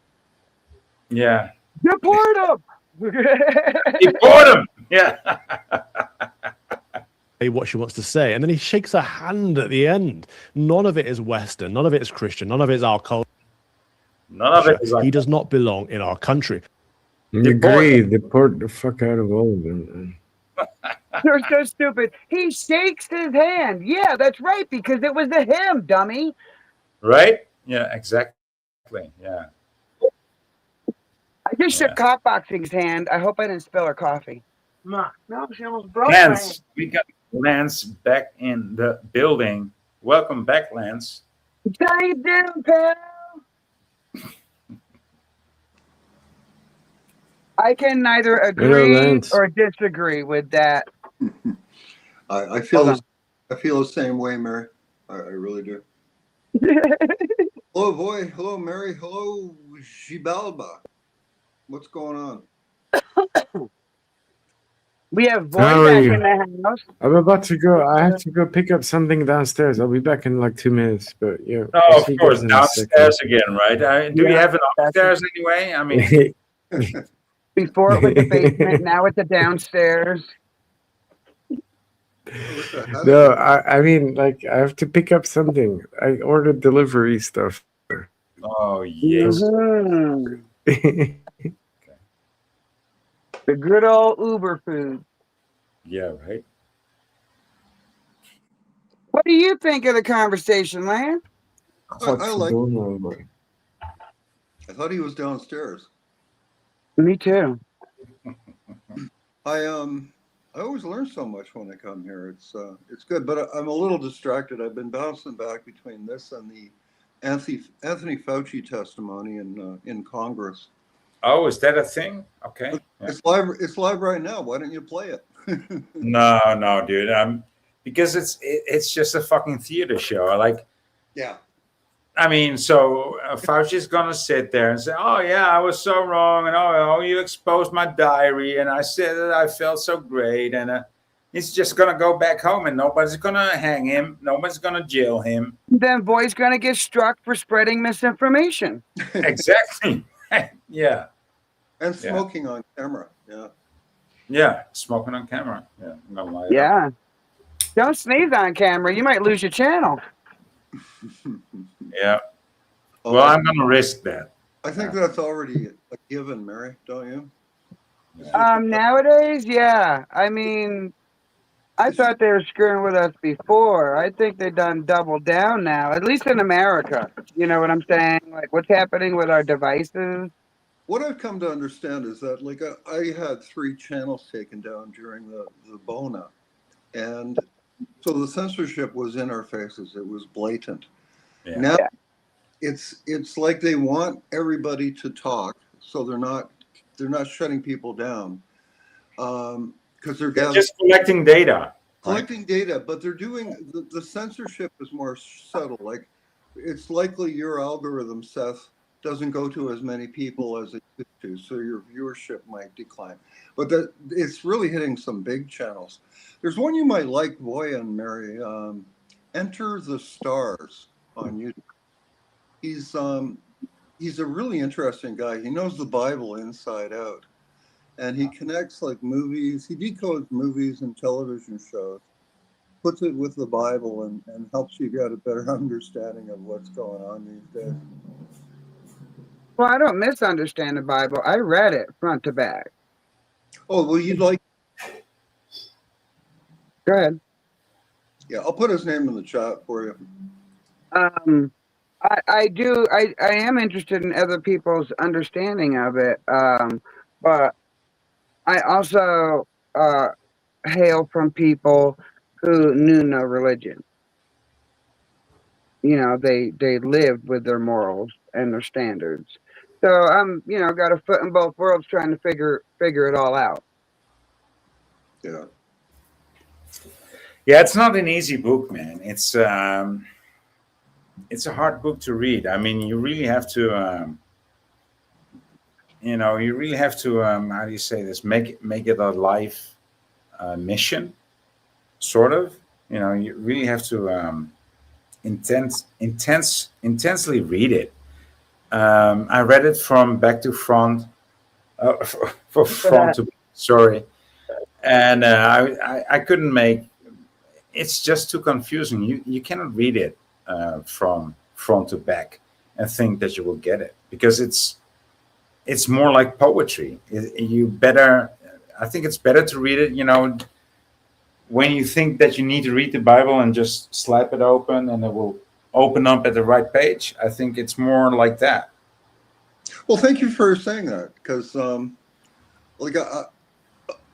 Yeah. deport them. Deport him. Yeah. What she wants to say, and then he shakes her hand at the end. None of it is Western, none of it is Christian, none of it is our culture. None of it is like he does not belong in our country. Agree. Deport the fuck out of all of them, man. They're so stupid. He shakes his hand. Yeah, that's right, because it was a him, dummy. Right? Yeah, exactly. Yeah. I just shook Cockboxing's hand. I hope I didn't spill her coffee. No, she almost broke my Lance, hand. we got Lance back in the building. Welcome back, Lance. How you doing, pal? I can neither agree or disagree with that. I feel the same way, Mary. I really do. Hello, boy. Hello, Mary. Hello, Gibalba. What's going on? We have Boy How are back you? in the house. I'm about to go. I have to go pick up something downstairs. I'll be back in like 2 minutes. But yeah. Oh, I'll of see you course, guys in a downstairs second. again, right? Do we have an upstairs anyway? I mean, Before it was a basement, now it's a downstairs. No, I mean, like, I have to pick up something. I ordered delivery stuff. Oh, yes. Mhm. The good old Uber food. Yeah, right. What do you think of the conversation, Lan? I like. I thought he was downstairs. Me too. I always learn so much when I come here. It's good, but I'm a little distracted. I've been bouncing back between this and the Anthony Fauci testimony in Congress. Oh, is that a thing? Okay. Yeah. It's live. It's live right now. Why don't you play it? No, dude. Because it's just a fucking theater show. Like, yeah. I mean, so Fauci's gonna sit there and say, "Oh yeah, I was so wrong," and "Oh, you exposed my diary," and I said that I felt so great, and he's just gonna go back home, and nobody's gonna hang him, nobody's gonna jail him. Then Boy's gonna get struck for spreading misinformation. Exactly. Yeah. And smoking on camera. Yeah. Yeah, smoking on camera. Yeah, I'm gonna lie. Yeah. Don't sneeze on camera. You might lose your channel. Yeah. Well, I'm gonna risk that. I think that's already a given, Mary. Don't you? Nowadays, yeah. I mean, I thought they were screwing with us before. I think they've done double down now, at least in America. You know what I'm saying? Like, what's happening with our devices? What I've come to understand is that, like, I had 3 channels taken down during the Bona, and so the censorship was in our faces. It was blatant. Yeah. Now it's like they want everybody to talk, so they're not shutting people down because they're just collecting data. Collecting data, but they're doing the censorship is more subtle. Like, it's likely your algorithm, Seth, doesn't go to as many people as it used to, so your viewership might decline. But it's really hitting some big channels. There's one you might like, Boy and Mary. Enter the Stars on YouTube. He's a really interesting guy. He knows the Bible inside out, and he connects like movies. He decodes movies and television shows, puts it with the Bible, and helps you get a better understanding of what's going on these days. Well, I don't misunderstand the Bible. I read it front to back. Oh, well, you'd like... Go ahead. Yeah, I'll put his name in the chat for you. I do. I am interested in other people's understanding of it. But I also hail from people who knew no religion. You know, they lived with their morals and their standards. So I'm, got a foot in both worlds trying to figure it all out. Yeah. Yeah, it's not an easy book, man. It's a hard book to read. I mean, you really have to, how do you say this? Make it a life mission, sort of. You know, you really have to intensely read it. I read it from back to front, for front to sorry, and I couldn't make. It's just too confusing. You cannot read it from front to back and think that you will get it, because it's more like poetry. You better, I think it's better to read it. You know, when you think that you need to read the Bible and just slap it open and it will open up at the right page. I think it's more like that. Well, thank you for saying that, because like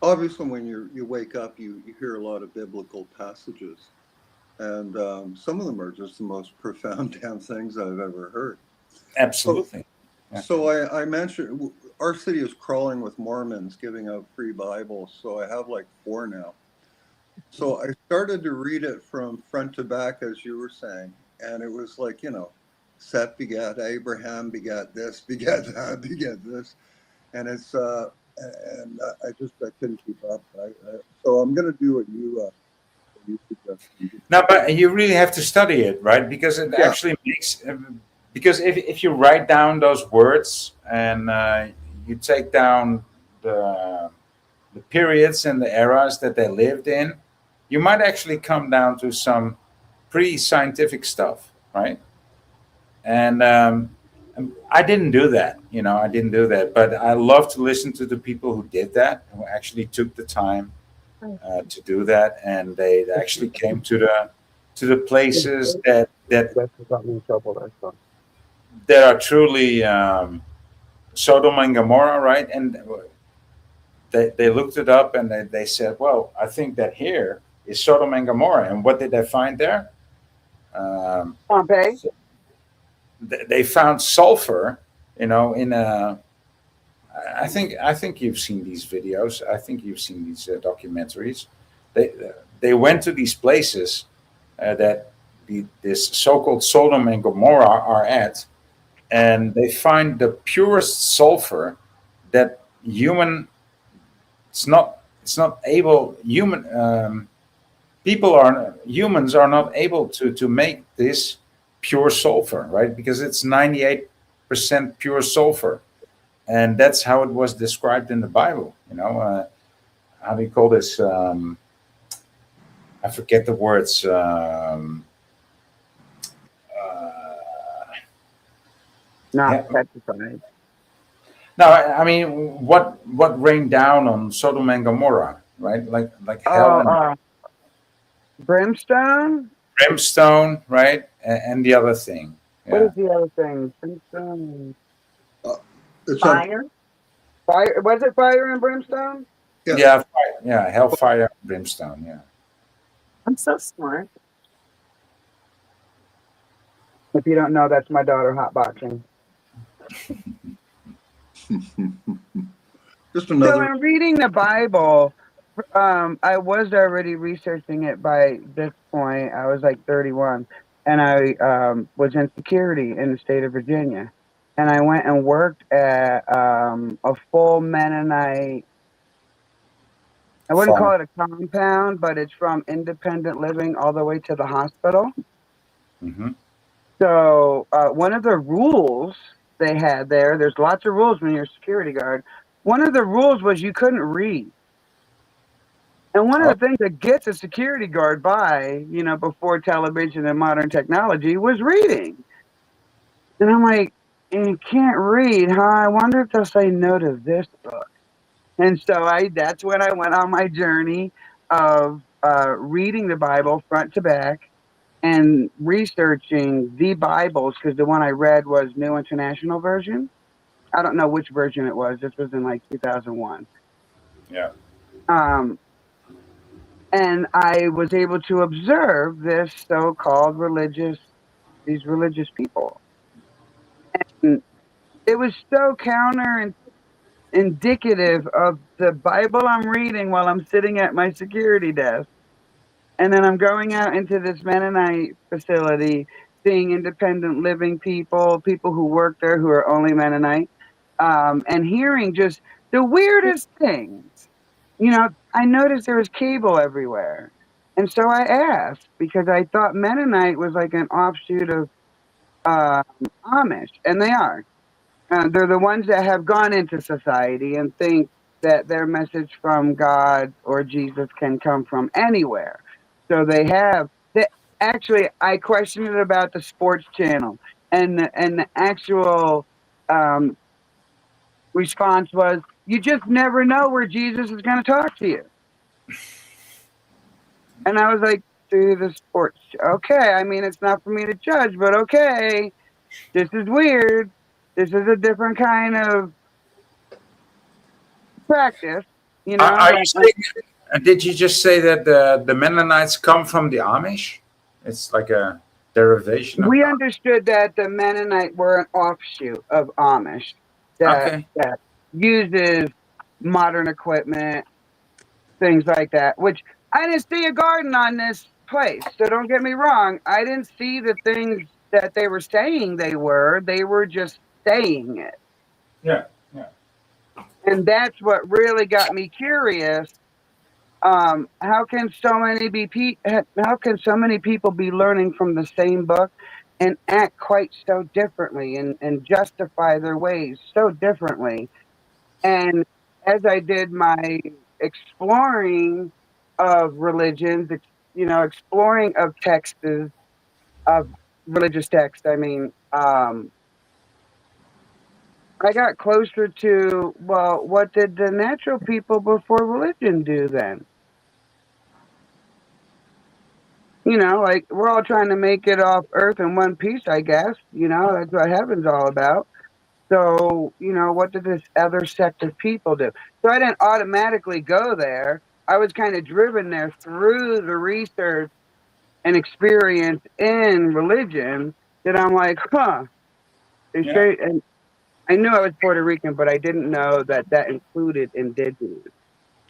obviously when you wake up, you hear a lot of biblical passages, and some of them are just the most profound damn things I've ever heard. Absolutely. So I mentioned our city is crawling with Mormons giving out free Bibles, so I have like 4 now. So I started to read it from front to back, as you were saying, and it was like, you know, Seth begat Abraham, begat this, begat that, begat this, and it's and I couldn't keep up. So I'm going to do what you suggested. No, but you really have to study it, right? Because it actually makes. Because if you write down those words and you take down the periods and the eras that they lived in, you might actually come down to some pretty scientific stuff, right? And I didn't do that, you know, I didn't do that, but I love to listen to the people who did that, who actually took the time to do that, and they actually came to the places that are truly Sodom and Gomorrah, right? And they looked it up and they said, well, I think that here is Sodom and Gomorrah. And what did they find there? Pompeii. They found sulfur, you know, in a. I think you've seen these videos. I think you've seen these documentaries. They went to these places that this so-called Sodom and Gomorrah are at, and they find the purest sulfur that it's not able humans are not able to make this pure sulfur, right? Because it's 98% pure sulfur, and that's how it was described in the Bible. You know, how do you call this? I forget the words. Not petrified. No, I mean, what rained down on Sodom and Gomorrah, right? Like hell and Brimstone. brimstone, right? And the other thing. What Yeah. is the other thing? Brimstone. It's Fire. Fire. Was it fire and brimstone? Yeah, fire, yeah, hellfire, and brimstone. Yeah. I'm so smart. If you don't know, that's my daughter hotboxing. Just another. So in reading the Bible, I was already researching it by this point. I was like 31, and I was in security in the state of Virginia, and I went and worked at a full Mennonite. I wouldn't call it a compound, but it's from independent living all the way to the hospital. Mm-hmm. So one of the rules they had there's lots of rules when you're a security guard. One of the rules was you couldn't read. And one of the things that gets a security guard by, you know, before television and modern technology was reading. And I'm like, you can't read, huh? I wonder if they'll say no to this book. And so that's when I went on my journey of reading the Bible front to back and researching the Bibles, because the one I read was New International Version. I don't know which version it was. This was in like 2001. Yeah. And I was able to observe this so-called these religious people. And it was so indicative of the Bible I'm reading while I'm sitting at my security desk. And then I'm going out into this Mennonite facility, seeing independent living people who work there who are only Mennonite, and hearing just the weirdest things. You know, I noticed there was cable everywhere. And so I asked because I thought Mennonite was like an offshoot of Amish, and they are. They're the ones that have gone into society and think that their message from God or Jesus can come from anywhere. So they have. They, actually, I questioned it about the sports channel, and the actual um, response was, "You just never know where Jesus is going to talk to you." And I was like, "Through the sports, okay. I mean, it's not for me to judge, but okay. This is weird. This is a different kind of practice, you know." Are you saying? Did you just say that the Mennonites come from the Amish? It's like a derivation of We the. understood that the Mennonite were an offshoot of Amish Okay. that uses modern equipment, things like that. Which I didn't see a garden on this place, so don't get me wrong. I didn't see the things that they were saying they were. They were just saying it, Yeah. Yeah. and that's what really got me curious. How can so many how can so many people be learning from the same book and act quite so differently and justify their ways so differently? And as I did my exploring of religions, exploring of texts, of religious texts, I mean, I got closer to, well, what did the natural people before religion do then? Like we're all trying to make it off earth in one piece, I guess. That's what heaven's all about. So, what did this other sect of people do? So I didn't automatically go there. I was kind of driven there through the research and experience in religion that I'm like, huh, they Yeah. say, and I knew I was Puerto Rican, but I didn't know that that included indigenous.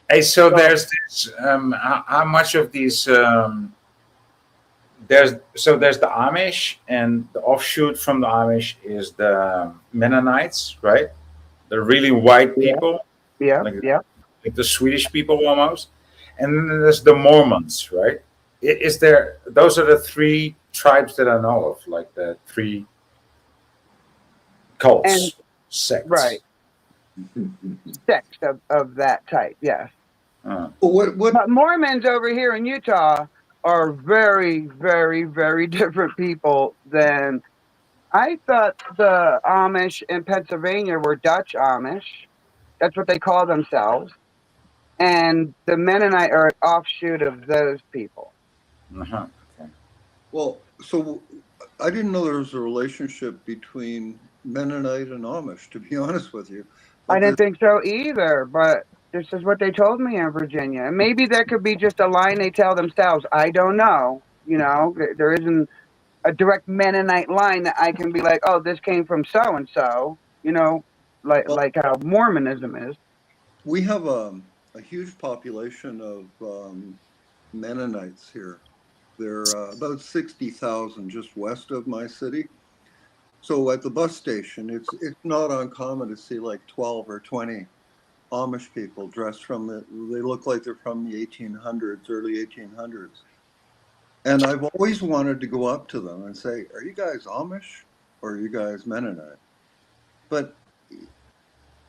Hey, so So, there's this. How much of these? There's the Amish, and the offshoot from the Amish is the Mennonites, right? The really white yeah, people, yeah, like yeah. like the Swedish people almost, and then there's the Mormons, right? Is there? Those are the three tribes that I know of, like the three And cults, right, sects. sects of that type, yes. Well, what But Mormons over here in Utah are very, very, very different people than I thought the Amish in Pennsylvania were Dutch Amish. That's what they call themselves. And the Mennonite are an offshoot of those people. Uh-huh. Okay. Well, so I didn't know there was a relationship between Mennonite and Amish, to be honest with you. I But didn't think so either, but this is what they told me in Virginia. And maybe that could be just a line they tell themselves. I don't know. There isn't a direct Mennonite line that I can be like, oh, this came from so and so, well, like how Mormonism is. we have a huge population of Mennonites here. There are about 60,000 just west of my city. So at the bus station, it's not uncommon to see like 12 or 20 Amish people dressed they look like they're from the 1800s, early 1800s. And I've always wanted to go up to them and say, are you guys Amish or are you guys Mennonite? But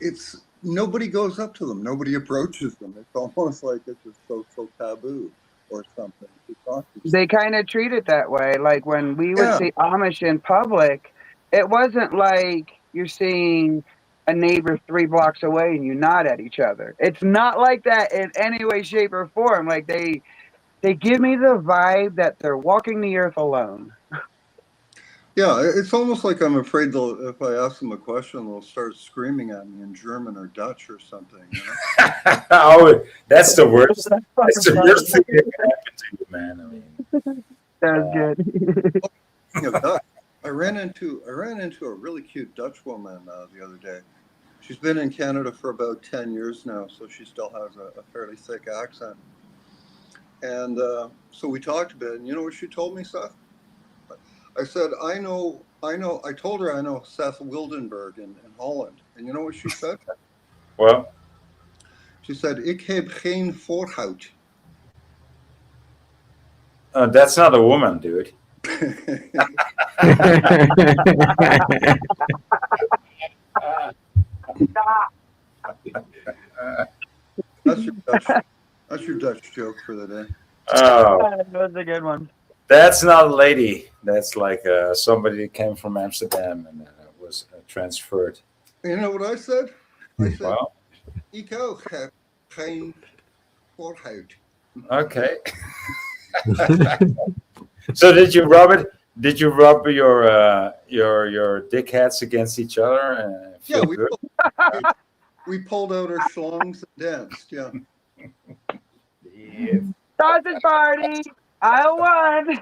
it's nobody goes up to them, nobody approaches them. It's almost like it's a social taboo or something to talk to They kind of treat it that way. Like when we would Yeah. see Amish in public, it wasn't like you're seeing a neighbor 3 blocks away and you nod at each other. It's not like that in any way, shape, or form. Like they give me the vibe that they're walking the earth alone. Yeah, it's almost like I'm afraid if I ask them a question, they'll start screaming at me in German or Dutch or something. Oh, that's the worst. That's That's fucking the worst thing funny. that can happen to you, man. I mean, That's good. Speaking of Dutch, I ran into a really cute Dutch woman the other day. She's been in Canada for about 10 years now, so she still has a fairly thick accent. And so we talked a bit, and you know what she told me, Seth? I said, I told her I know Seth Wildenberg in Holland. And you know what she said? well, She said, ik heb geen voorhoud. That's not a woman, dude. That's your Dutch. That's your Dutch joke for the day. Oh, That was a good one. that's not a lady. That's like somebody that came from Amsterdam and was transferred. You know what I said? I said, Well, ik ook heb geen voorhuid. okay. So did you rub it? Did you rub your dickheads against each other? And Yeah, feel good? we pulled out our schlongs and danced. Yeah. Yeah. Sausage party. I won.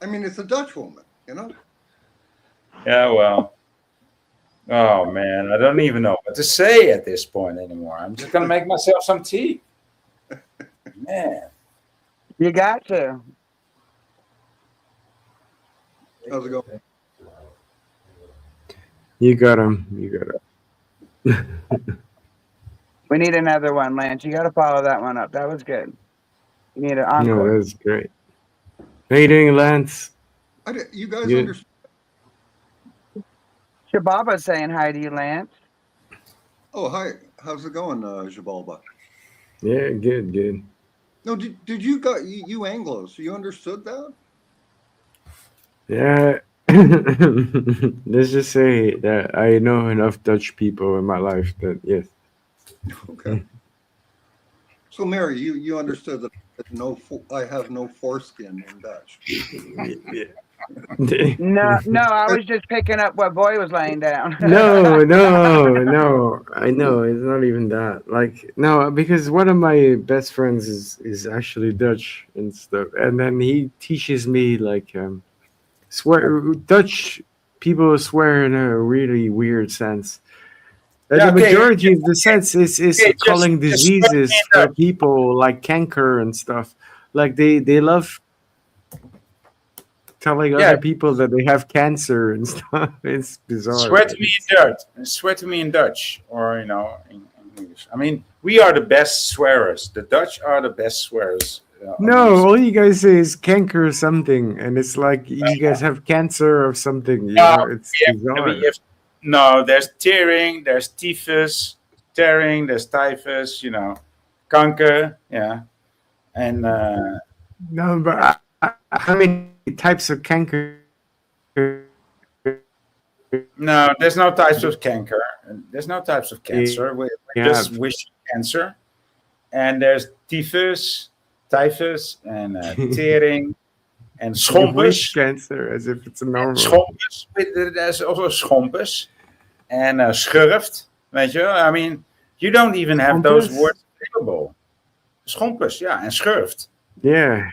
I mean, it's a Dutch woman, you know. Yeah, well. Oh man, I don't even know what to say at this point anymore. I'm just gonna make myself some tea. Man. You got to. How's it going? You got him. You got him. We need another one, Lance. You got to follow that one up. That was good. You need an encore. No, that's great. How you doing, Lance? You guys Good. understand? Shababa's saying hi to you, Lance. Oh, hi. How's it going, Jabalba? Yeah, good. No, did you got you Anglos? You understood that? Yeah. Let's just say that I know enough Dutch people in my life that yes. Okay. So, Mary, you understood that I have no foreskin in Dutch. No, I was just picking up what Boy was laying down. No. I know it's not even that. Like no, because one of my best friends is actually Dutch and stuff, and then he teaches me like swear Dutch people swear in a really weird sense. Yeah, The okay, majority of the sense is okay, calling just diseases for people like canker and stuff. Like they love telling Yeah. other people that they have cancer and stuff. It's bizarre. Swear to me in Dutch. Swear to me in Dutch, or in English. I mean, we are the best swearers. The Dutch are the best swearers. No, all you guys say is canker or something, and it's like you guys have cancer or something. You know, it's bizarre. No, there's tearing, there's typhus, tearing, there's typhus. Kanker. Yeah, and No, but how many types of canker? no, there's no types of canker. There's no types of cancer. We Yeah. just wish cancer. And there's typhus, and tearing, and You wish schompus. cancer as if it's a normal. Schompus. There's also schompus. And schurft. Weet je? I mean, you don't even have those Schompus? words available. Schompus, yeah, and schurft. Yeah.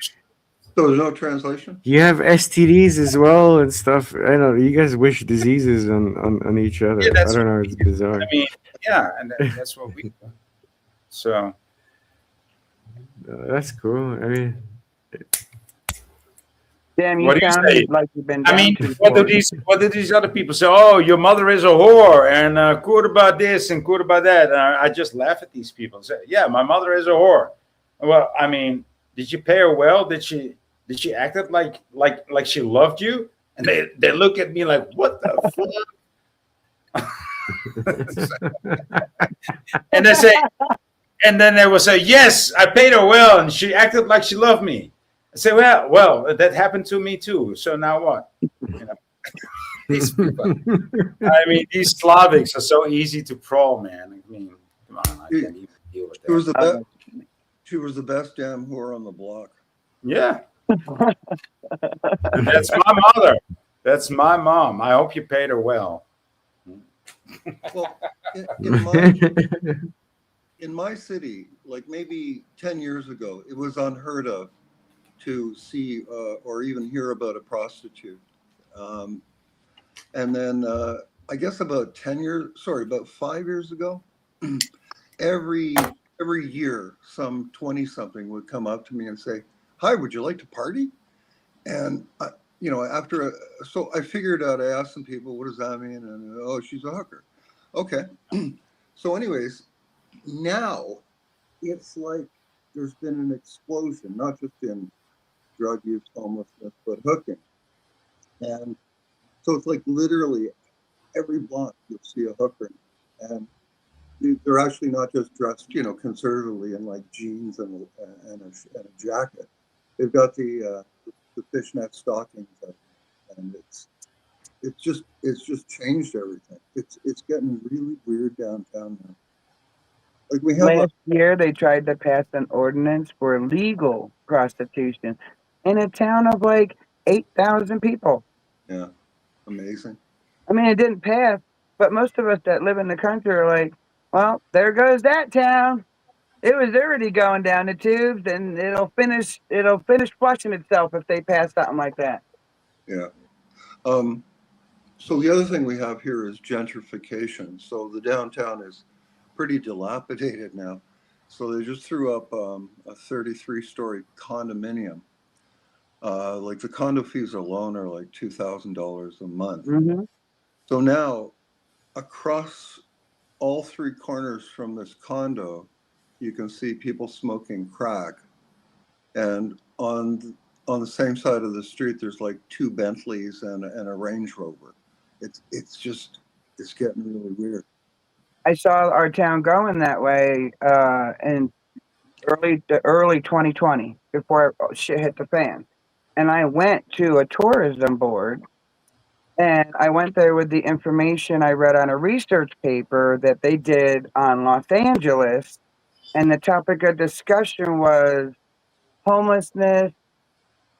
So there's no translation? You have STDs as well and stuff. I know you guys wish diseases on each other. Yeah, I that's don't know. It's bizarre. I mean, yeah, and that's what we do. So That's cool. I mean, Damn, you what do you sound say? like you've been I down mean, too what far. do these other people say? Oh, your mother is a whore, and kurba this and kurba that. I just laugh at these people and say, yeah, my mother is a whore. Well, I mean, did you pay her well? Did she act it like she loved you? And they look at me like, what the fuck? And they say, and then they will say, yes, I paid her well, and she acted like she loved me. I say, well, that happened to me too. So now what? These people. I mean, these Slavics are so easy to troll, man. I mean, come on, I can't even deal with that. She was the best damn whore on the block. Yeah. That's my mother. That's my mom. I hope you paid her well. Well, in my city, like maybe 10 years ago, it was unheard of to see or even hear about a prostitute. And then I guess about 5 years ago, every year, some 20-something would come up to me and say, hi, would you like to party? And, so I figured out, I asked some people, what does that mean? And, oh, she's a hooker. Okay. So anyways, now it's like, there's been an explosion, not just in drug use, homelessness, but hooking. And so it's like literally every block you'll see a hooker. And they're actually not just dressed, conservatively in like jeans and a jacket. They've got the fishnet stockings, and it's just changed everything. It's getting really weird downtown now. Like we have Last year, they tried to pass an ordinance for legal prostitution in a town of like 8,000 people. Yeah, amazing. I mean, it didn't pass, but most of us that live in the country are like, well, there goes that town. It was already going down the tubes, and it'll finish flushing itself if they pass something like that. Yeah. So the other thing we have here is gentrification. So the downtown is pretty dilapidated now. So they just threw up a 33-story condominium. Like the condo fees alone are like $2,000 a month. Mm-hmm. So now across all three corners from this condo, you can see people smoking crack. And on the same side of the street, there's like two Bentleys and a Range Rover. It's getting really weird. I saw our town going that way in early 2020 before shit hit the fan. And I went to a tourism board, and I went there with the information I read on a research paper that they did on Los Angeles. And the topic of discussion was homelessness,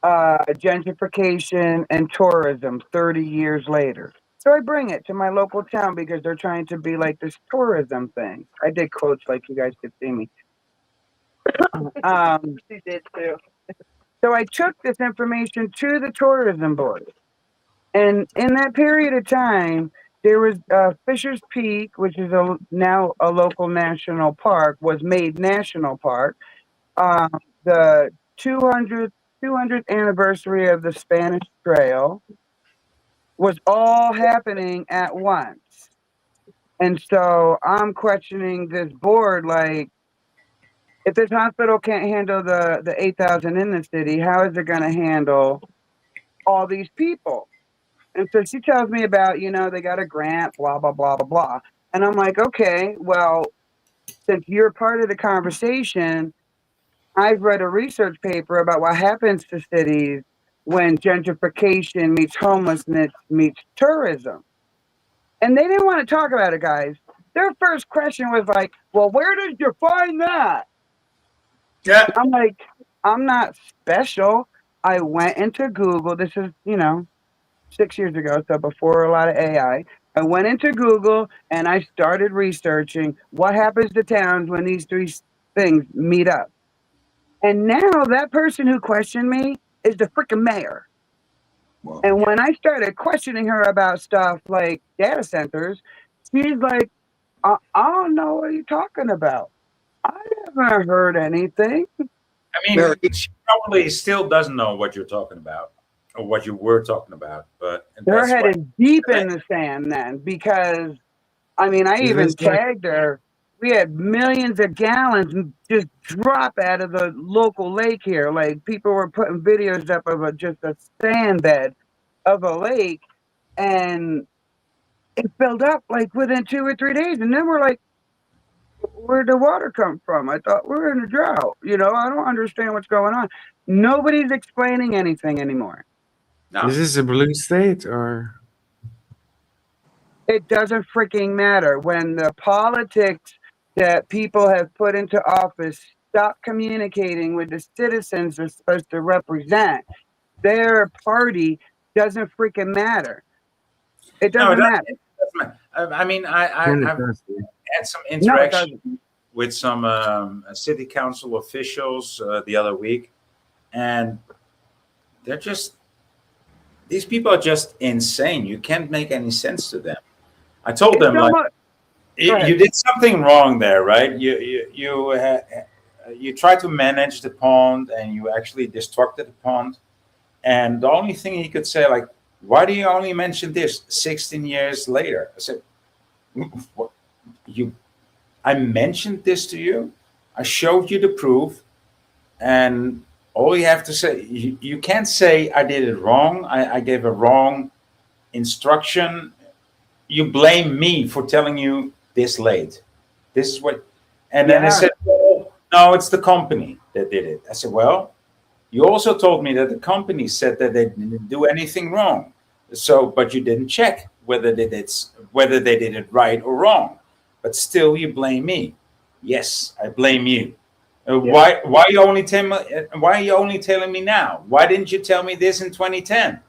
gentrification, and tourism 30 years later. So I bring it to my local town because they're trying to be like this tourism thing. I did quotes like you guys could see me. She did too. So I took this information to the tourism board. And in that period of time, there was Fisher's Peak, which is now a local national park, was made national park. The 200th anniversary of the Spanish Trail was all happening at once. And so I'm questioning this board, like, if this hospital can't handle the 8,000 in the city, how is it going to handle all these people? And so she tells me about, they got a grant, blah, blah, blah, blah, blah. And I'm like, okay, well, since you're part of the conversation, I've read a research paper about what happens to cities when gentrification meets homelessness meets tourism. And they didn't want to talk about it, guys. Their first question was like, well, where did you find that? Yeah. I'm like, I'm not special. I went into Google. This is, 6 years ago, so before a lot of AI. I went into Google and I started researching what happens to towns when these three things meet up. And now that person who questioned me is the freaking mayor. Wow. And when I started questioning her about stuff like data centers, she's like, I don't know what you're talking about. I haven't heard anything. I mean, she probably still doesn't know what you're talking about or what you were talking about, but Her that's head why. is deep in the sand then, because I mean, I Is even this like tagged her. We had millions of gallons just drop out of the local lake here. Like people were putting videos up of just a sand bed of a lake, and it filled up like within 2 or 3 days. And then we're like, where'd the water come from? I thought we were in a drought. I don't understand what's going on. Nobody's explaining anything anymore. No. Is this a blue state or? It doesn't freaking matter when the politics that people have put into office stop communicating with the citizens they're supposed to represent. Their party doesn't freaking matter. It doesn't matter. I mean, I've had some No, it interaction doesn't. with some city council officials the other week, and these people are just insane. You can't make any sense to them. I told them, like, you did something wrong there, right? You tried to manage the pond, and you actually destructed the pond. And the only thing he could say, like, why do you only mention this 16 years later? I said, what? I mentioned this to you. I showed you the proof. And all you have to say, you can't say I did it wrong. I gave a wrong instruction. You blame me for telling you this late. This is what, and then they Yeah. said, oh, no, it's the company that did it. I said, well, you also told me that the company said that they didn't do anything wrong. So, but you didn't check whether they did it right or wrong. But still, you blame me. Yes, I blame you. Yeah. Why you only why are you only telling me now? Why didn't you tell me this in 2010?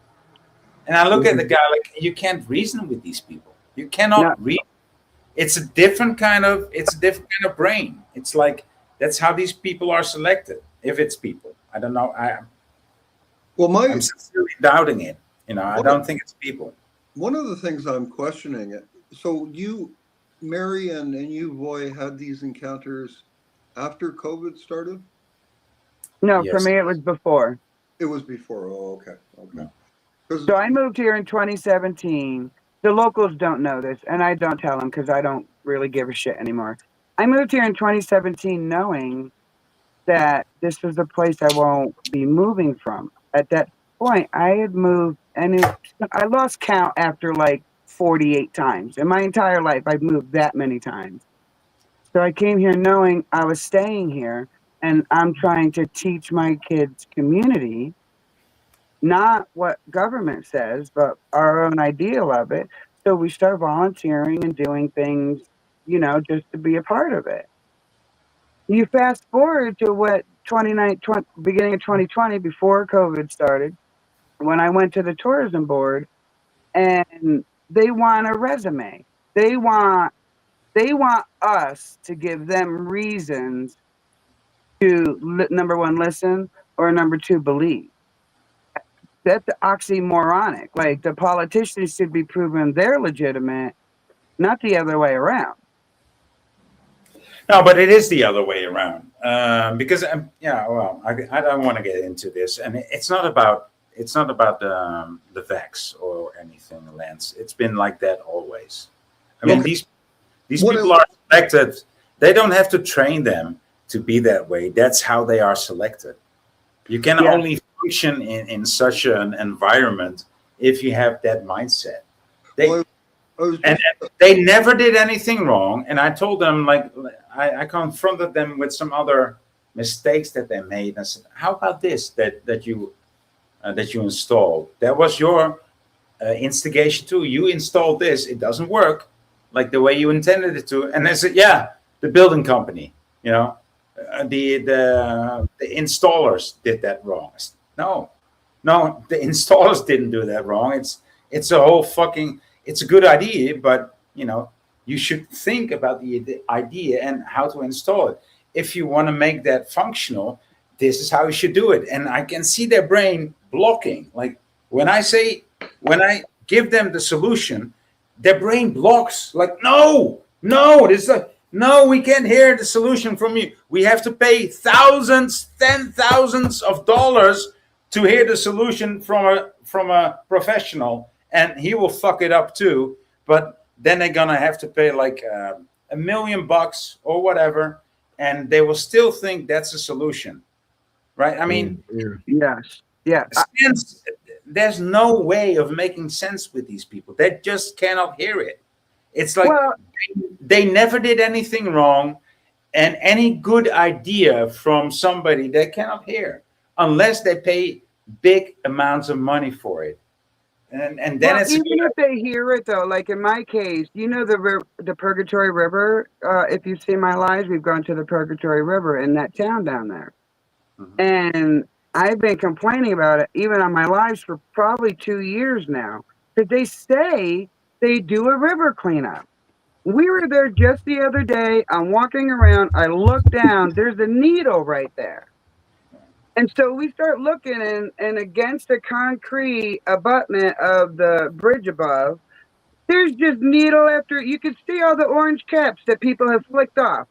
And I look at the guy like, you can't reason with these people. You No. cannot reason. It's a different kind of brain. It's like that's how these people are selected. If it's people, I don't know. Well, I'm sincerely doubting it. I one don't think it's people. one of the things I'm questioning it. So you, Mary, and you, Voy, had these encounters after COVID started. No, for Yes. me it was before. It was before. Oh, okay, okay. So I moved here in 2017. The locals don't know this, and I don't tell them because I don't really give a shit anymore. I moved here in 2017 knowing that this was the place I won't be moving from. At that point, I had moved, and I lost count after like 48 times. In my entire life, I've moved that many times. So I came here knowing I was staying here, and I'm trying to teach my kids community, not what government says, but our own ideal of it. So we start volunteering and doing things, just to be a part of it. You fast forward to what 2019, beginning of 2020, before COVID started, when I went to the tourism board, and they want a resume. They want they want us to give them reasons to number one, listen, or number two, believe. That's oxymoronic. Like, the politicians should be proven they're legitimate, not the other way around. No, but it is the other way around. Because well, I don't want to get into this, and it's not about the vax or anything, Lance. It's been like that always. I mean, these people are selected. They don't have to train them to be that way. That's how they are selected. You can Yeah. only function in such an environment if you have that mindset. They and they never did anything wrong. And I told them, like, I confronted them with some other mistakes that they made. And I said, "How about this that you installed? That was your instigation too. You installed this. It doesn't work like the way you intended it to." And they said, "Yeah, the building company, the installers did that wrong." I said, no, the installers didn't do that wrong. It's a whole fucking. It's a good idea, but you should think about the idea and how to install it. If you want to make that functional, this is how you should do it. And I can see their brain blocking. Like when I give them the solution, their brain blocks. Like, no, we can't hear the solution from you. We have to pay thousands, $10,000s of dollars to hear the solution from a professional, and he will fuck it up too. But then they're gonna have to pay like $1 million or whatever, and they will still think that's a solution, right? I mean, yes, yeah. There's no way of making sense with these people. They just cannot hear it. It's like they never did anything wrong, and any good idea from somebody they cannot hear unless they pay big amounts of money for it. And then it's even if they hear it though, like in my case, the Purgatory River. If you've seen my lives, we've gone to the Purgatory River in that town down there, and I've been complaining about it even on my lives for probably 2 years now, because they say they do a river cleanup. We were there just the other day. I'm walking around. I look down. There's a needle right there. And so we start looking, and against the concrete abutment of the bridge above, there's just needle after. You can see all the orange caps that people have flicked off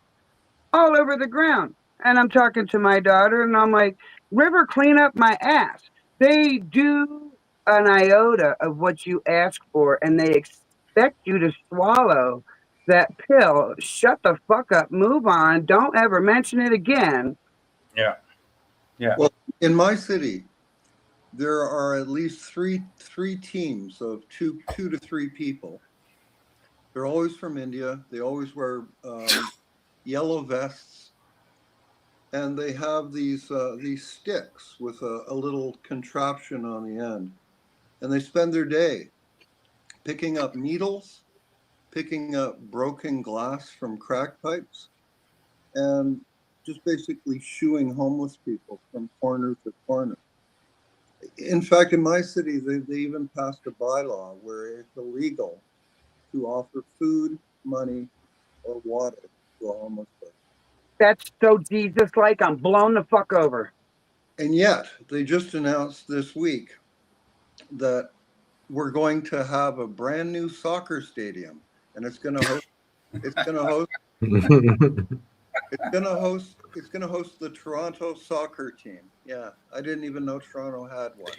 all over the ground. And I'm talking to my daughter, and I'm like, river cleanup my ass. They do an iota of what you ask for, and they expect you to swallow that pill. Shut the fuck up, move on, don't ever mention it again. Yeah. Yeah. Well, in my city, there are at least three teams of two to three people. They're always from India. They always wear yellow vests, and they have these sticks with a little contraption on the end, and they spend their day picking up needles, picking up broken glass from crack pipes, and just basically shooing homeless people from corner to corner. In fact, in my city, they even passed a bylaw where it's illegal to offer food, money, or water to a homeless person. That's so Jesus-like. I'm blown the fuck over. And yet, they just announced this week that we're going to have a brand new soccer stadium, and it's going to host. It's going to host. It's going to host the Toronto soccer team. Yeah, I didn't even know Toronto had one.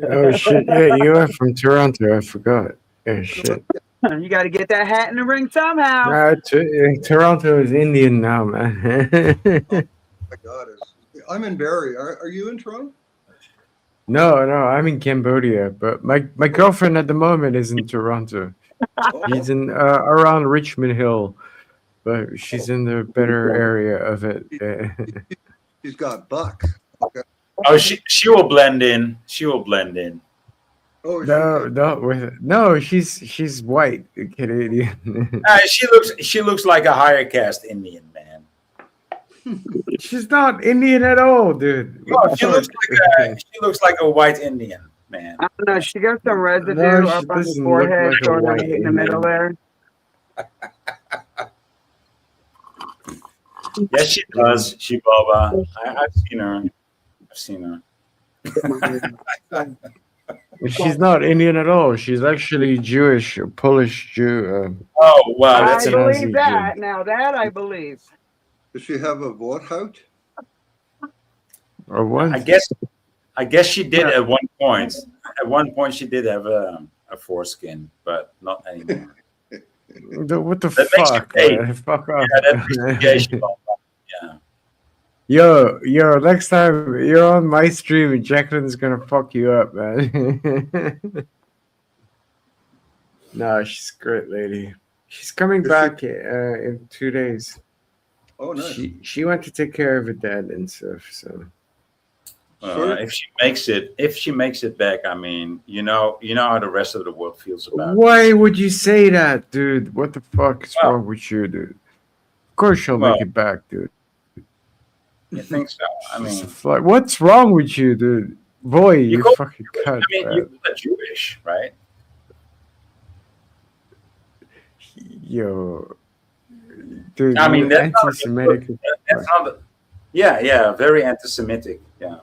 Oh shit! Yeah, you are from Toronto. I forgot. Yeah, shit. You got to get that hat in the ring somehow. Toronto is Indian now, man. My God, I'm in Barrie. Are you in Toronto? No, I'm in Cambodia, but my girlfriend at the moment is in Toronto. She's in around Richmond Hill, but she's in the better area of it. She's got bucks. Okay. Oh, she will blend in. She will blend in. Oh, No, she's white Canadian. She looks like a higher caste Indian, man. She's not Indian at all, dude. No, she looks like a white Indian, man. I don't know. She got some residue No, she up on the doesn't forehead, look like a sort of white in the Indian. middle there. Yes, she does. She Baba. I've seen her. I've seen her. She's not Indian at all. She's actually Jewish, a Polish Jew. Oh wow, I that's believe that. Now that I believe. Does she have a Worthout? Or what? I guess she did at one point. At one point, she did have a foreskin, but not anymore. What the That makes you fuck? gay. Man? Fuck off. Yeah, that makes you gay, she Baba. Yeah. Yo, next time you're on my stream, Jacqueline's gonna fuck you up, man. No, she's a great lady. She's coming back in 2 days. Oh, nice. She went to take care of her dad and stuff. So If she makes it back, I mean, you know how the rest of the world feels about it. why would you say that, dude? What the fuck is wrong with you, dude? Of course she'll make it back, dude. You think so? I mean, Like, what's wrong with you, dude? Boy, you fucking cut. I mean, you're Jewish, right? Yo, dude. I mean, that's anti-Semitic. Yeah, very anti-Semitic. Yeah.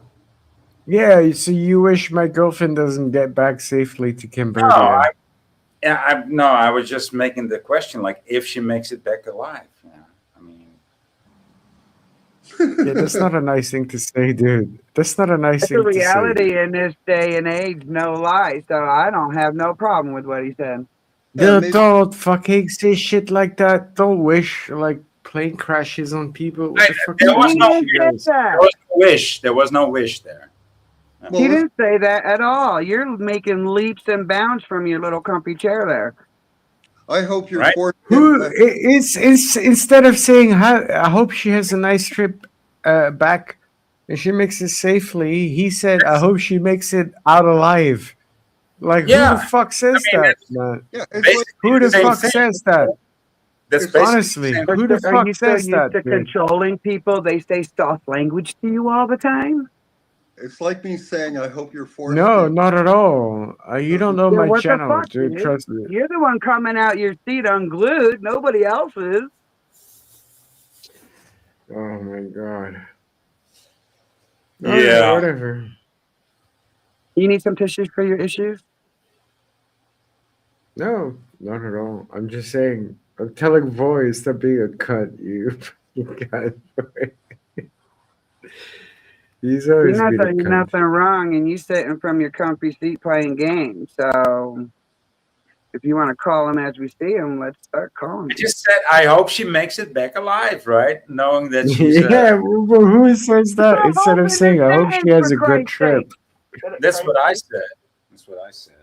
Yeah, so you wish my girlfriend doesn't get back safely to Cambodia? No, I was just making the question, like, if she makes it back alive. Yeah, I mean, yeah, that's not a nice thing to say, dude. That's not a nice It's thing a to say. reality in this day and age, no lie. So I don't have no problem with what he said. Don't fucking say shit like that. Don't wish like plane crashes on people. What the fuck? there was no wish. There was no wish there. He didn't say that at all. You're making leaps and bounds from your little comfy chair there. I hope you're Who is instead of saying I hope she has a nice trip back and she makes it safely, he said I hope she makes it out alive. Like who the fuck says that, man? Yeah, who the fuck thing. says that? That's honestly, who the Are fuck you so says used that? to dude? controlling people? They say soft language to you all the time. It's like me saying, I hope you're forced. No, not at all. You don't know Yeah, my what the channel, fuck, dude. Trust me. You're the one coming out your seat unglued. Nobody else is. Oh my god. Yeah. Whatever. You need some tissues for your issues? No, not at all. I'm just saying. I'm telling boys to be a cunt. You fucking cunt. He's always You're been not a doing cunt. nothing wrong, and you sitting from your comfy seat playing games. So If you want to call him as we see him, let's start calling I him. just said I hope she makes it back alive, right? Knowing that she's Yeah, well, who says that? So Instead of hope in saying, the I hope she sentence, has for a good Christ's trip. sake. that's what I said. That's what I said.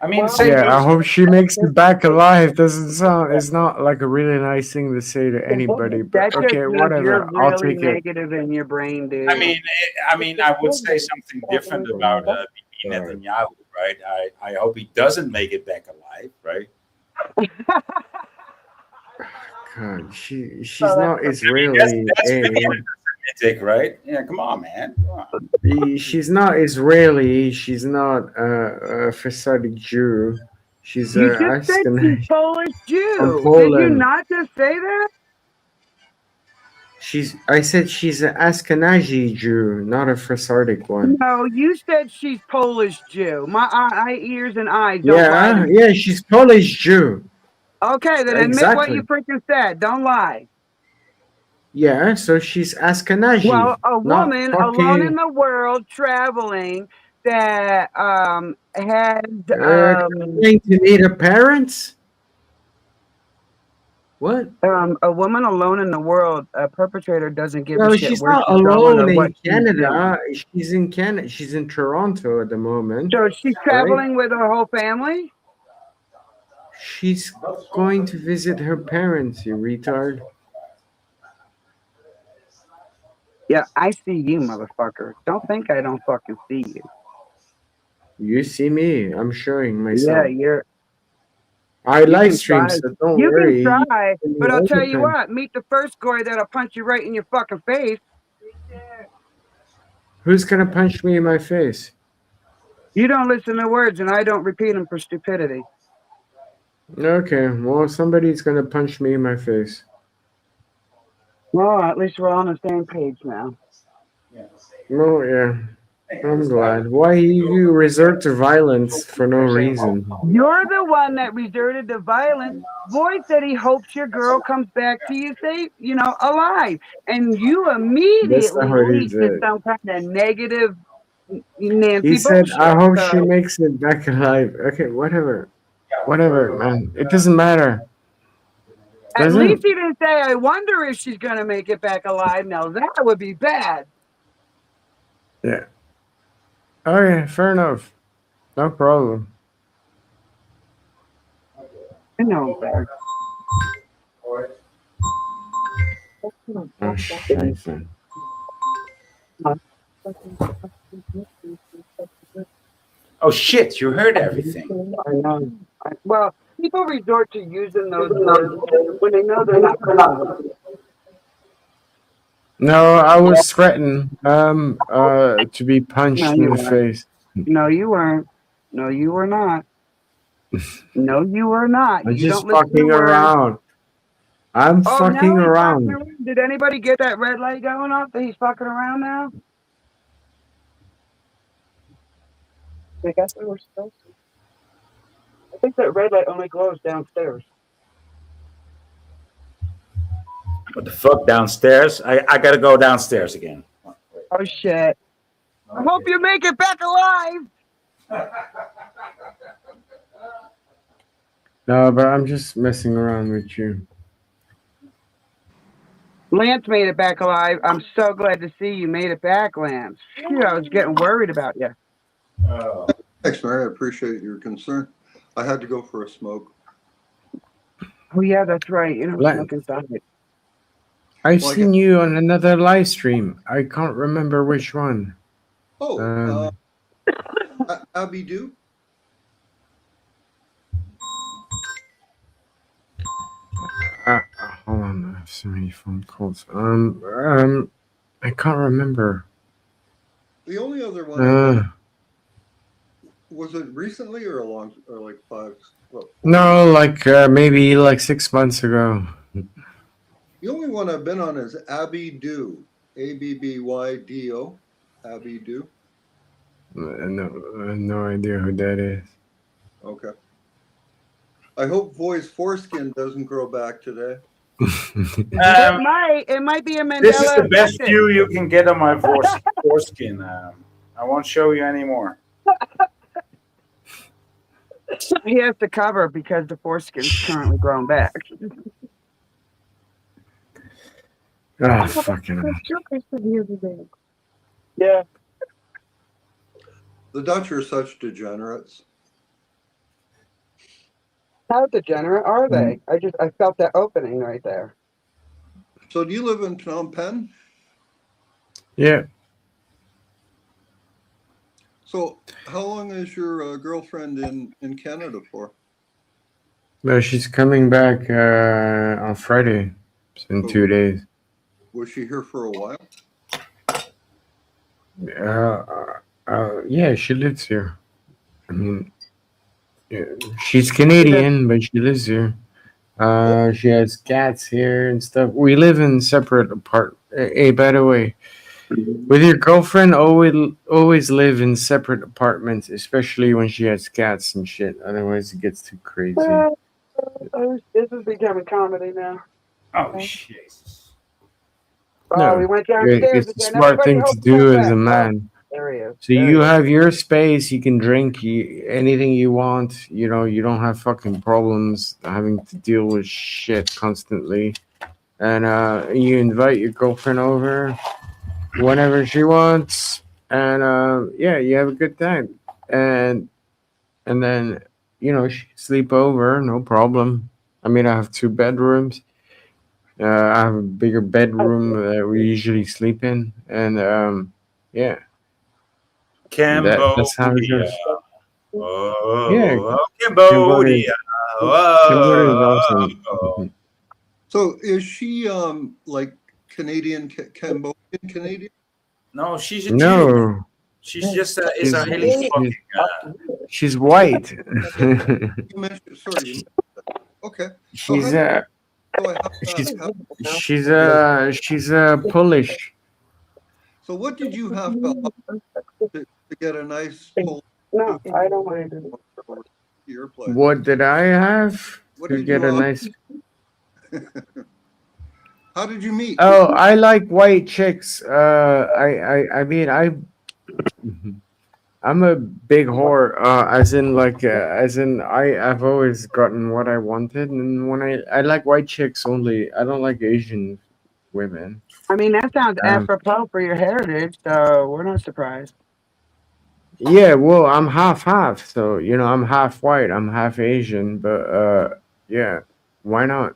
I mean, Well, same Yeah, I goes. hope she makes it back alive. Doesn't sound. It's not like a really nice thing to say to anybody. But That just okay, means you're whatever. I'll really take it. negative in your brain, dude. I would say something different about Bibi Netanyahu, right? I hope he doesn't make it back alive, right? God, she's Oh, not Israeli. That's eh? being anti-Semitic, right? Yeah, come on, man. Come on. She's not Israeli. She's not a Sephardic Jew. She's You just said she's Ashkenazi Polish from Jew. Did you Poland. not just say that? I said she's an Ashkenazi Jew, not a Sephardic one. No, you said she's Polish Jew. My ears and eyes don't lie to Yeah, me. yeah, she's Polish Jew. Okay, then admit what you Exactly. freaking said. Don't lie. Yeah, so she's Ashkenazi, Well, a not woman alone in fucking. the world traveling that had Going to meet her parents. What? a woman alone in the world, a perpetrator doesn't give a No, shit she's where not she's going or alone what in she's doing. Canada. She's in Canada. She's in Toronto at the moment. So she's Right? traveling with her whole family? She's going to visit her parents, you retard. Yeah, I see you, motherfucker. Don't think I don't fucking see you. You see me. I'm showing Yeah, myself. you're. I You live can stream, try. so don't You worry. can You try, see me but I'll all tell the you time. what. Meet the first guy that'll punch you right in your fucking face. Who's gonna punch me in my face? You don't listen to words, and I don't repeat them for stupidity. Okay, well, somebody's gonna punch me in my face. Well, at least we're on the same page now. Oh yeah, I'm glad. Why you resort to violence for no reason? You're the one that resorted to violence. Boy said he hopes your girl comes back to you safe, alive. And you That's immediately not what he leap to said. some kind of negative He Nancy said, "I bullshit. hope she So makes it back alive." Okay, whatever, man. It doesn't matter. at Does least it? he didn't say, I wonder if she's going to make it back alive. Now that would be bad. Yeah. Okay, fair enough. No problem. I know better. Oh, scheiße. Oh shit! You heard everything. I know. Well, people resort to using those words when they know they're not coming. No, I was threatened to be punched No, in you the weren't. face. No, you weren't. No, you were not. No, you were not. I'm You just don't listen to fucking words. around. I'm Oh, fucking now he's fucking around. around. Did anybody get that red light going off that he's fucking around now? I guess we were supposed to. I think that red light only glows downstairs. What the fuck downstairs? I gotta go downstairs again. Oh shit. I hope you make it back alive. No, but I'm just messing around with you. Lance made it back alive. I'm so glad to see you made it back, Lance. Phew, I was getting worried about you. Thanks, Mary. I appreciate your concern. I had to go for a smoke. Oh yeah, that's right. You know, Lance. smoke inside it. I've Well, seen you on another live stream. I can't remember which one. Abby Do? Hold on, I have so many phone calls. I can't remember. The only other one Uh, was it recently or like 5? no, like maybe like 6 months ago. The only one I've been on is Abby Do, ABBYDO, Abby Do. No idea who that is. Okay. I hope Voice foreskin doesn't grow back today. It might be a Mandela This is the best effect. view you can get on my foreskin. I won't show you anymore. He has to cover because the foreskin's currently grown back. Oh, fucking Yeah. The Dutch are such degenerates. How degenerate are they? I felt that opening right there. So do you live in Phnom Penh? Yeah. So how long is your girlfriend in Canada for? No, she's coming back on Friday. It's in 2 days. Was she here for a while? Yeah, she lives here. I mean, yeah, she's Canadian, but she lives here. She has cats here and stuff. We live in separate Hey, by the way, with your girlfriend, always live in separate apartments, especially when she has cats and shit. Otherwise, it gets too crazy. This is becoming comedy now. Oh, Jesus. Oh, we went downstairs It's a again. smart Everybody thing to hold do that as a back. man. There he is. So you have your space. You can drink anything you want. You know, you don't have fucking problems having to deal with shit constantly. And you invite your girlfriend over whenever she wants. And yeah, you have a good time. And then, you know, she can sleep over, no problem. I mean, I have 2 bedrooms. I have a bigger bedroom that we usually sleep in. And yeah. That's how it Cambodia. goes. Yeah, Oh, Cambodia. Cambodia is Oh. awesome. So is she like Canadian, Cambodian Canadian? No, she's a Jew. No, She's just Israeli fucking. she's white. You mentioned, sorry. You mentioned that. Okay. So she's how- she's Polish. So what did you have to get a nice Polish? No, I don't mind it. Your place. What did I have What to did get you a have? nice? How did you meet? Oh, I like white chicks. I mean, I'm a big whore. As in, I've always gotten what I wanted, and when I like white chicks only. I don't like Asian women. I mean, that sounds apropos for your heritage, so we're not surprised. Yeah, well, I'm half, so you know, I'm half white, I'm half Asian, but yeah, why not?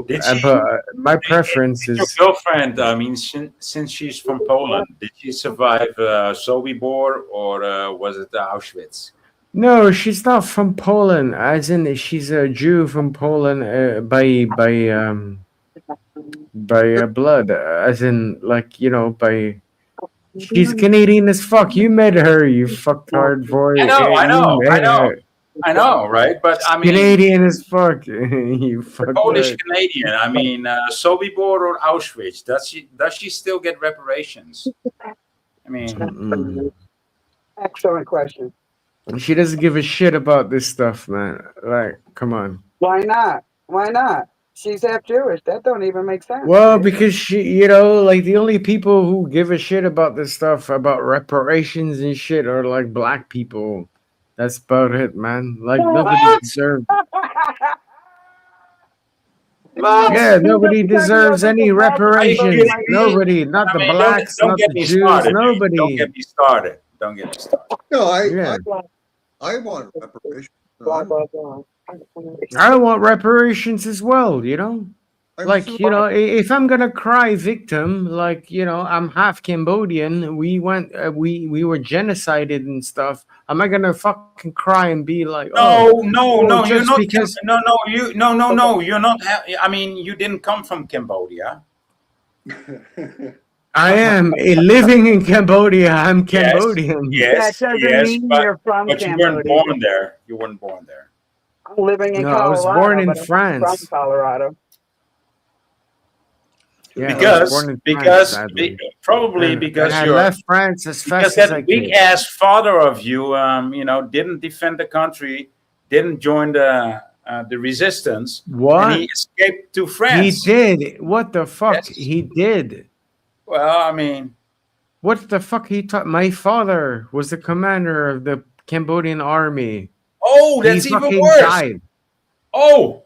Did she? But my preference Your is girlfriend. I mean, since she's from Poland, did she survive Sobibor or was it Auschwitz? no, she's not from Poland. As in, she's a Jew from Poland by blood. As in, like you know, by. She's Canadian as fuck. You met her, you fucktard boy. I know, I You know, I met know, her. I know, right? But I mean, Canadian as fuck. You Polish fucktard. Canadian. I mean, Sobibor or Auschwitz. Does she still get reparations? I mean, Mm-mm. Excellent question. She doesn't give a shit about this stuff, man. Like, come on. Why not? Why not? She's half Jewish. That don't even make sense. Well, because she, you know, like the only people who give a shit about this stuff, about reparations and shit, are like black people. That's about it, man. Like nobody deserves. Yeah, nobody deserves any reparations. Nobody, not the blacks, don't not get the me Jews, started. nobody. Don't get me started. Don't get me started. No, Yeah. I want reparations. I want reparations as well, you know? Like, you know, if I'm gonna cry victim, like, you know, I'm half Cambodian, we went, we were genocided and stuff. Am I gonna fucking cry and be like, No, you're just not. because No, you're not. I mean, you didn't come from Cambodia. I am living in Cambodia, I'm Cambodian. Yes, That doesn't yes, mean but, you're from but you weren't Cambodia. born there. You weren't born there. I'm living in No, I Colorado. was born in but I'm France. from Colorado. Yeah, I was born in France, sadly. Probably And because I you're left France as because fast as I that weak could. ass father of you, you know, didn't defend the country, didn't join the resistance, What? and he escaped to He France. did. What the fuck? He did. Well, I mean, What the fuck he taught? My father was the commander of the Cambodian army. Oh, He that's even fucking worse. died. Oh,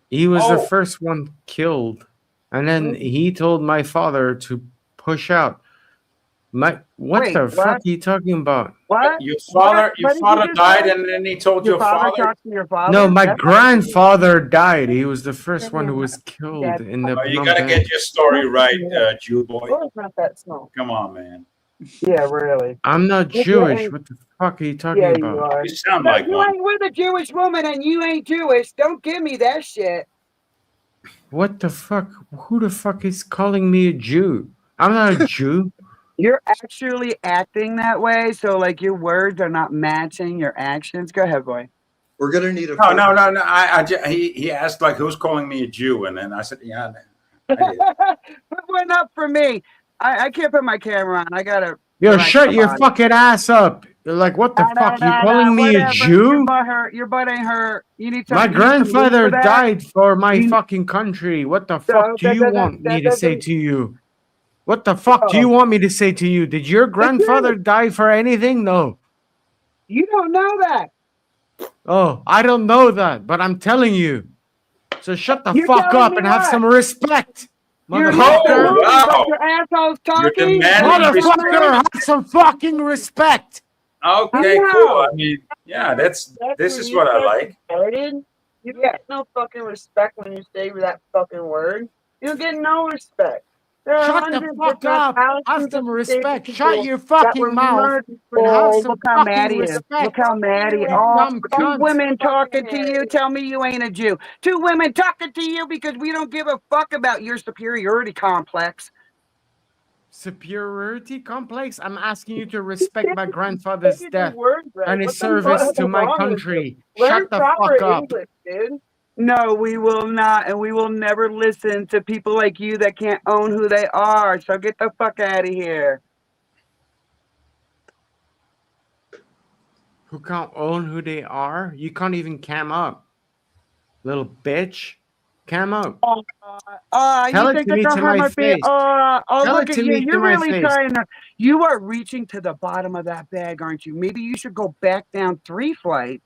He was the oh. first one killed, and then he told my father to push out. What Wait, the what? fuck are you talking about? What? Your What? your What did father you just died, say? and then he told Your your father father. talked to your father? No, my That's grandfather died. He was the first one who was killed Dad. in the Oh, you Phnom gotta Penh. get your story right, Jew boy. Oh, it's not that small. Come on, man. Yeah, really. I'm not Jewish. What the fuck are you talking Yeah, you about? are. You sound No, like you one. ain't with a Jewish woman and you ain't Jewish. Don't give me that shit. What the fuck? Who the fuck is calling me a Jew? I'm not a Jew. You're actually acting that way, so like your words are not matching your actions. Go ahead, boy. We're gonna need a. No. He asked like, who's calling me a Jew, and then I said, yeah, I did. Put one up for me. I can't put my camera on. I gotta. Yo, relax shut my your body. fucking ass up. You're like, what the fuck? You Nah, calling me a whatever. Jew? Your butt ain't hurt. You need My some. You need some weed grandfather for that. died for my You- fucking country. What the So fuck do you want me to say doesn't. to you? What the fuck do Oh. you want me to say to you? Did your grandfather die for anything? No. You don't know that. Oh, I don't know that, but I'm telling you. So shut the You're fuck telling up me and have what? some respect, Your lips are motherfucker. moving, but your asshole's You're talking. demanding Motherfucker, respect. have some fucking respect. Okay, I cool. know. I mean, yeah, this When is you what I start like. started, you don't get no fucking respect when you say that fucking word. You don't get no respect. There are Shut the hundreds, if fuck not up. Have thousands, of some disabled respect. Shut people your that fucking were mouth murdered and have Oh, some look how fucking mad he is. Look respect. how mad he You is. Oh, dumb two cunt. women talking to you. Tell me you ain't a Jew. Two women talking to you because we don't give a fuck about your superiority complex. Superiority complex? I'm asking you to respect my grandfather's Get your death words right. and his What the fuck service is to my wrong with you? country. Learn Shut the proper fuck up. English, dude. No, we will not, and we will never listen to people like you that can't own who they are. So get the fuck out of here. Who can't own who they are? You can't even cam up. Little bitch. Cam up. Tell You it think to that me girl to hurt my my feet? face. Tell Look it at to you. me to You're my really face. trying to. You are reaching to the bottom of that bag, aren't you? Maybe you should go back down 3 flights,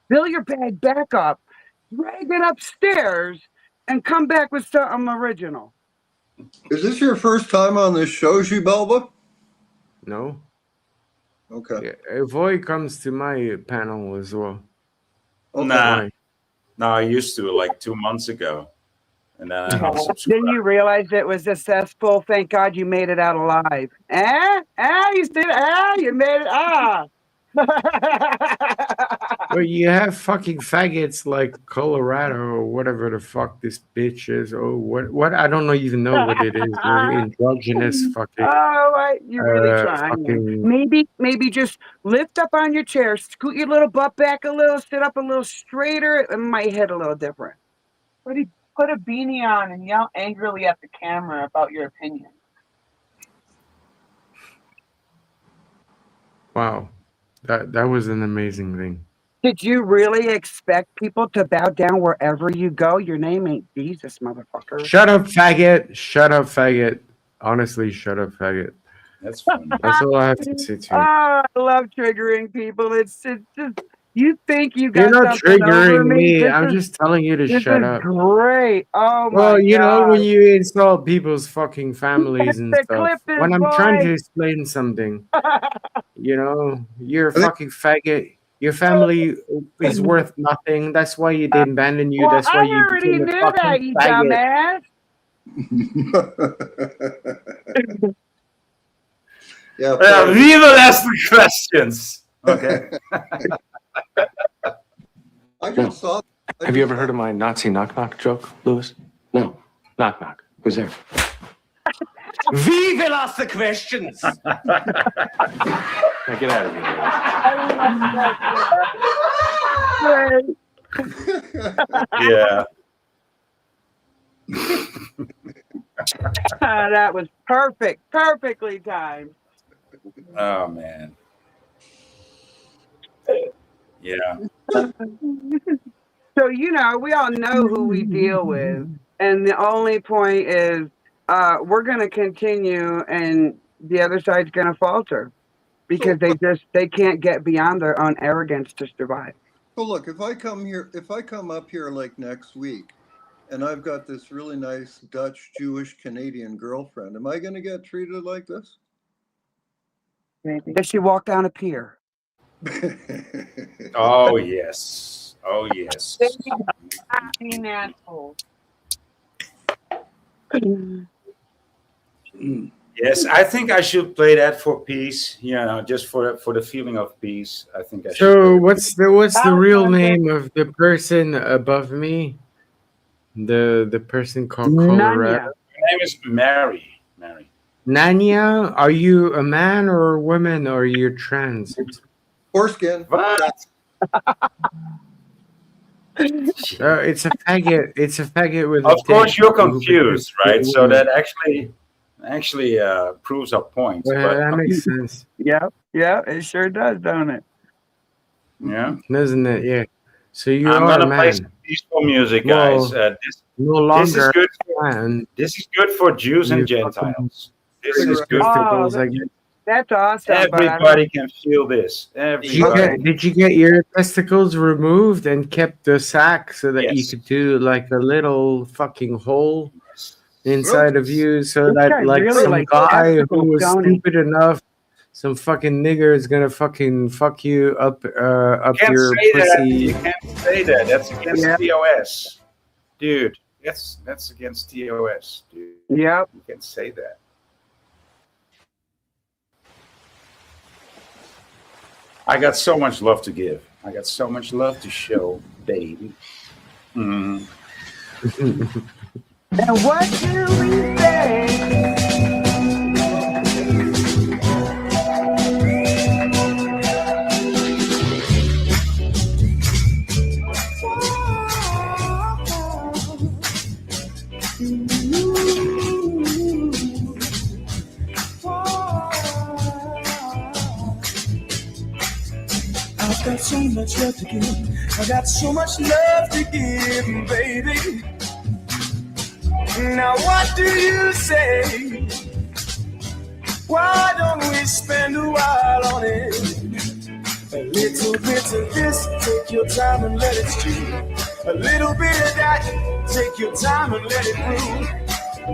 fill your bag back up, drag it upstairs, and come back with something original. Is this your first time on this show, Belba? No. Okay. Yeah, Voy comes to my panel as well. Nah, Why? no, I used to like 2 months ago, and then I unsubscribed. Then you realized it was successful. Thank God you made it out alive. You still, you made it. Well, you have fucking faggots like Colorado or whatever the fuck this bitch is. Oh, what? I don't even know what it is. They're androgynous fucking. You're really trying. Fucking. Maybe just lift up on your chair, scoot your little butt back a little, sit up a little straighter. It might hit a little different. Put a beanie on and yell angrily at the camera about your opinion. Wow, that was an amazing thing. Did you really expect people to bow down wherever you go? Your name ain't Jesus, motherfucker. Shut up, faggot. Shut up, faggot. Honestly, shut up, faggot. That's funny. That's all I have to say to you. I love triggering people. It's just you think you You're got not something over triggering me. me. I'm just telling you to This shut is up. great. Oh my Well, you know, God. when you insult people's fucking families and The stuff, clip is when I'm trying to boy. explain something, you know, you're a fucking faggot. Your family is worth nothing. That's why they abandoned you. Well, That's why I you already became a knew fucking that, you faggot. dumbass. Yeah. We will ask the questions. Okay. I just saw. Have you ever heard of my Nazi knock knock joke, Louis? No. Knock knock. Who's there? We will ask the questions. Now get out of here. Yeah. That was perfect. Perfectly timed. Oh man. Yeah. So, we all know who we deal with. And the only point is we're going to continue and the other side's going to falter. because they can't get beyond their own arrogance to survive. So look, if I come up here like next week, and I've got this really nice Dutch, Jewish, Canadian girlfriend, am I going to get treated like this? Maybe. Does she walk down a pier? Oh yes. Oh yes. Being asshole. Yes, I think I should play that for peace. You know, just for the feeling of peace. I think I should. So what's the real name of the person above me? The person called Colorado. Her name is Mary. Mary. Nanya, are you a man or a woman, or are you trans? Foreskin. What? It's a faggot. It's a faggot with. Of course, you're confused, right? So that actually proves our point. Well, but, that makes sense. Yeah, it sure does, don't it? Yeah, doesn't it? Yeah. So you I'm are gonna a play man. some peaceful music, guys. Well, This no longer is good. man. This is good for Jews and You Gentiles. This is good Oh, for that's awesome. everybody. Can feel this. Everybody. Did you get your testicles removed and kept the sack so that you could do like a little fucking hole inside of you, so This guy that like really some likes guy who testicles, was don't he? stupid enough, some fucking nigger is gonna fucking fuck you up You can't your say that. pussy. You can't say that. That's against Yeah. TOS, dude. That's against TOS, dude. Yep. You can't say that. I got so much love to give. I got so much love to show, baby. Mm. And what do we say? I've got so much love to give. I got so much love to give, baby. Now what do you say? Why don't we spend a while on it? A little bit of this, take your time and let it stew. A little bit of that, take your time and let it brew.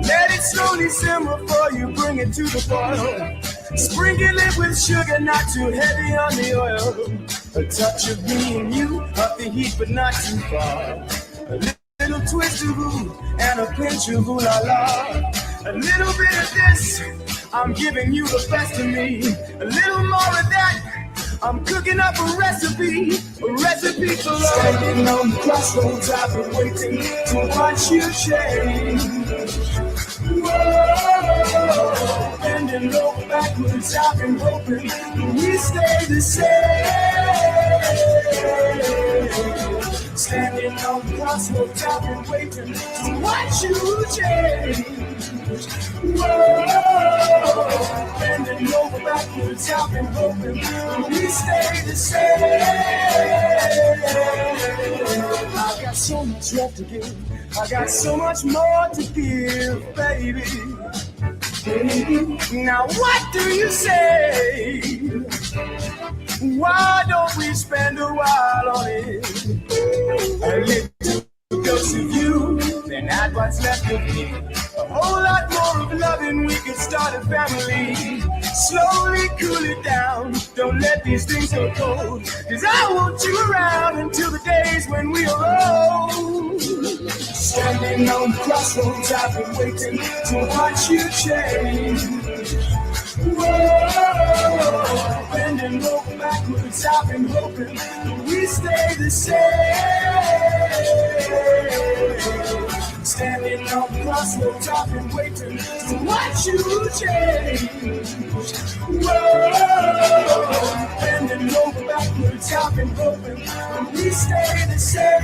Let it slowly simmer before you bring it to the boil. Sprinkle it with sugar, not too heavy on the oil. A touch of me and you, up the heat but not too far. A little twist of ooh and a pinch of ooh la la. A little bit of this, I'm giving you the best of me. A little more of that, I'm cooking up a recipe for love. Standing on the crossroads, I've been waiting to watch you change. Whoa, bending over backwards, I've been hoping we stay the same. Standing on the crossroads, I've been waiting to watch you change. Whoa, bending over backwards, I've been hoping we stay the same. I got so much left to give. I got so much more to give, baby. Now what do you say? Why don't we spend a while on it? A little dose of you, then add what's left of me. A whole lot more of loving, we could start a family. Slowly cool it down, don't let these things go cold. Cause I want you around until the days when we are old. Standing on the crossroads, I've been waiting to watch you change. Whoa, bending over backwards, I've been hoping we stay the same. Standing on the crossroads, I've been waiting to watch you change. Whoa, bending over backwards, I've been hoping we stay the same.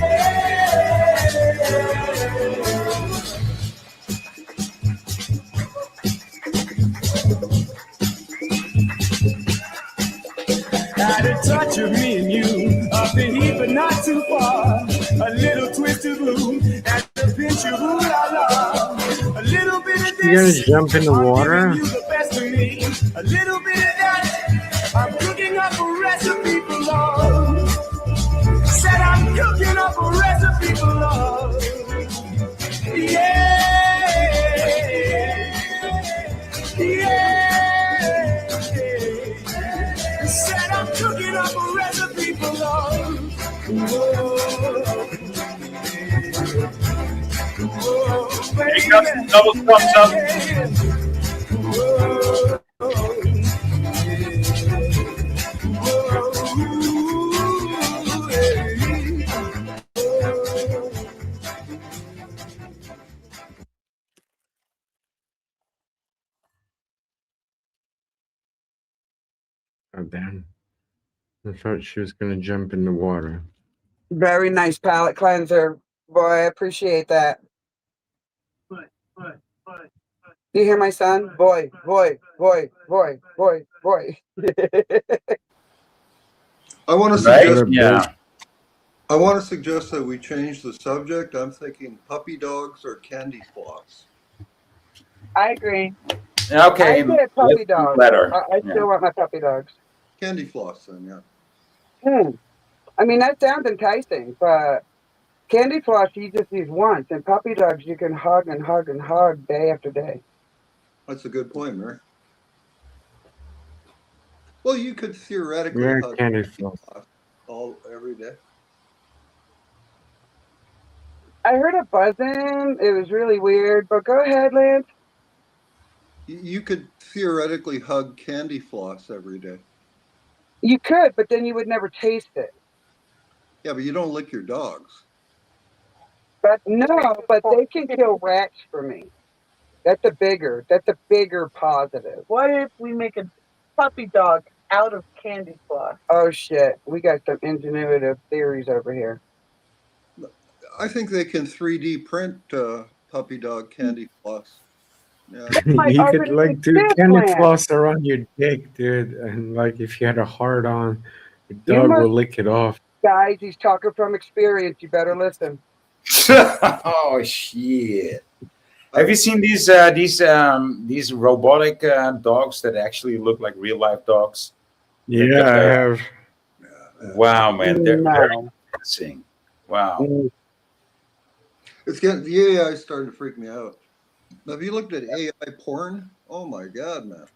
Got a touch of me and you, up the heat but not too far. A little twist of blue and a pinch of ooh la la. A little bit of You're gonna this, jump in the water? you the best of me. A little bit of that, I'm got some double thumbs up. Oh, damn. I thought she was going to jump in the water. Very nice palate cleanser. Boy, I appreciate that. Do you hear my son? Boy, boy, boy, boy, boy, boy. I want to Right? suggest. Yeah. I want to suggest that we change the subject. I'm thinking puppy dogs or candy floss. I agree. Okay. I said puppy Let's do dogs. better. I Yeah. still want my puppy dogs. Candy floss, then, yeah. I mean, that sounds enticing, but candy floss you just use once, and puppy dogs you can hug and hug and hug day after day. That's a good point, Mary. Well, you could theoretically Yeah, hug candy floss. every day. I heard a buzzing. It was really weird, but go ahead, Lance. You could theoretically hug candy floss every day. You could, but then you would never taste it. Yeah, but you don't lick your dogs. But no, but they can kill rats for me. That's a bigger positive. What if we make a puppy dog out of candy floss? Oh shit, we got some ingenuitive theories over here. I think they can 3D print puppy dog candy floss. Yeah. You could like do candy floss around your dick, dude, and like if you had a hard on, the dog will lick it off. Guys, he's talking from experience. You better listen. Oh shit! Have you seen these robotic dogs that actually look like real life dogs? Yeah, I have. Wow, man, they're very convincing. Wow. It's getting the AI starting to freak me out. Have you looked at AI porn? Oh my god, man!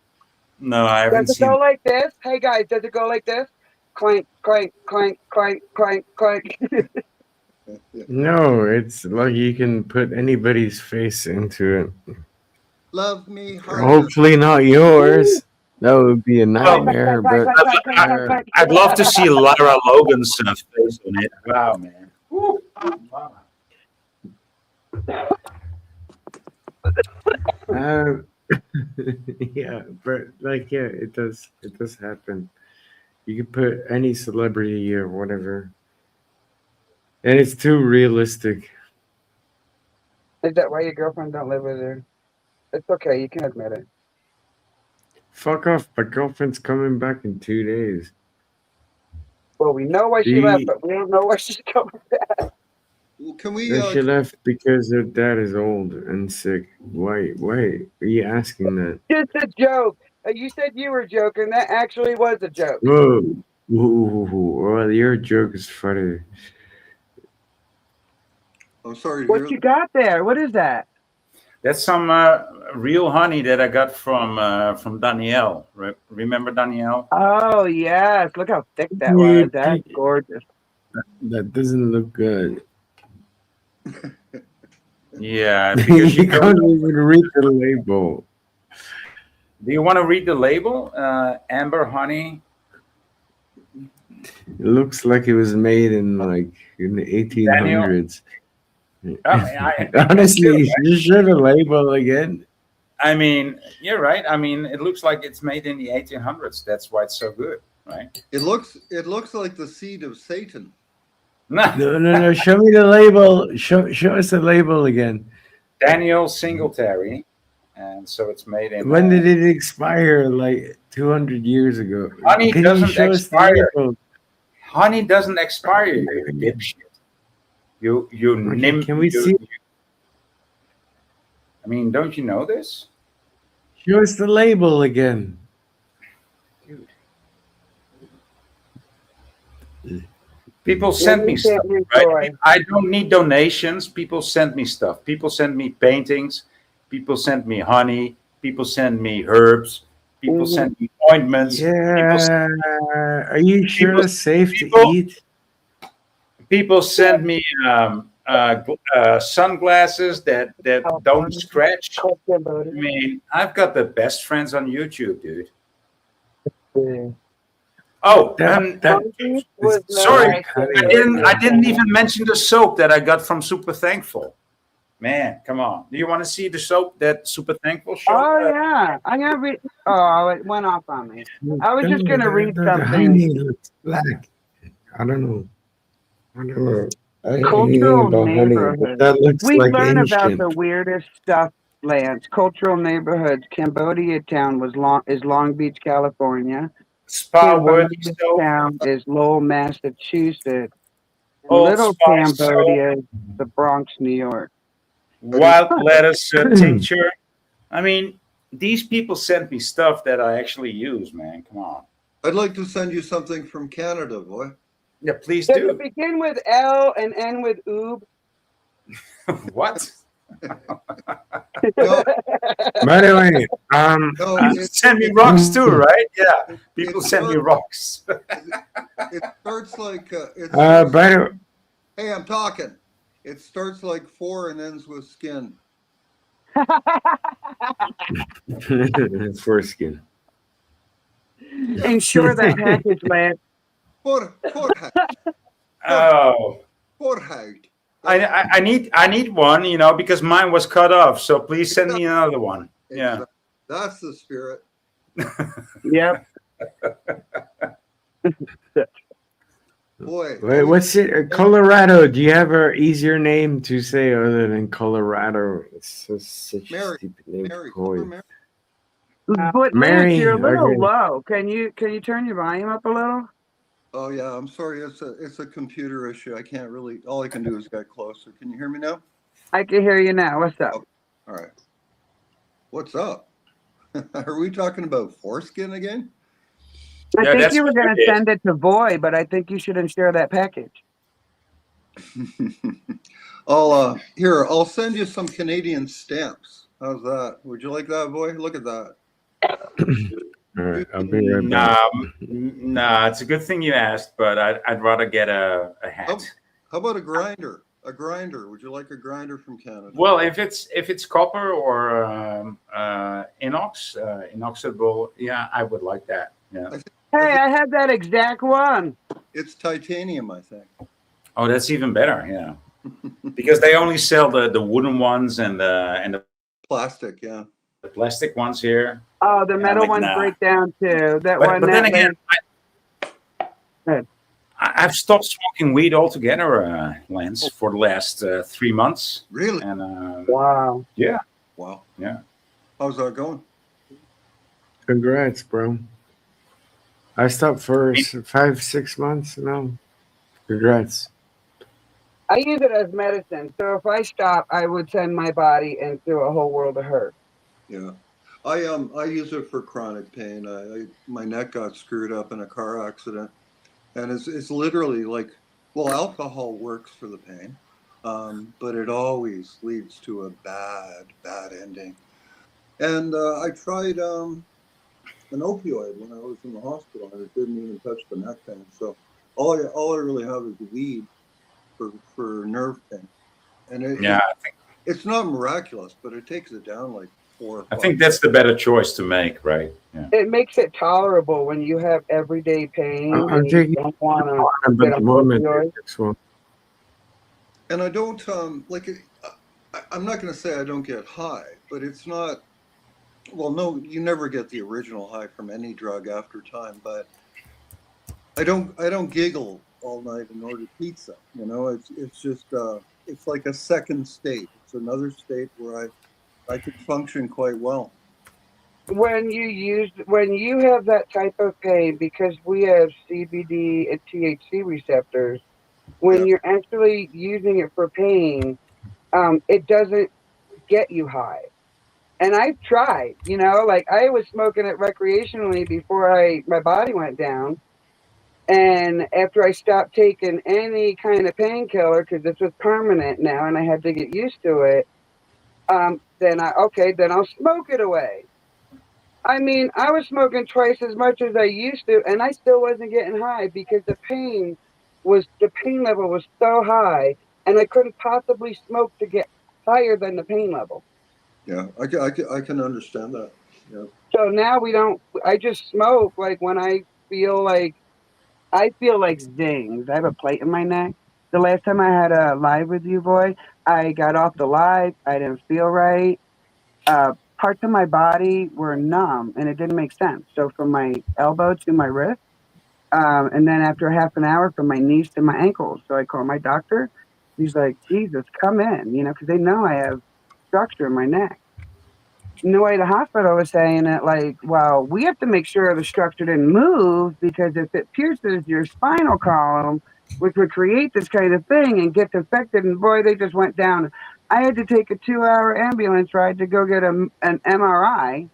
No, I haven't Does it seen. go like this? Hey guys, does it go like this? Clank, clank, clank, clank, clank, clank. No, it's like you can put anybody's face into it. Love me harder. Hopefully not yours. That would be a nightmare. But I'd love to see Lara Logan's face on it. Wow, man. Woo. Wow. Yeah, but like it does happen. You can put any celebrity or whatever, and it's too realistic. Is that why your girlfriend don't live with her? It's okay, you can admit it. Fuck off! My girlfriend's coming back in 2 days. Well, we know why she left, but we don't know why she's coming back. Well, can we? She left because her dad is old and sick. Why are you asking that? Just a joke. You said you were joking. That actually was a joke. Whoa. Well, your joke is funny. I'm sorry. What you got there? What is that? That's some real honey that I got from Danielle. Remember Danielle? Oh yes, look how thick that was. That's gorgeous. That doesn't look good. Yeah, because you can't even read the label. Do you want to read the label? Amber honey. It looks like it was made in the 1800s. Honestly, you show the label again. I mean, you're right. I mean, it looks like it's made in the 1800s. That's why it's so good, right? It looks like the seed of Satan. No. Show me the label. Show us the label again. Daniel Singletary, and so it's made in. When did it expire? Like 200 years ago. Honey Can doesn't you show us the expire. label? Honey doesn't expire. You dipshit. You Okay, can we see? I mean, don't you know this? Show us the label again. People send me stuff, right? I don't need donations. People send me stuff. People send me paintings. People send me honey. People send me herbs. People send me ointments. Yeah. Are you sure it's safe to eat? People send me sunglasses that don't scratch. I mean, I've got the best friends on YouTube, dude. Oh, sorry, I didn't even mention the soap that I got from Super Thankful. Man, come on. Do you want to see the soap that Super Thankful showed? Oh yeah, I'm gonna read. Oh, it went off on me. I was just gonna read The something. honey looks black. I don't know. I don't know. Anything Cultural about honey, but neighborhoods. that looks We like learn about ancient. the weirdest stuff, Lance. Cultural neighborhoods. Cambodia town is Long Beach, California. Spa worthy Cambodia soap. town is Lowell, Massachusetts. Old Little Spice soap. Cambodia is the Bronx, New York. Wild lettuce tincture. I mean, these people sent me stuff that I actually use, man. Come on. I'd like to send you something from Canada, boy. Yeah, please Does do. it begin with L and end with oob? What? By the way, you send me rocks too, right? Yeah, people send me rocks. It starts like by the hey, I'm talking. It starts like 4 and ends with skin. foreskin. Ensure that package, Lance. Forehead. Oh. Forehead. I need one, you know, because mine was cut off. So please send me another one. Yeah. That's the spirit. Yep. Boy. Wait, what's it? Colorado. Do you have an easier name to say other than Colorado? It's such a stupid name to call you. But Mary, Lance, you're a little okay. low. Can you turn your volume up a little? Oh yeah, I'm sorry. It's a computer issue. I can't really. All I can do is get closer. Can you hear me now? I can hear you now. What's up? All right. What's up? Are we talking about foreskin again? I think you were going to send it to Voy, but I think you should share that package. I'll send you some Canadian stamps. How's that? Would you like that, boy? Look at that. All right, I'll be right back. Nah, it's a good thing you asked, but I'd rather get a hat. How about a grinder? A grinder. Would you like a grinder from Canada? Well, if it's copper or inoxidable, yeah, I would like that. Yeah. Hey, I had that exact one. It's titanium, I think. Oh, that's even better. Yeah, because they only sell the wooden ones and the plastic. Yeah, the plastic ones here. Oh, the metal ones break down too. That one. But then again, I've stopped smoking weed altogether, Lance, for the last 3 months. Really? And wow. Yeah. Wow. Yeah. How's that going? Congrats, bro. I stopped for 5-6 months now. Congrats. I use it as medicine. So if I stop, I would send my body into a whole world of hurt. Yeah. I use it for chronic pain. My neck got screwed up in a car accident, and it's literally like, well, alcohol works for the pain, but it always leads to a bad ending. And I tried an opioid when I was in the hospital, and it didn't even touch the neck pain. So all I really have is weed for nerve pain, and it's not miraculous, but it takes it down like 4 or 5. I think that's the better choice to make, right? Yeah. It makes it tolerable when you have everyday pain. And you don't want to get on opioids. And I don't I'm not going to say I don't get high, but it's not. Well, no, you never get the original high from any drug after time. But I don't giggle all night and order pizza. You know, it's just it's like a second state. It's another state where I could function quite well. When you have that type of pain, because we have CBD and THC receptors, when you're actually using it for pain, it doesn't get you high. And I've tried, you know, like I was smoking it recreationally before my body went down. And after I stopped taking any kind of painkiller, because this was permanent now and I had to get used to it, then I'll smoke it away. I mean, I was smoking twice as much as I used to, and I still wasn't getting high because the pain level was so high and I couldn't possibly smoke to get higher than the pain level. Yeah, I can understand that. Yeah. So now we don't. I just smoke like when I feel like zings. I have a plate in my neck. The last time I had a live with you, boy, I got off the live. I didn't feel right. Parts of my body were numb, and it didn't make sense. So from my elbow to my wrist, and then after half an hour, from my knees to my ankles. So I called my doctor. He's like, "Jesus, come in," because they know I have structure in my neck. And the way the hospital was saying it, like, well, we have to make sure the structure didn't move because if it pierces your spinal column, which would create this kind of thing and gets infected, and boy, they just went down. I had to take a 2-hour ambulance ride to go get an MRI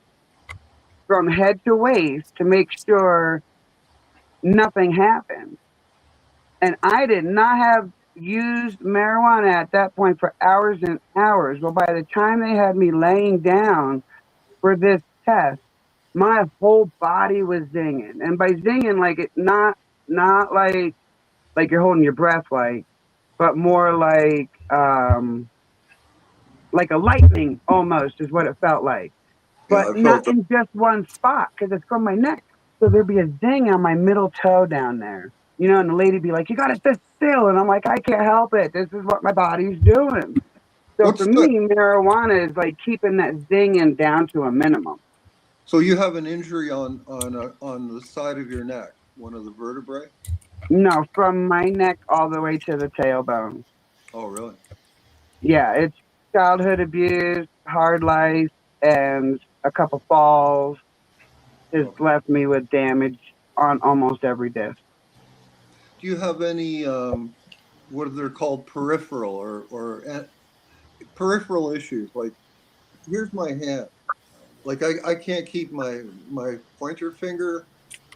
from head to waist to make sure nothing happened. And I did not have used marijuana at that point for hours and hours. Well, by the time they had me laying down for this test, my whole body was zinging. And by zinging, like it not like you're holding your breath but more like a lightning almost is what it felt like. Yeah, But I not felt that. in just one spot because it's from my neck. So there'd be a zing on my middle toe down there. And the lady be like, "You gotta sit still." And I'm like, "I can't help it. This is what my body's doing." So for What's the me, marijuana is like keeping that zinging down to a minimum. So you have an injury on the side of your neck, one of the vertebrae? No, from my neck all the way to the tailbone. Oh, really? Yeah, it's childhood abuse, hard life, and a couple falls has Okay. left me with damage on almost every disc. Do you have any what are they called, peripheral or peripheral issues? Like, here's my hand. Like I can't keep my pointer finger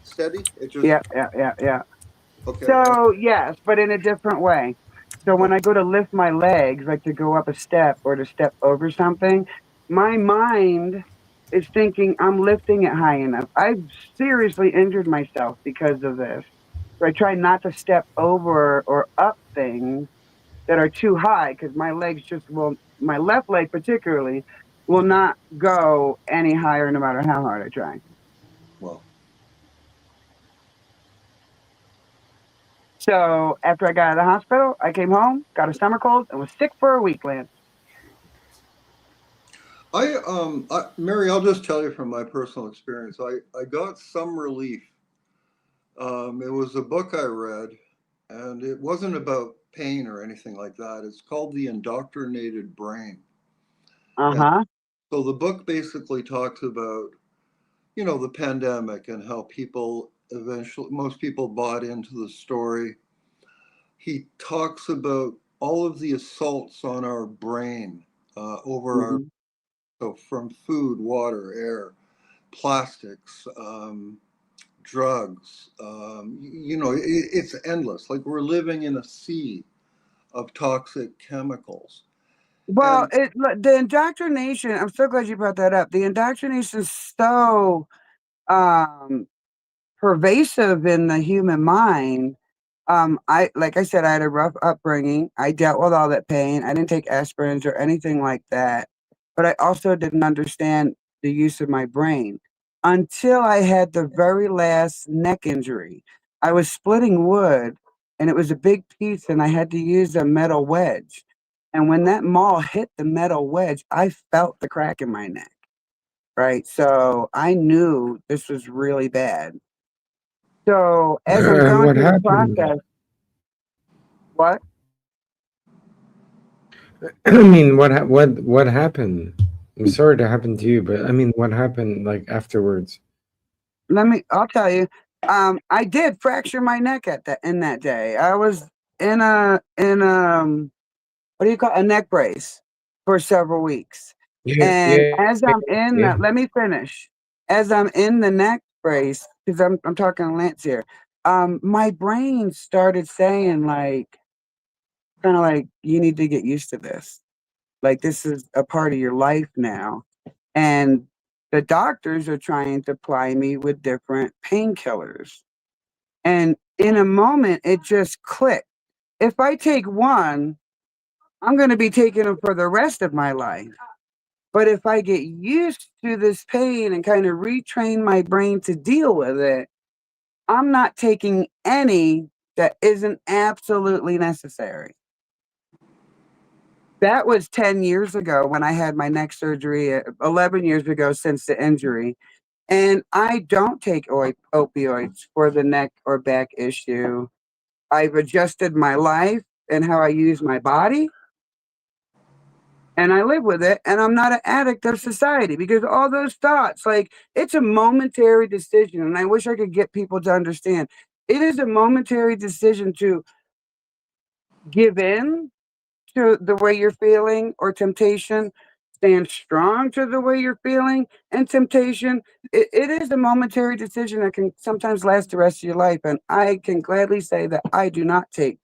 steady. It just Yeah. okay. So yes, but in a different way. So when Oh, I go to lift my legs, like to go up a step or to step over something, my mind is thinking I'm lifting it high enough. I've seriously injured myself because of this. So I try not to step over or up things that are too high because my legs just will, my left leg particularly, will not go any higher no matter how hard I try. well. So after I got out of the hospital, I came home, got a summer cold, and was sick for a week, Lance. Mary, I'll just tell you from my personal experience. I got some relief. It was a book I read, and it wasn't about pain or anything like that. It's called The Indoctrinated Brain. And Uh-huh. so the book basically talks about, the pandemic and how people eventually, most people bought into the story. He talks about all of the assaults on our brain over our, Mhm. so from food, water, air, plastics, drugs, it's endless. Like we're living in a sea of toxic chemicals. Well, And the indoctrination, I'm so glad you brought that up. The indoctrination is so um pervasive in the human mind. I like I said, I had a rough upbringing. I dealt with all that pain. I didn't take aspirins or anything like that. But I also didn't understand the use of my brain until I had the very last neck injury. I was splitting wood and it was a big piece and I had to use a metal wedge. And when that maul hit the metal wedge, I felt the crack in my neck. Right. So I knew this was really bad. So as I'm And going what through the happened? process, what? I mean, what happened? I'm sorry to happen to you, but I mean, what happened like afterwards? I'll tell you. I did fracture my neck in that day. I was in what do you call a neck brace for several weeks. Yeah, And yeah, as I'm in yeah. let me finish. As I'm in the neck brace, because I'm talking to Lance here, my brain started saying like kind of like you need to get used to this. Like this is a part of your life now. And the doctors are trying to ply me with different painkillers. And in a moment, it just clicked. If I take one, I'm going to be taking them for the rest of my life. But if I get used to this pain and kind of retrain my brain to deal with it, I'm not taking any that isn't absolutely necessary. That was 10 years ago when I had my neck surgery, 11 years ago since the injury. And I don't take opioids for the neck or back issue. I've adjusted my life and how I use my body, and I live with it, and I'm not an addict of society because all those thoughts, like, it's a momentary decision, and I wish I could get people to understand. It is a momentary decision to give in to the way you're feeling or temptation, stand strong to the way you're feeling and temptation. It is a momentary decision that can sometimes last the rest of your life, and I can gladly say that I do not take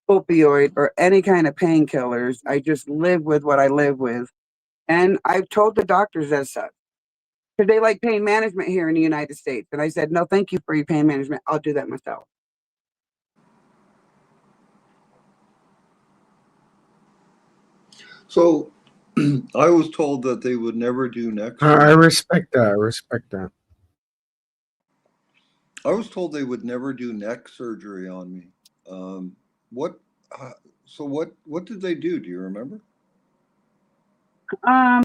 opioid or any kind of painkillers. I just live with what I live with. And I've told the doctors as such, because they like pain management here in the United States. And I said, no, thank you for your pain management. I'll do that myself. So I was told that they would never do neck I surgery. respect that. I respect that. I was told they would never do neck surgery on me. What? So what did they do? Do you remember? I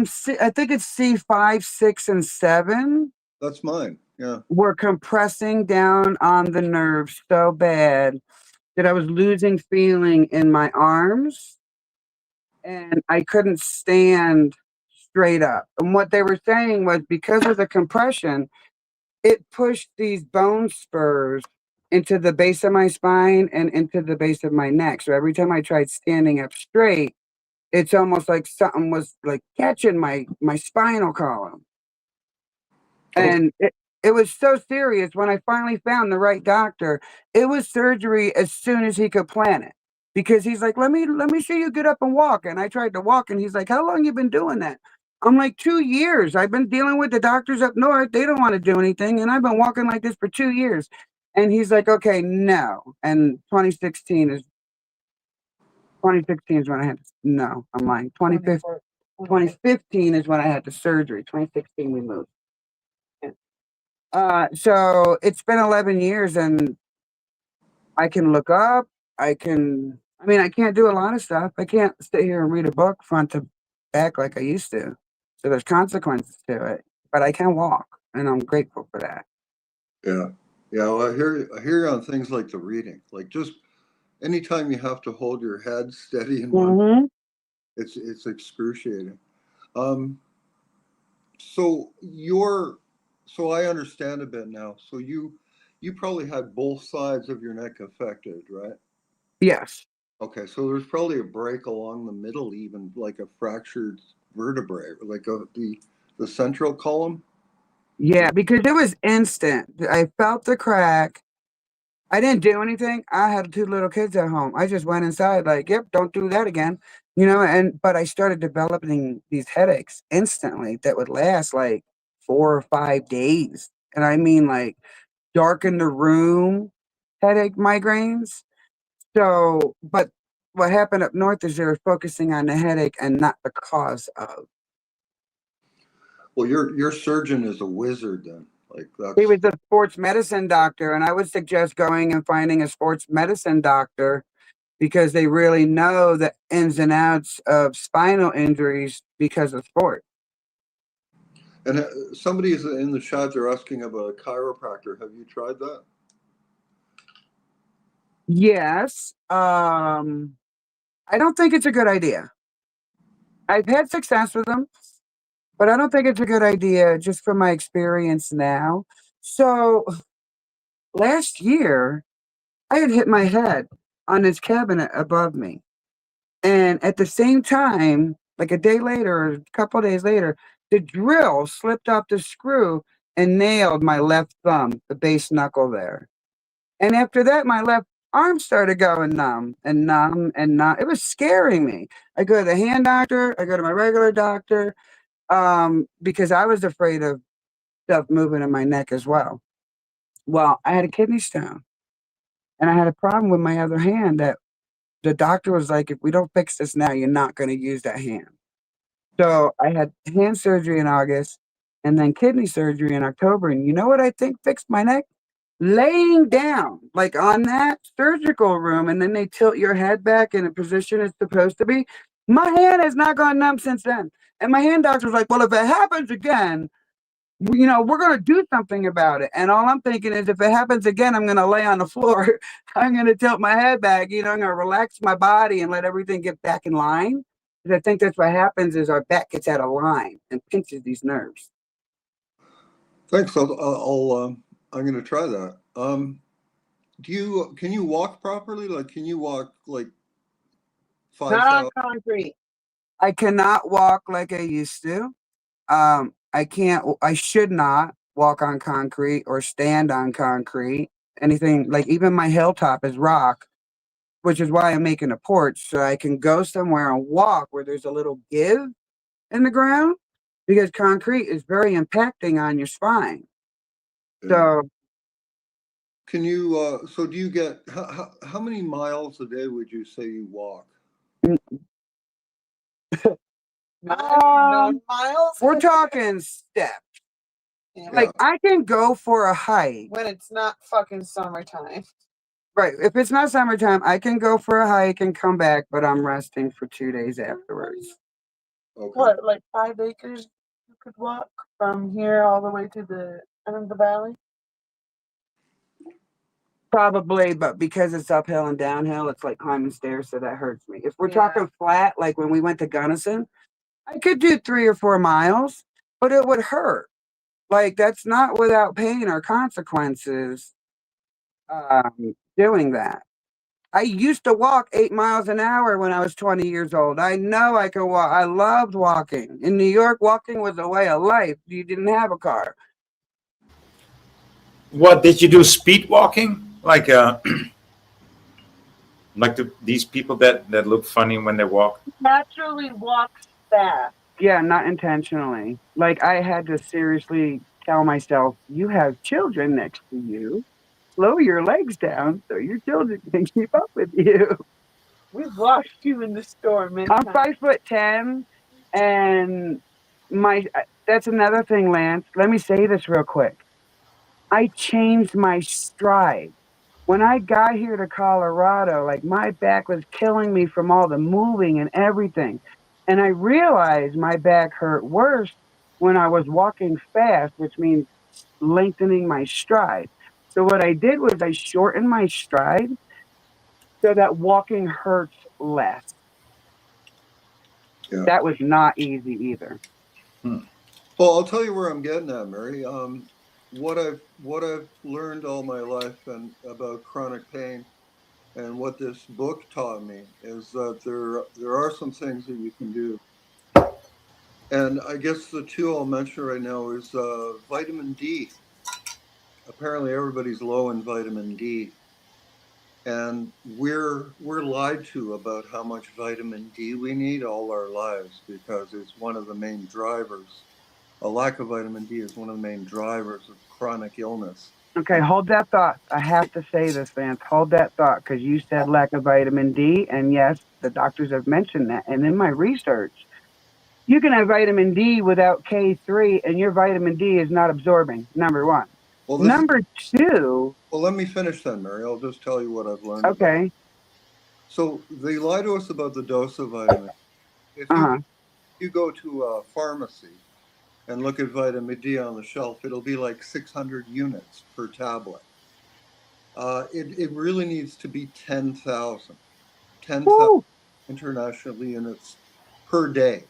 think it's C5, 6, and 7. That's mine. Yeah. Were compressing down on the nerves so bad that I was losing feeling in my arms and I couldn't stand straight up. And what they were saying was because of the compression, it pushed these bone spurs into the base of my spine and into the base of my neck. So every time I tried standing up straight, it's almost like something was like catching my spinal column. And it was so serious when I finally found the right doctor. It was surgery as soon as he could plan it. Because he's like, let me see you get up and walk. And I tried to walk and he's like, how long you been doing that? I'm like, 2 years. I've been dealing with the doctors up north. They don't want to do anything. And I've been walking like this for 2 years. And he's like, okay, no. And 2016 is when I had no, I'm lying. 2015 is when I had the surgery. 2016 we moved. So it's been 11 years and I can look up. I can't do a lot of stuff. I can't sit here and read a book front to back like I used to. So there's consequences to it, but I can walk and I'm grateful for that. Yeah. Yeah. Well, I hear you on things like the reading. Like just anytime you have to hold your head steady in one, it's excruciating. Um, so so I understand a bit now. So you probably had both sides of your neck affected, right? Yes. Okay, so there's probably a break along the middle, even like a fractured vertebrae, like the central column. Yeah, because it was instant. I felt the crack. I didn't do anything. I had 2 little kids at home. I just went inside like, "Yep, don't do that again." But I started developing these headaches instantly that would last like 4 or 5 days. And I mean like dark in the room headache migraines. So, but what happened up north is they were focusing on the headache and not the cause of. Well, your surgeon is a wizard then. Like He that's was a sports medicine doctor, and I would suggest going and finding a sports medicine doctor because they really know the ins and outs of spinal injuries because of sport. and somebody is in the chat. They're asking about a chiropractor. Have you tried that? Yes. I don't think it's a good idea. I've had success with them, but I don't think it's a good idea just from my experience now. So last year, I had hit my head on this cabinet above me. And at the same time, like a day later, or a couple days later, the drill slipped off the screw and nailed my left thumb, the base knuckle there. And after that, my left arm started going numb and numb and numb. It was scaring me. I go to the hand doctor, I go to my regular doctor, because I was afraid of stuff moving in my neck as well. Well, I had a kidney stone and I had a problem with my other hand that the doctor was like, if we don't fix this now, you're not going to use that hand. So I had hand surgery in August and then kidney surgery in October. And you know what I think fixed my neck? Laying down, like on that surgical room, and then they tilt your head back in a position it's supposed to be. My hand has not gone numb since then. And my hand doctor was like, well, if it happens again, you know, we're going to do something about it. And all I'm thinking is if it happens again, I'm going to lay on the floor. I'm going to tilt my head back. You know, I'm going to relax my body and let everything get back in line. Because I think that's what happens is our back gets out of line and pinches these nerves. Thanks. I'm going to try that. Can you walk properly? Like, can you walk like 5,000? Not on concrete. I cannot walk like I used to. I should not walk on concrete or stand on concrete. Anything like even my hilltop is rock, which is why I'm making a porch so I can go somewhere and walk where there's a little give in the ground because concrete is very impacting on your spine. So can you, so do you get, how many miles a day would you say you walk? Miles? We're talking steps. Yeah. Like I can go for a hike. When it's not fucking summertime. Right. If it's not summertime, I can go for a hike and come back, but I'm resting for 2 days afterwards. Okay. What, like 5 acres you could walk from here all the way to the end of the valley? Probably, but because it's uphill and downhill, it's like climbing stairs, so that hurts me. If we're talking flat, like when we went to Gunnison, I could do 3 or 4 miles, but it would hurt. Like that's not without pain or consequences doing that. I used to walk 8 miles an hour when I was 20 years old. I know I can walk. I loved walking. In New York, walking was a way of life. You didn't have a car. What did you do? Speed walking, like like these people that look funny when they walk. Naturally walks fast. Yeah, not intentionally. Like I had to seriously tell myself, you have children next to you. Slow your legs down so your children can keep up with you. We've watched you in the store many I'm times. 5'10", and that's another thing, Lance. Let me say this real quick. I changed my stride. When I got here to Colorado, like my back was killing me from all the moving and everything. And I realized my back hurt worse when I was walking fast, which means lengthening my stride. So what I did was I shortened my stride so that walking hurts less. Yeah. That was not easy either. Well, I'll tell you where I'm getting at, Mary. What I've learned all my life and about chronic pain, and what this book taught me is that there are some things that you can do. And I guess the two I'll mention right now is vitamin D. Apparently, everybody's low in vitamin D, and we're lied to about how much vitamin D we need all our lives because it's one of the main drivers. A lack of vitamin D is one of the main drivers of chronic illness. Okay, hold that thought. I have to say this, Vance. Hold that thought because you said lack of vitamin D, and yes, the doctors have mentioned that. And in my research, you can have vitamin D without K3, and your vitamin D is not absorbing. Number one. Well, number two. Well, let me finish then, Mary. I'll just tell you what I've learned. Okay. So they lie to us about the dose of vitamin. If you go to a pharmacy and look at vitamin D on the shelf, it'll be like 600 units per tablet. It really needs to be 10,000 international units per day.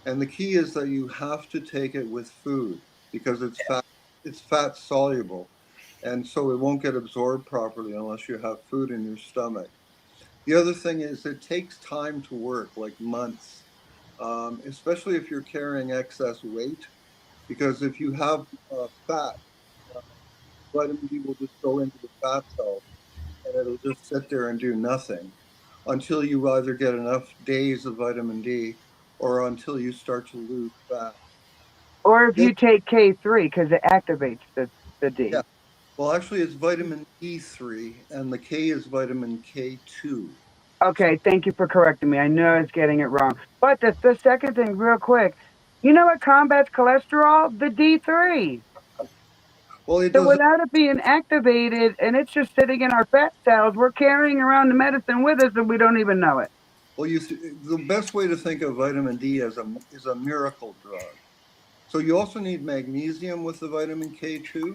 And the key is that you have to take it with food because it's fat soluble. And so it won't get absorbed properly unless you have food in your stomach. The other thing is it takes time to work, like months, especially if you're carrying excess weight, because if you have fat, vitamin D will just go into the fat cells and it'll just sit there and do nothing until you either get enough days of vitamin D or until you start to lose fat. Or if you take K3 because it activates the D. Yeah. Well, actually, it's vitamin E3, and the K is vitamin K2. Okay, thank you for correcting me. I know I was getting it wrong. But the second thing, real quick, you know what combats cholesterol? The D3. Well, it So does. without it being activated and it's just sitting in our fat cells, we're carrying around the medicine with us and we don't even know it. Well, the best way to think of vitamin D as is a miracle drug. So you also need magnesium with the vitamin K2,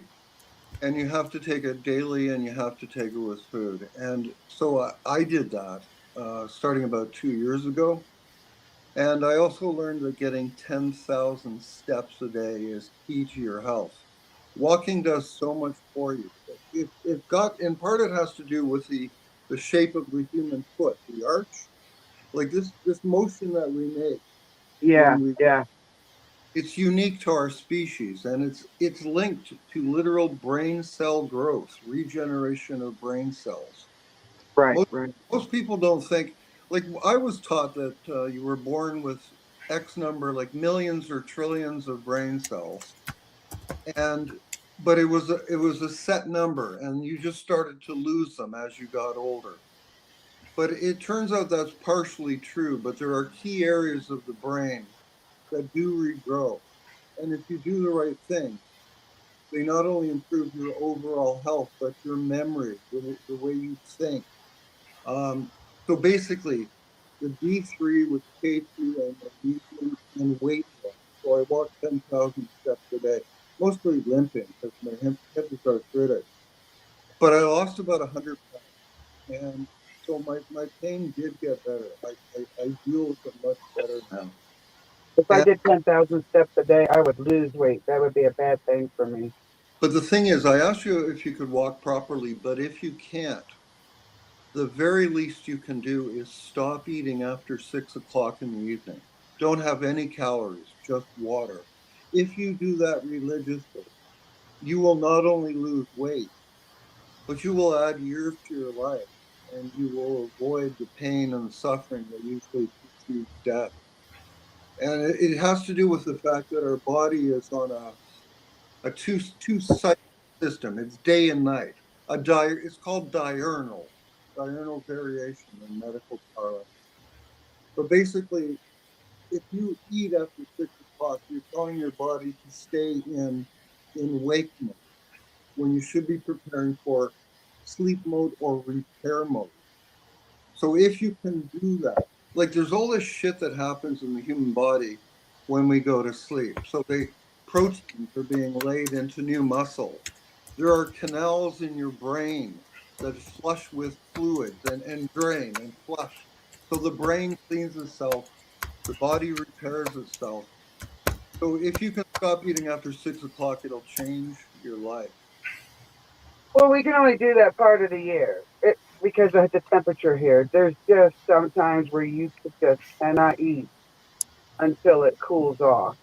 and you have to take it daily, and you have to take it with food. And so I did that starting about 2 years ago. And I also learned that getting 10,000 steps a day is key to your health. Walking does so much for you. In part, it has to do with the shape of the human foot, the arch, like this motion that we make Yeah, when we yeah. it's unique to our species, and it's linked to literal brain cell growth, regeneration of brain cells. Right, most, right. most people don't think, like, I was taught that you were born with X number, like millions or trillions of brain cells, and but it was a set number, and you just started to lose them as you got older. But it turns out that's partially true, but there are key areas of the brain that do regrow. And if you do the right thing, they not only improve your overall health, but your memory, the way you think. Um, so basically, the D3 with K2 and magnesium and weight loss. So I walk 10,000 steps a day, mostly limping because my hip is arthritic. But I lost about 100 pounds. And so my pain did get better. I deal with it much better now. If I And, did 10,000 steps a day, I would lose weight. That would be a bad thing for me. but the thing is, I asked you if you could walk properly, but if you can't, the very least you can do is stop eating after 6 o'clock in the evening. Don't have any calories, just water. If you do that religiously, you will not only lose weight, but you will add years to your life, and you will avoid the pain and the suffering that usually precedes death. And it has to do with the fact that our body is on a two cycle system. It's day and night. It's called diurnal variation in medical parlance. But basically, if you eat after 6 o'clock, you're telling your body to stay in wake mode when you should be preparing for sleep mode or repair mode. So if you can do that, like, there's all this shit that happens in the human body when we go to sleep. So proteins are being laid into new muscle. There are canals in your brain that flush with fluids and drain and flush. So the brain cleans itself, the body repairs itself. So if you can stop eating after 6 o'clock, it'll change your life. Well, we can only do that part of the year because of the temperature here. There's just some times where you just cannot eat until it cools off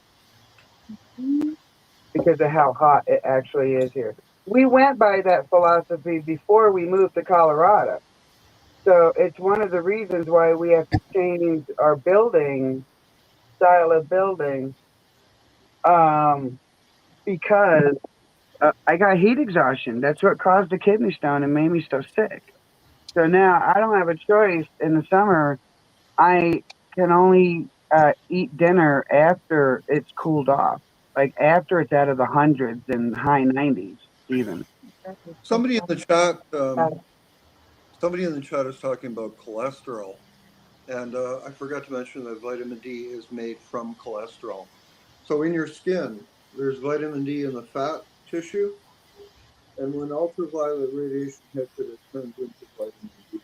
because of how hot it actually is here. We went by that philosophy before we moved to Colorado. So it's one of the reasons why we have to change our building style of building because I got heat exhaustion. That's what caused the kidney stone and made me so sick. So now I don't have a choice. In the summer, I can only eat dinner after it's cooled off, like after it's out of the hundreds and high 90s even. Somebody in the chat, somebody in the chat is talking about cholesterol. And I forgot to mention that vitamin D is made from cholesterol. So in your skin, there's vitamin D in the fat tissue. And when ultraviolet radiation hits it, it turns into vitamin D.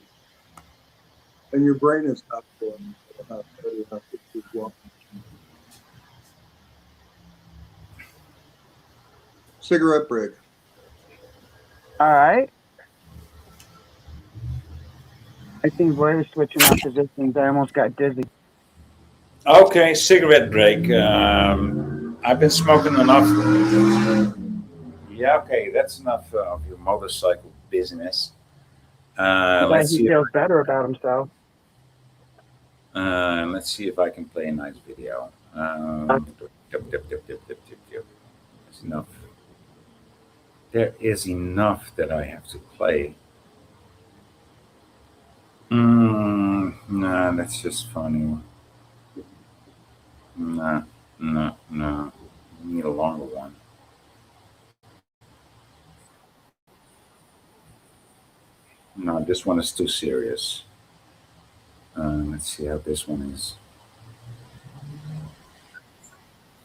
And your brain is half full and half ready, half as well. Cigarette break. All right. I think we're switching our positions. I almost got dizzy. Okay, cigarette break. I've been smoking enough. Yeah, okay, that's enough of your motorcycle business. Glad Let's he see. feels better about himself. Let's see if I can play a nice video. That's enough. There is enough that I have to play. Nah, that's just funny. Nah, no. You need a longer one. No, this one is too serious. Let's see how this one is.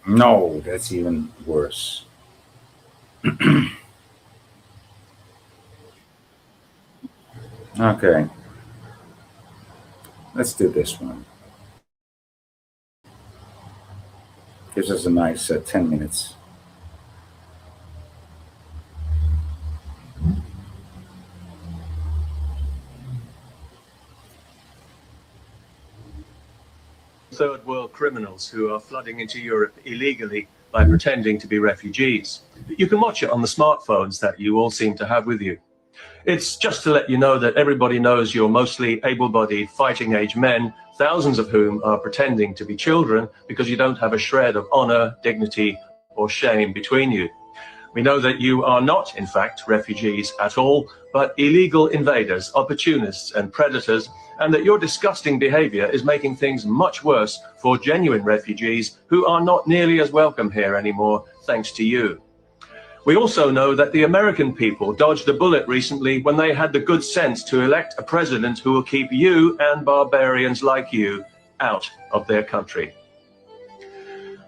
No, that's even worse. Okay. Let's do this one. Gives us a nice 10 minutes. Third world criminals who are flooding into Europe illegally by pretending to be refugees. You can watch it on the smartphones that you all seem to have with you. It's just to let you know that everybody knows you're mostly able-bodied fighting-age men, thousands of whom are pretending to be children because you don't have a shred of honor, dignity, or shame between you. We know that you are not, in fact, refugees at all, but illegal invaders, opportunists, and predators, and that your disgusting behavior is making things much worse for genuine refugees who are not nearly as welcome here anymore, thanks to you. We also know that the American people dodged a bullet recently when they had the good sense to elect a president who will keep you and barbarians like you out of their country.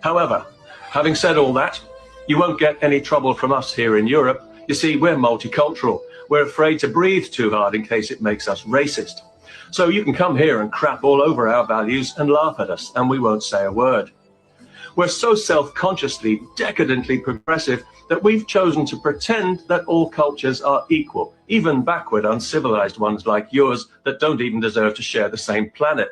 However, having said all that, you won't get any trouble from us here in Europe. You see, we're multicultural. We're afraid to breathe too hard in case it makes us racist. So you can come here and crap all over our values and laugh at us, and we won't say a word. We're so self-consciously, decadently progressive that we've chosen to pretend that all cultures are equal, even backward, uncivilized ones like yours that don't even deserve to share the same planet.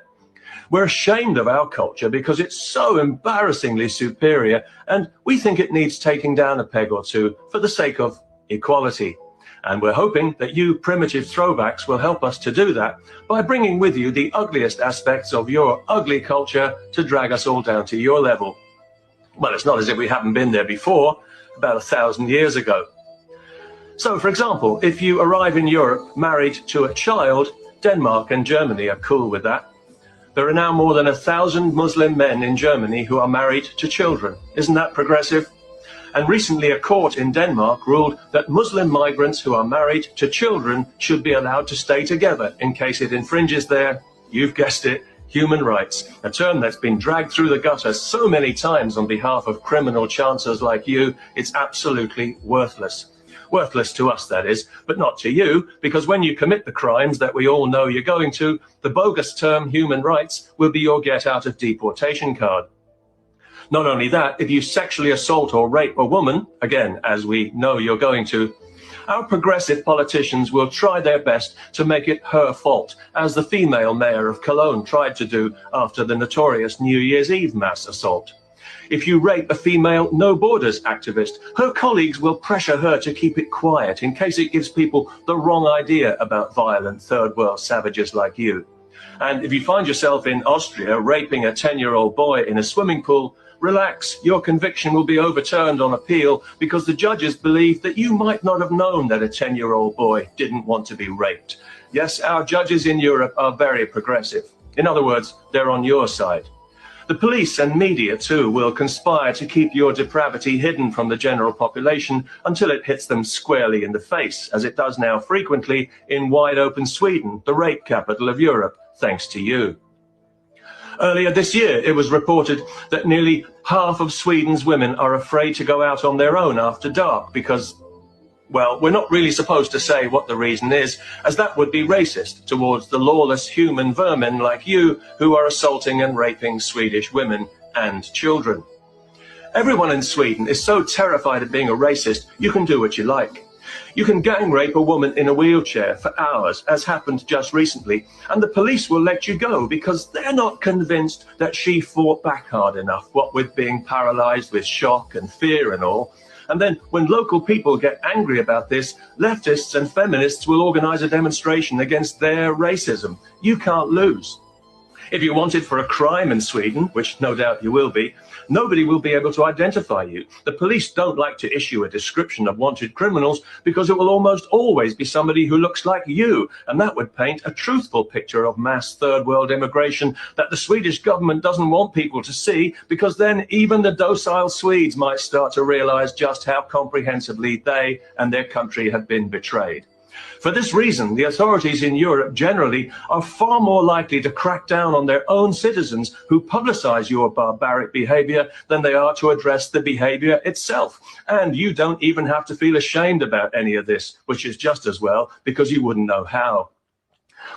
We're ashamed of our culture because it's so embarrassingly superior, and we think it needs taking down a peg or two for the sake of equality. And we're hoping that you primitive throwbacks will help us to do that by bringing with you the ugliest aspects of your ugly culture to drag us all down to your level. Well, it's not as if we haven't been there before, about 1,000 years ago. So, for example, if you arrive in Europe married to a child, Denmark and Germany are cool with that. There are now more than 1,000 Muslim men in Germany who are married to children. Isn't that progressive? And recently a court in Denmark ruled that Muslim migrants who are married to children should be allowed to stay together in case it infringes their, you've guessed it, human rights, a term that's been dragged through the gutter so many times on behalf of criminal chancellors like you, it's absolutely worthless. Worthless to us, that is, but not to you, because when you commit the crimes that we all know you're going to, the bogus term human rights will be your get out of deportation card. Not only that, if you sexually assault or rape a woman, again, as we know you're going to, our progressive politicians will try their best to make it her fault, as the female mayor of Cologne tried to do after the notorious New Year's Eve mass assault. If you rape a female No Borders activist, her colleagues will pressure her to keep it quiet in case it gives people the wrong idea about violent third world savages like you. And if you find yourself in Austria raping a 10-year-old boy in a swimming pool, relax, your conviction will be overturned on appeal because the judges believe that you might not have known that a 10-year-old boy didn't want to be raped. Yes, our judges in Europe are very progressive. In other words, they're on your side. The police and media, too, will conspire to keep your depravity hidden from the general population until it hits them squarely in the face, as it does now frequently in wide-open Sweden, the rape capital of Europe, thanks to you. Earlier this year, it was reported that nearly half of Sweden's women are afraid to go out on their own after dark because, well, we're not really supposed to say what the reason is, as that would be racist towards the lawless human vermin like you who are assaulting and raping Swedish women and children. Everyone in Sweden is so terrified of being a racist, you can do what you like. You can gang rape a woman in a wheelchair for hours, as happened just recently, and the police will let you go because they're not convinced that she fought back hard enough, what with being paralyzed with shock and fear and all. And then when local people get angry about this, leftists and feminists will organize a demonstration against their racism. You can't lose. If you're wanted for a crime in Sweden, which no doubt you will be, nobody will be able to identify you. The police don't like to issue a description of wanted criminals because it will almost always be somebody who looks like you, and that would paint a truthful picture of mass third world immigration that the Swedish government doesn't want people to see, because then even the docile Swedes might start to realize just how comprehensively they and their country have been betrayed. For this reason, the authorities in Europe generally are far more likely to crack down on their own citizens who publicize your barbaric behavior than they are to address the behavior itself. And you don't even have to feel ashamed about any of this, which is just as well, because you wouldn't know how.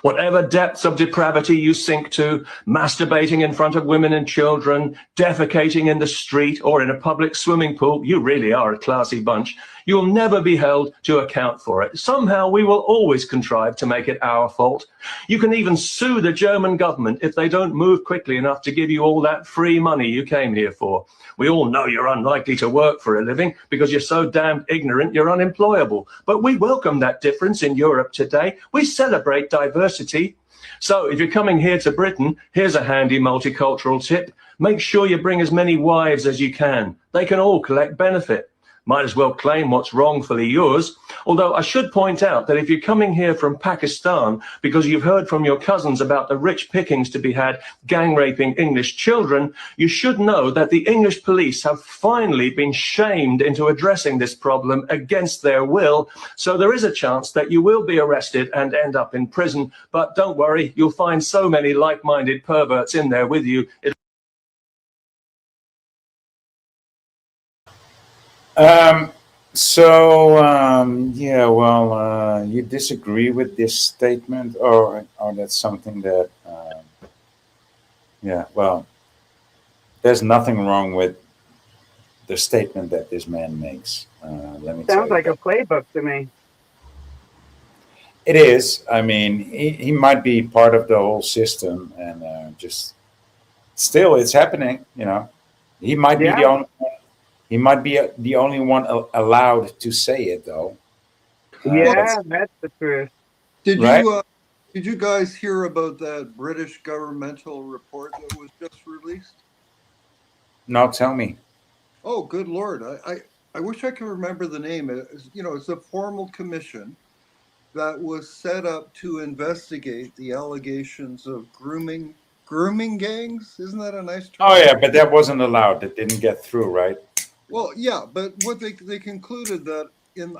Whatever depths of depravity you sink to, masturbating in front of women and children, defecating in the street or in a public swimming pool, you really are a classy bunch. You'll never be held to account for it. Somehow we will always contrive to make it our fault. You can even sue the German government if they don't move quickly enough to give you all that free money you came here for. We all know you're unlikely to work for a living because you're so damned ignorant you're unemployable. But we welcome that difference in Europe today. We celebrate diversity. So if you're coming here to Britain, here's a handy multicultural tip. Make sure you bring as many wives as you can. They can all collect benefit. Might as well claim what's wrongfully yours. Although I should point out that if you're coming here from Pakistan because you've heard from your cousins about the rich pickings to be had gang raping English children, you should know that the English police have finally been shamed into addressing this problem against their will. So there is a chance that you will be arrested and end up in prison. But don't worry, you'll find so many like-minded perverts in there with you. You disagree with this statement, or that's something that, there's nothing wrong with the statement that this man makes. Let me tell Sounds you like that. a playbook to me. It is. I mean, he might be part of the whole system, and just still, it's happening. You know, he might be the Yeah. only. He might be the only one allowed to say it, though. Yeah, that's the truth. Did Right? you guys hear about that British governmental report that was just released? No, tell me. Oh, good Lord. I wish I could remember the name. It's a formal commission that was set up to investigate the allegations of grooming gangs. Isn't that a nice term? Oh yeah, but that wasn't allowed. That didn't get through, right? Well, yeah, but what they concluded that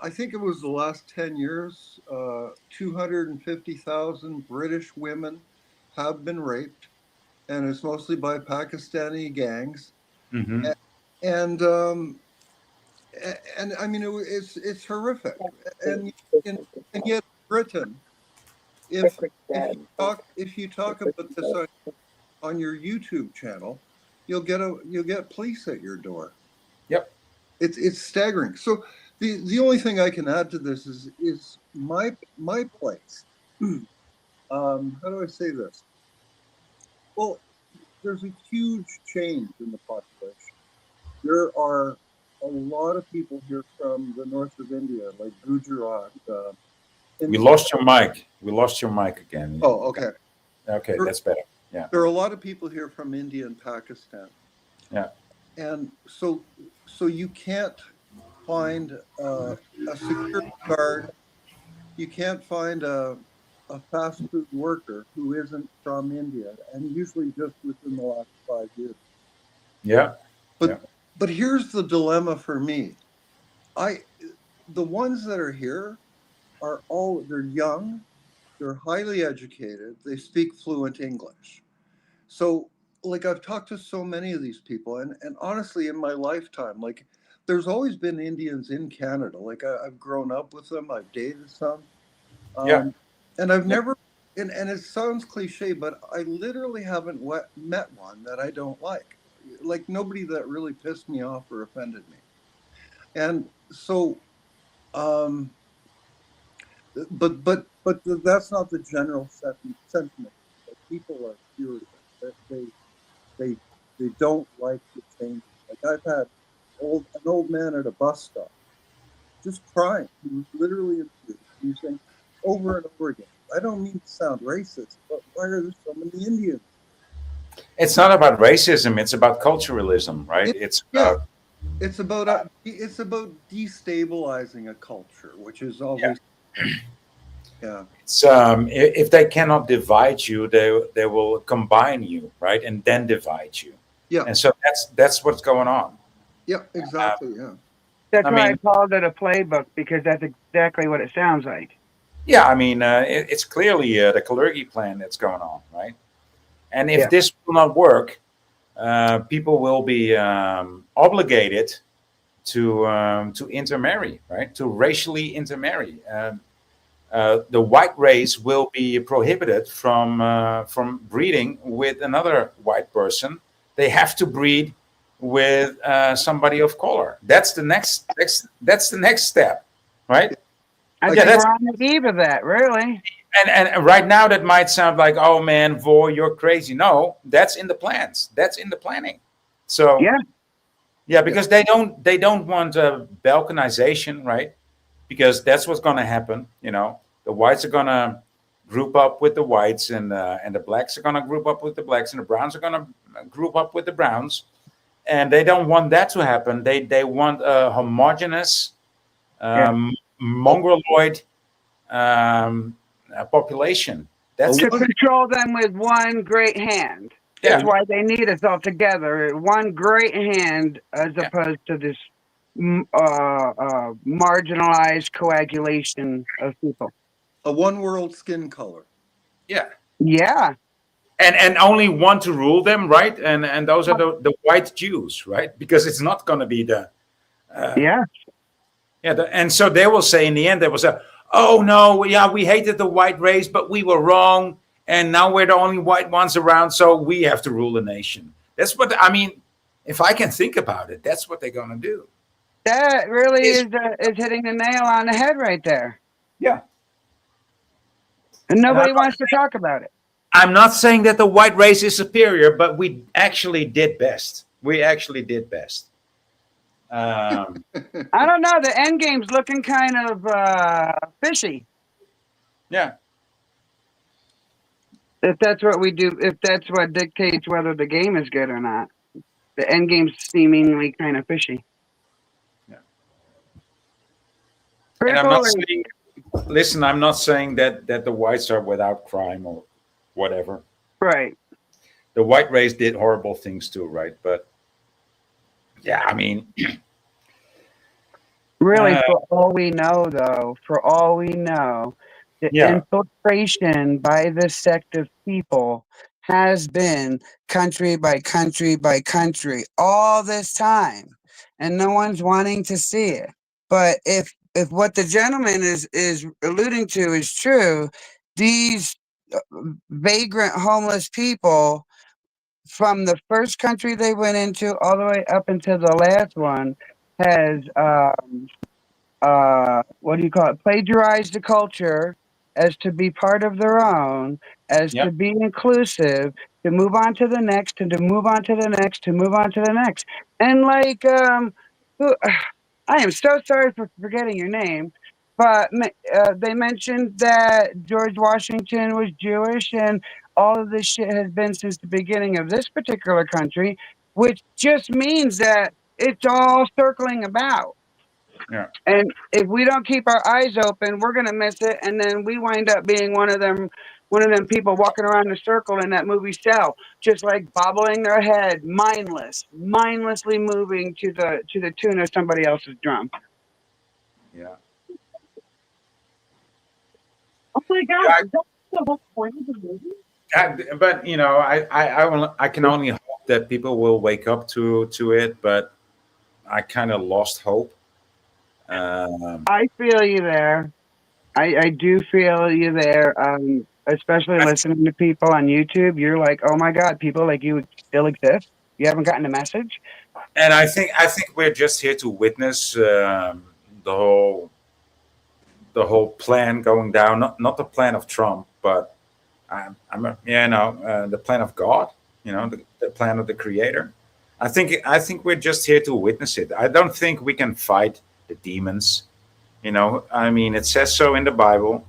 I think it was the last 10 years, 250,000 British women have been raped, and it's mostly by Pakistani gangs. Mm-hmm. And I mean, it's horrific. And yet Britain, if you talk about this on your YouTube channel, you'll get police at your door. Yep. It's staggering. So the only thing I can add to this is my place. How do I say this? Well, there's a huge change in the population. There are a lot of people here from the north of India, like Gujarat. We lost your mic. We lost your mic again. Oh, okay. Okay, that's better. Yeah. There are a lot of people here from India and Pakistan. Yeah. And so you can't find a security guard. You can't find a fast food worker who isn't from India, and usually just within the last 5 years. Yeah. But here's the dilemma for me. The ones that are here they're young, they're highly educated, they speak fluent English. So like I've talked to so many of these people, and honestly, in my lifetime, like there's always been Indians in Canada. Like I've grown up with them, I've dated some. And I've never, and it sounds cliche, but I literally haven't met one that I don't like. Like nobody that really pissed me off or offended me. And so, but that's not the general sentiment. Like people are furious. They don't like the changes. Like I've had an old man at a bus stop just crying. He was literally in tears. He was saying over and over again, I don't mean to sound racist, but why are there so many Indians? It's not about racism. It's about culturalism, right? It's Yeah, about it's about destabilizing a culture, which is always yeah. it's if they cannot divide you, they will combine you, right, and then divide you. Yeah. And so that's what's going on. Yeah, exactly. Yeah. That's I why I mean, called it a playbook, because that's exactly what it sounds like. yeah, I mean, it's clearly the Kalergi plan that's going on, right? And if Yeah. this will not work, people will be obligated to intermarry, right? To racially intermarry. The white race will be prohibited from breeding with another white person. They have to breed with somebody of color. That's the next step, right? I Yeah, think that's we're on the eve of that, really. and right now that might sound like, oh man, Vor, you're crazy. No, that's in the plans. That's in the planning. So yeah, because they don't want balkanization, right? Because that's what's going to happen. The whites are going to group up with the whites, and the blacks are going to group up with the blacks, and the browns are going to group up with the browns, and they don't want that to happen. They want a homogenous, mongoloid population. That's To control them with one great hand. That's why they need us all together. One great hand, as opposed to this marginalized coagulation of people. A one world skin color. Yeah. Yeah. And only one to rule them, right? And those are the white Jews, right? Because it's not going to be the yeah. And so they will say in the end, they will say, oh no, yeah, we hated the white race, but we were wrong, and now we're the only white ones around, so we have to rule the nation. That's what I mean. If I can think about it, that's what they're going to do. That really is hitting the nail on the head right there. Yeah. And nobody wants to talk about it. I'm not saying that the white race is superior, but we actually did best. We actually did best. I don't know. The end game's looking kind of fishy. Yeah. If that's what we do, if that's what dictates whether the game is good or not. The end game's seemingly kind of fishy. Yeah. And I'm not saying, listen, I'm not saying that the whites are without crime or whatever. Right. The white race did horrible things too, right? But yeah, I mean, really, for all we know, though, the infiltration by this sect of people has been country by country by country all this time, and no one's wanting to see it. But if what the gentleman is alluding to is true, these vagrant homeless people, from the first country they went into all the way up until the last one, has what do you call it? Plagiarized the culture as to be part of their own, as to be inclusive, to move on to the next, and to move on to the next, to move on to the next. And like, I am so sorry for forgetting your name, but they mentioned that George Washington was Jewish, and all of this shit has been since the beginning of this particular country, which just means that it's all circling about. Yeah. And if we don't keep our eyes open, we're gonna miss it, and then we wind up being one of them people walking around in a circle in that movie Cell, just like bobbling their head, mindlessly moving to the tune of somebody else's drum. Yeah. Oh my God! Is that the whole point of the movie? But I can only hope that people will wake up to it. But I kind of lost hope. I feel you there. I do feel you there. Especially listening to people on YouTube, you're like, oh my God, people like you still exist. You haven't gotten the message. And I think we're just here to witness the whole plan going down. Not the plan of Trump, but the plan of God. The plan of the Creator. I think we're just here to witness it. I don't think we can fight the demons. I mean, it says so in the Bible.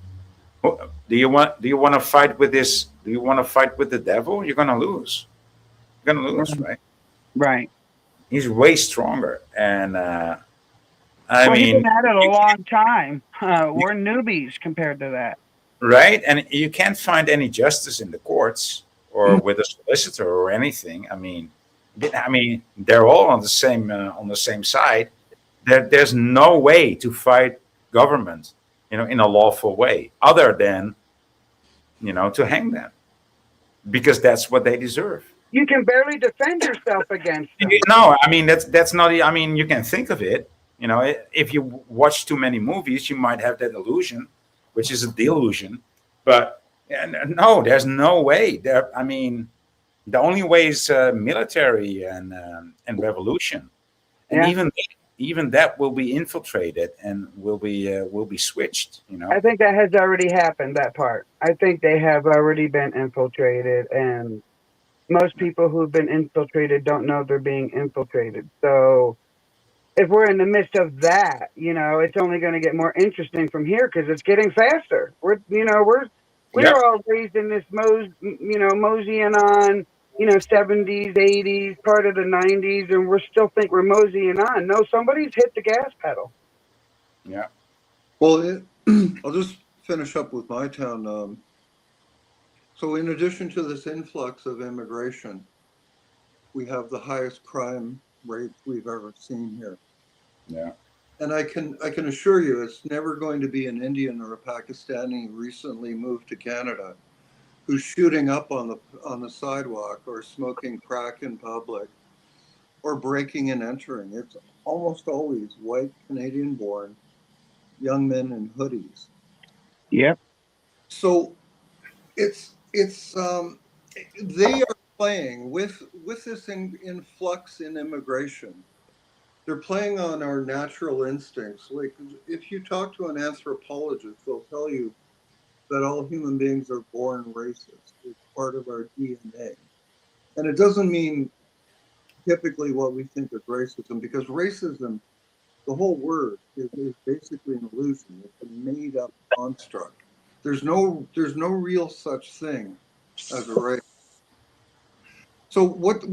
Do you want to fight with this? Do you want to fight with the devil? You're going to lose. You're gonna lose, right? Right. He's way stronger, and I Well, he's mean, been at it a long time. We're newbies compared to that. right? And you can't find any justice in the courts or with a solicitor or anything. I mean, they're all on the same side. There's no way to fight government, in a lawful way, other than to hang them, because that's what they deserve. You can barely defend yourself against them. No, I mean that's not. I mean, you can think of it. If you watch too many movies, you might have that illusion, which is a delusion. But no, there's no way. I mean, the only way is military and revolution, and Yeah. even that will be infiltrated and will be switched. I think that has already happened, that part. I think they have already been infiltrated, and most people who've been infiltrated don't know they're being infiltrated. So if we're in the midst of that, it's only going to get more interesting from here because it's getting faster. We Yep. were all raised in this moseying on, 70s, 80s, part of the 90s, and we still think we're moseying on. No, somebody's hit the gas pedal. Yeah. Well, I'll just finish up with my town. So in addition to this influx of immigration, we have the highest crime rate we've ever seen here. Yeah. And I can assure you it's never going to be an Indian or a Pakistani recently moved to Canada who's shooting up on the sidewalk or smoking crack in public or breaking and entering. It's almost always white Canadian born young men in hoodies. Yep. So it's they are playing with this influx in immigration. They're playing on our natural instincts. Like if you talk to an anthropologist, they'll tell you that all human beings are born racist. It's part of our DNA. And it doesn't mean typically what we think of racism, because racism, the whole word is basically an illusion. It's a made up construct. There's no real such thing as a race. So but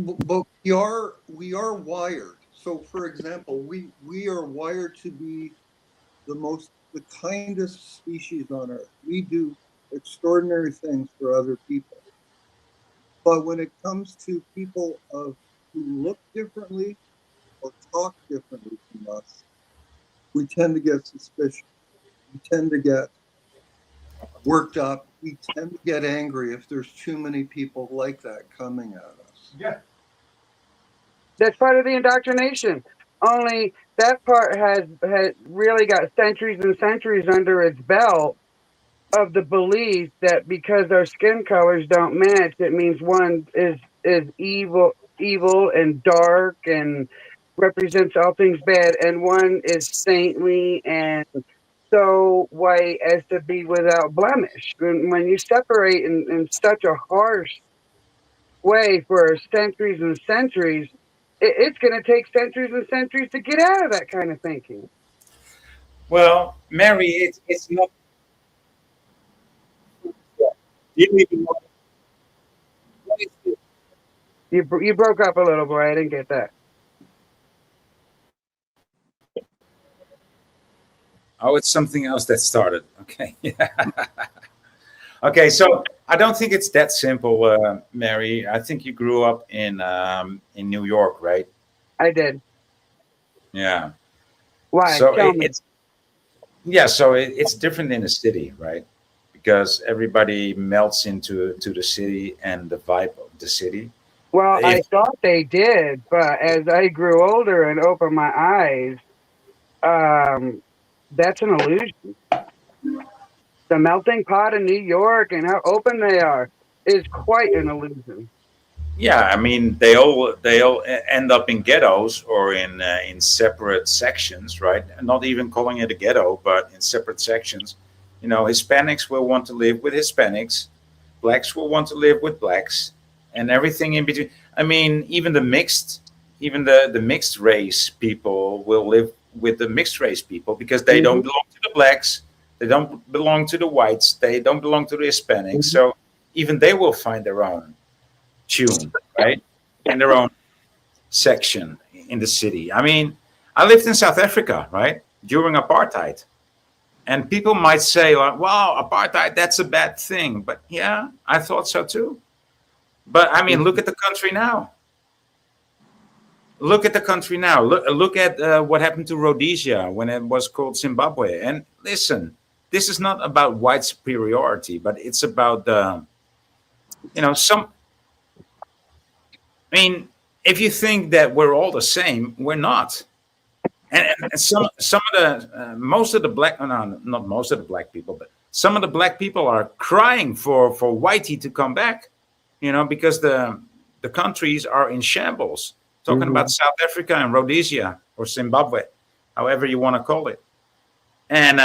we are wired. So for example, we are wired to be the kindest species on earth. We do extraordinary things for other people. But when it comes to people who look differently or talk differently from us, we tend to get suspicious. We tend to get worked up. We tend to get angry if there's too many people like that coming at us. Yeah. That's part of the indoctrination. Only that part has really got centuries and centuries under its belt of the belief that because our skin colors don't match, it means one is evil and dark and represents all things bad, and one is saintly and so white as to be without blemish. When you separate in such a harsh way for centuries and centuries, it's going to take centuries and centuries to get out of that kind of thinking. Well, Mary, it's not. You don't even know. What is it? You broke up a little, boy. I didn't get that. Oh, it's something else that started. Okay. Okay, so I don't think it's that simple, Mary. I think you grew up in New York, right? I did. Yeah. Why? So Tell me. it's different in the city, right? Because everybody melts into the city and the vibe of the city. Well, I If- thought they did, but as I grew older and opened my eyes, that's an illusion. The melting pot in New York and how open they are is quite an illusion. Yeah, I mean they all end up in ghettos or in separate sections, right? Not even calling it a ghetto, but in separate sections. Hispanics will want to live with Hispanics, blacks will want to live with blacks, and everything in between. I mean, even the mixed race people will live with the mixed race people because they don't belong to the blacks, they don't belong to the whites, they don't belong to the Hispanics. So even they will find their own tune, right? and their own section in the city. I mean, I lived in South Africa, right, during apartheid. And people might say, like, wow, apartheid, that's a bad thing. But yeah, I thought so too. But I mean, look at the country now. Look at the country now. Look at what happened to Rhodesia when it was called Zimbabwe. And listen, this is not about white superiority, but it's about some. I mean, if you think that we're all the same, we're not. And some of the most of the black, no, not most of the black people, but some of the black people are crying for whitey to come back, because the countries are in shambles. Talking about South Africa and Rhodesia or Zimbabwe, however you want to call it. And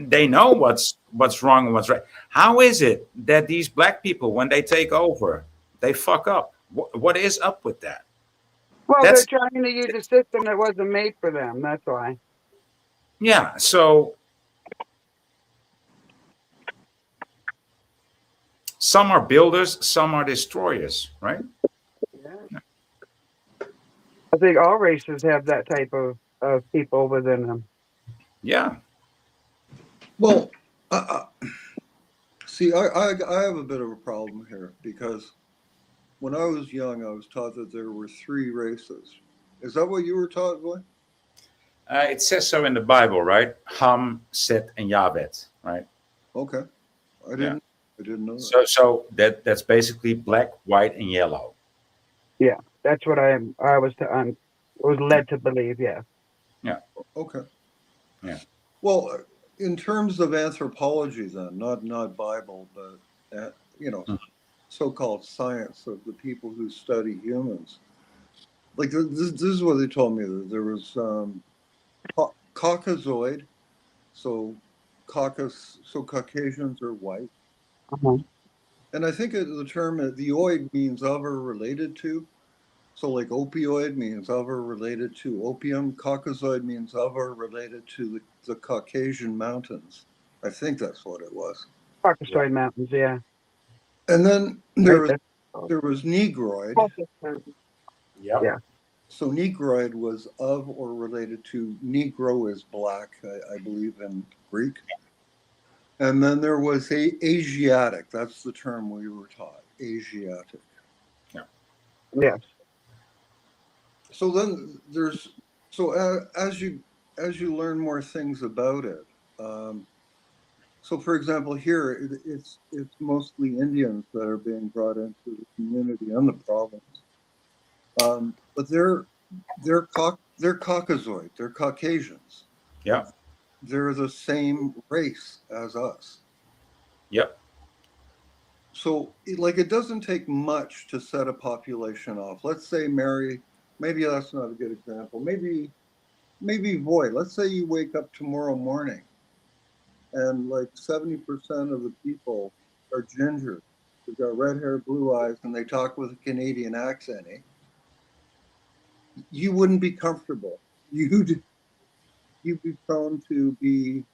they know what's wrong and what's right. How is it that these black people, when they take over, they fuck up? What is up with that? Well, That's they're trying to use a system that wasn't made for them. That's why. yeah. So some are builders, some are destroyers, right? Yeah. I think all races have that type of people within them. Yeah. Well, see, I have a bit of a problem here because when I was young, I was taught that there were 3 races. Is that what you were taught, boy? It says so in the Bible, right? Ham, Set, and Yahweh, right? Okay, I didn't know that. So that's basically black, white, and yellow. Yeah, that's what I was led to believe. Yeah. Yeah. Okay. Yeah. Well, in terms of anthropology, then, not Bible, but so-called science of the people who study humans. Like this is what they told me. That there was Caucasoid, so Caucasians are white, and I think the term the oid means of or related to. So like opioid means of or related to opium. Caucasoid means of or related to the Caucasian mountains. I think that's what it was. Caucasoid Mountains, yeah. And then there was Negroid. Yep. Yeah. So Negroid was of or related to Negro is black, I believe in Greek. And then there was Asiatic. That's the term we were taught. Asiatic. Yeah. Yes. So then as you learn more things about it. So for example, here it's mostly Indians that are being brought into the community and the province. But they're Caucasoid. They're Caucasians. Yeah. They're the same race as us. Yep. So it doesn't take much to set a population off. Let's say maybe that's not a good example. Maybe Void. Let's say you wake up tomorrow morning and like 70% of the people are ginger. They've got red hair, blue eyes, and they talk with a Canadian accent. You wouldn't be comfortable. You'd be prone to be.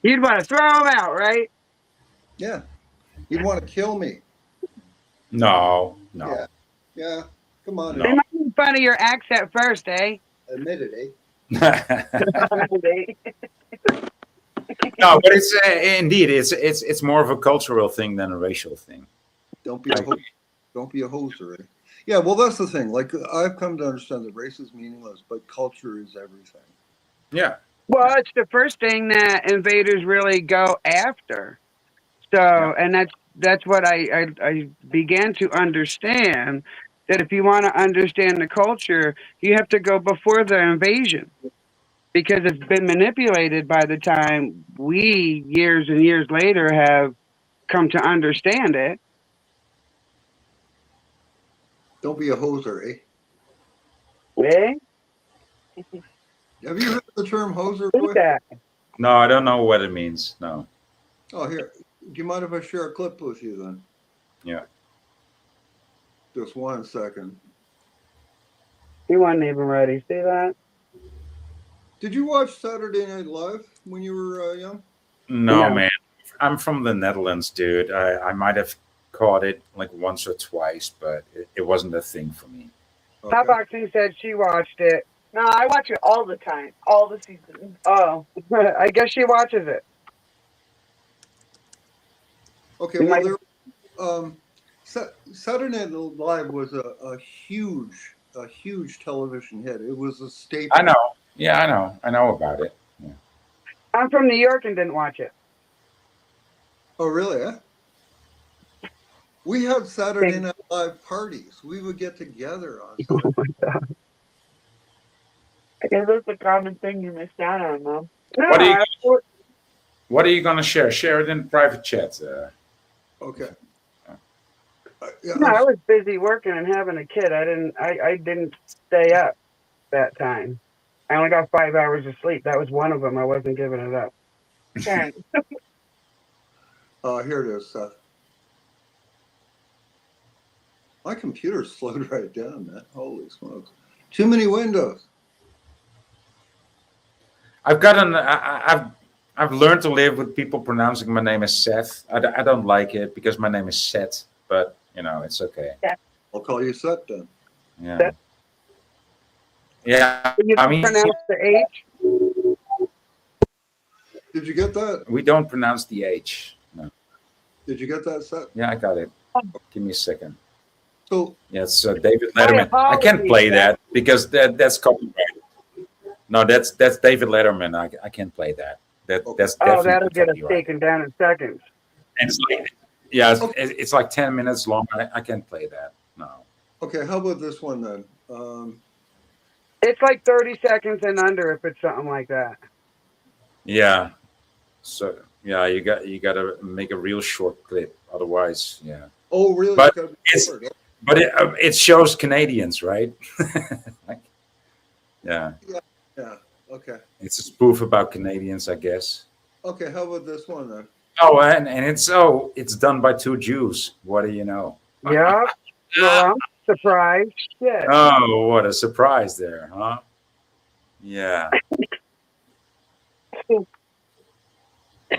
You'd want to throw them out, right? Yeah, you'd want to kill me. No. Yeah. Come on. They might make fun of your accent first, eh? Admit it, eh? No, but it's indeed it's more of a cultural thing than a racial thing. Don't be a hoser, eh? Yeah, well, that's the thing. Like, I've come to understand that race is meaningless, but culture is everything. Yeah. Well, it's the first thing that invaders really go after. So, and that's what I began to understand, that if you want to understand the culture, you have to go before the invasion, because it's been manipulated by the time we, years and years later, have come to understand it. Don't be a hoser, eh? Eh? Have you heard the term hoser, boy? No, I don't know what it means. No. Oh, here. Do you mind if I share a clip with you then? Yeah. Just 1 second. You wasn't even ready. See that? Did you watch Saturday Night Live when you were young? No, man. I'm from the Netherlands, dude. I might have caught it like once or twice, but it wasn't a thing for me. Hot Boxing said she watched it. No, I watch it all the time, all the seasons. Oh, I guess she watches it. Okay, well, there, Saturday Night Live was a huge television hit. It was a staple. I know. Yeah, I know about it. Yeah. I'm from New York and didn't watch it. Oh, really? Eh? We had Saturday Night Live parties. We would get together on Saturday. Oh my God. I guess that's a common thing you missed out on, Mom. What are you gonna share? Share it in private chat. Okay. No, I was busy working and having a kid. I didn't stay up that time. I only got 5 hours of sleep. That was one of them. I wasn't giving it up. Okay. Here it is, Seth. My computer slowed right down, man. Holy smokes. Too many windows. I've learned to live with people pronouncing my name as Seth. I don't like it because my name is Seth, but you know, it's okay. I'll call you Seth then. Yeah. Yeah. You I mean, pronounce the H? Did you get that? we don't pronounce the H. No. Did you get that, Seth? Yeah, I got it. Give me a second. So yes, David Letterman. I can't play that because that's copyright. No, that's David Letterman. I can't play that. That's Oh, definitely that'll get us copyright. taken down in seconds. And it's like, yeah, it's like 10 minutes long. I can't play that. No. Okay, how about this one then? It's like 30 seconds and under if it's something like that. Yeah. So yeah, you got to make a real short clip. Otherwise, yeah. Oh, really? But It's gotta be it's short, huh? but it shows Canadians, right? Like, yeah. Yeah. Okay. It's a spoof about Canadians, I guess. Okay, how about this one then? Oh, and it's done by two Jews. What do you know? Yeah. Well, I'm surprised. Yeah. Oh, what a surprise there, huh? Yeah.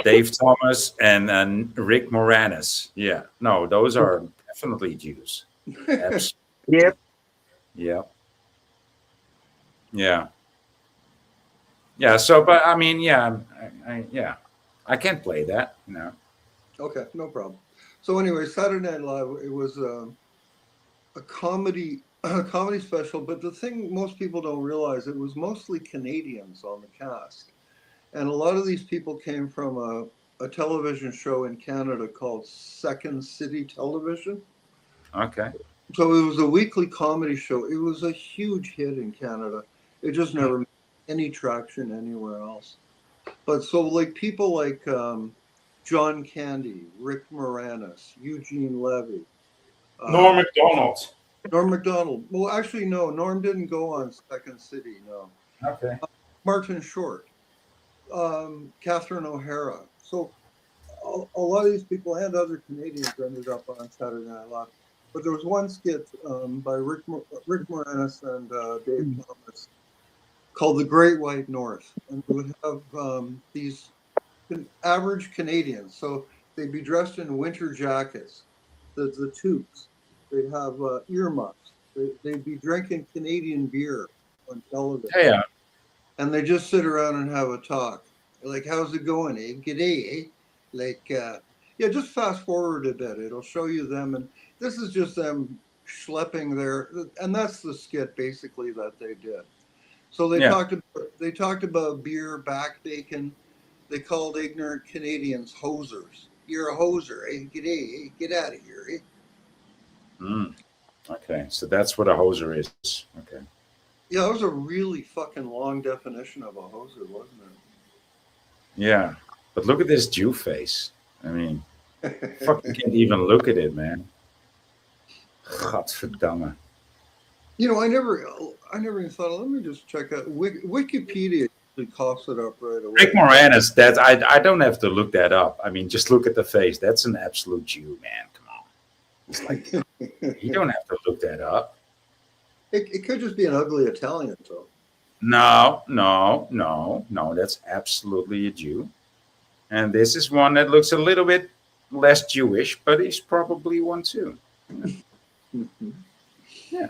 Dave Thomas and Rick Moranis. Yeah. No, those are definitely Jews. Absolutely. Yep. Yep. Yeah. Yeah. So, but I mean, yeah, I can't play that. No. Okay, no problem. So anyway, Saturday Night Live, it was a comedy special, but the thing most people don't realize, it was mostly Canadians on the cast. And a lot of these people came from a television show in Canada called Second City Television. Okay. So it was a weekly comedy show. It was a huge hit in Canada. It just never made any traction anywhere else. But so like people like John Candy, Rick Moranis, Eugene Levy. Norm Macdonald. Norm Macdonald. Well, actually, no. Norm didn't go on Second City, no. Okay. Martin Short. Catherine O'Hara. So a lot of these people and other Canadians ended up on Saturday Night Live. But there was one skit by Rick Moranis and Dave Thomas called The Great White North. And they would have these average Canadians. So they'd be dressed in winter jackets, the toques. They'd have earmuffs. They'd be drinking Canadian beer on television. Yeah. And they just sit around and have a talk. Like, how's it going, eh? G'day, eh? Like, yeah, just fast forward a bit. It'll show you them. And this is just them schlepping there. And that's the skit, basically, that they did. So they talked about beer, back bacon. They called ignorant Canadians hosers. You're a hoser, eh? G'day, eh? Get out of here, eh? Okay, so that's what a hoser is. Okay. Yeah, that was a really fucking long definition of a hoser, wasn't it? Yeah, but look at this Jew face. I mean, fucking can't even look at it, man. Godverdamme. You know, I never even thought. Let me just check out Wikipedia. Actually coughs it up right away. Rick Moranis. That I don't have to look that up. I mean, just look at the face. That's an absolute Jew, man. Come on. It's like you don't have to look that up. It could just be an ugly Italian, though. No. That's absolutely a Jew. And this is one that looks a little bit less Jewish, but he's probably one too. Yeah.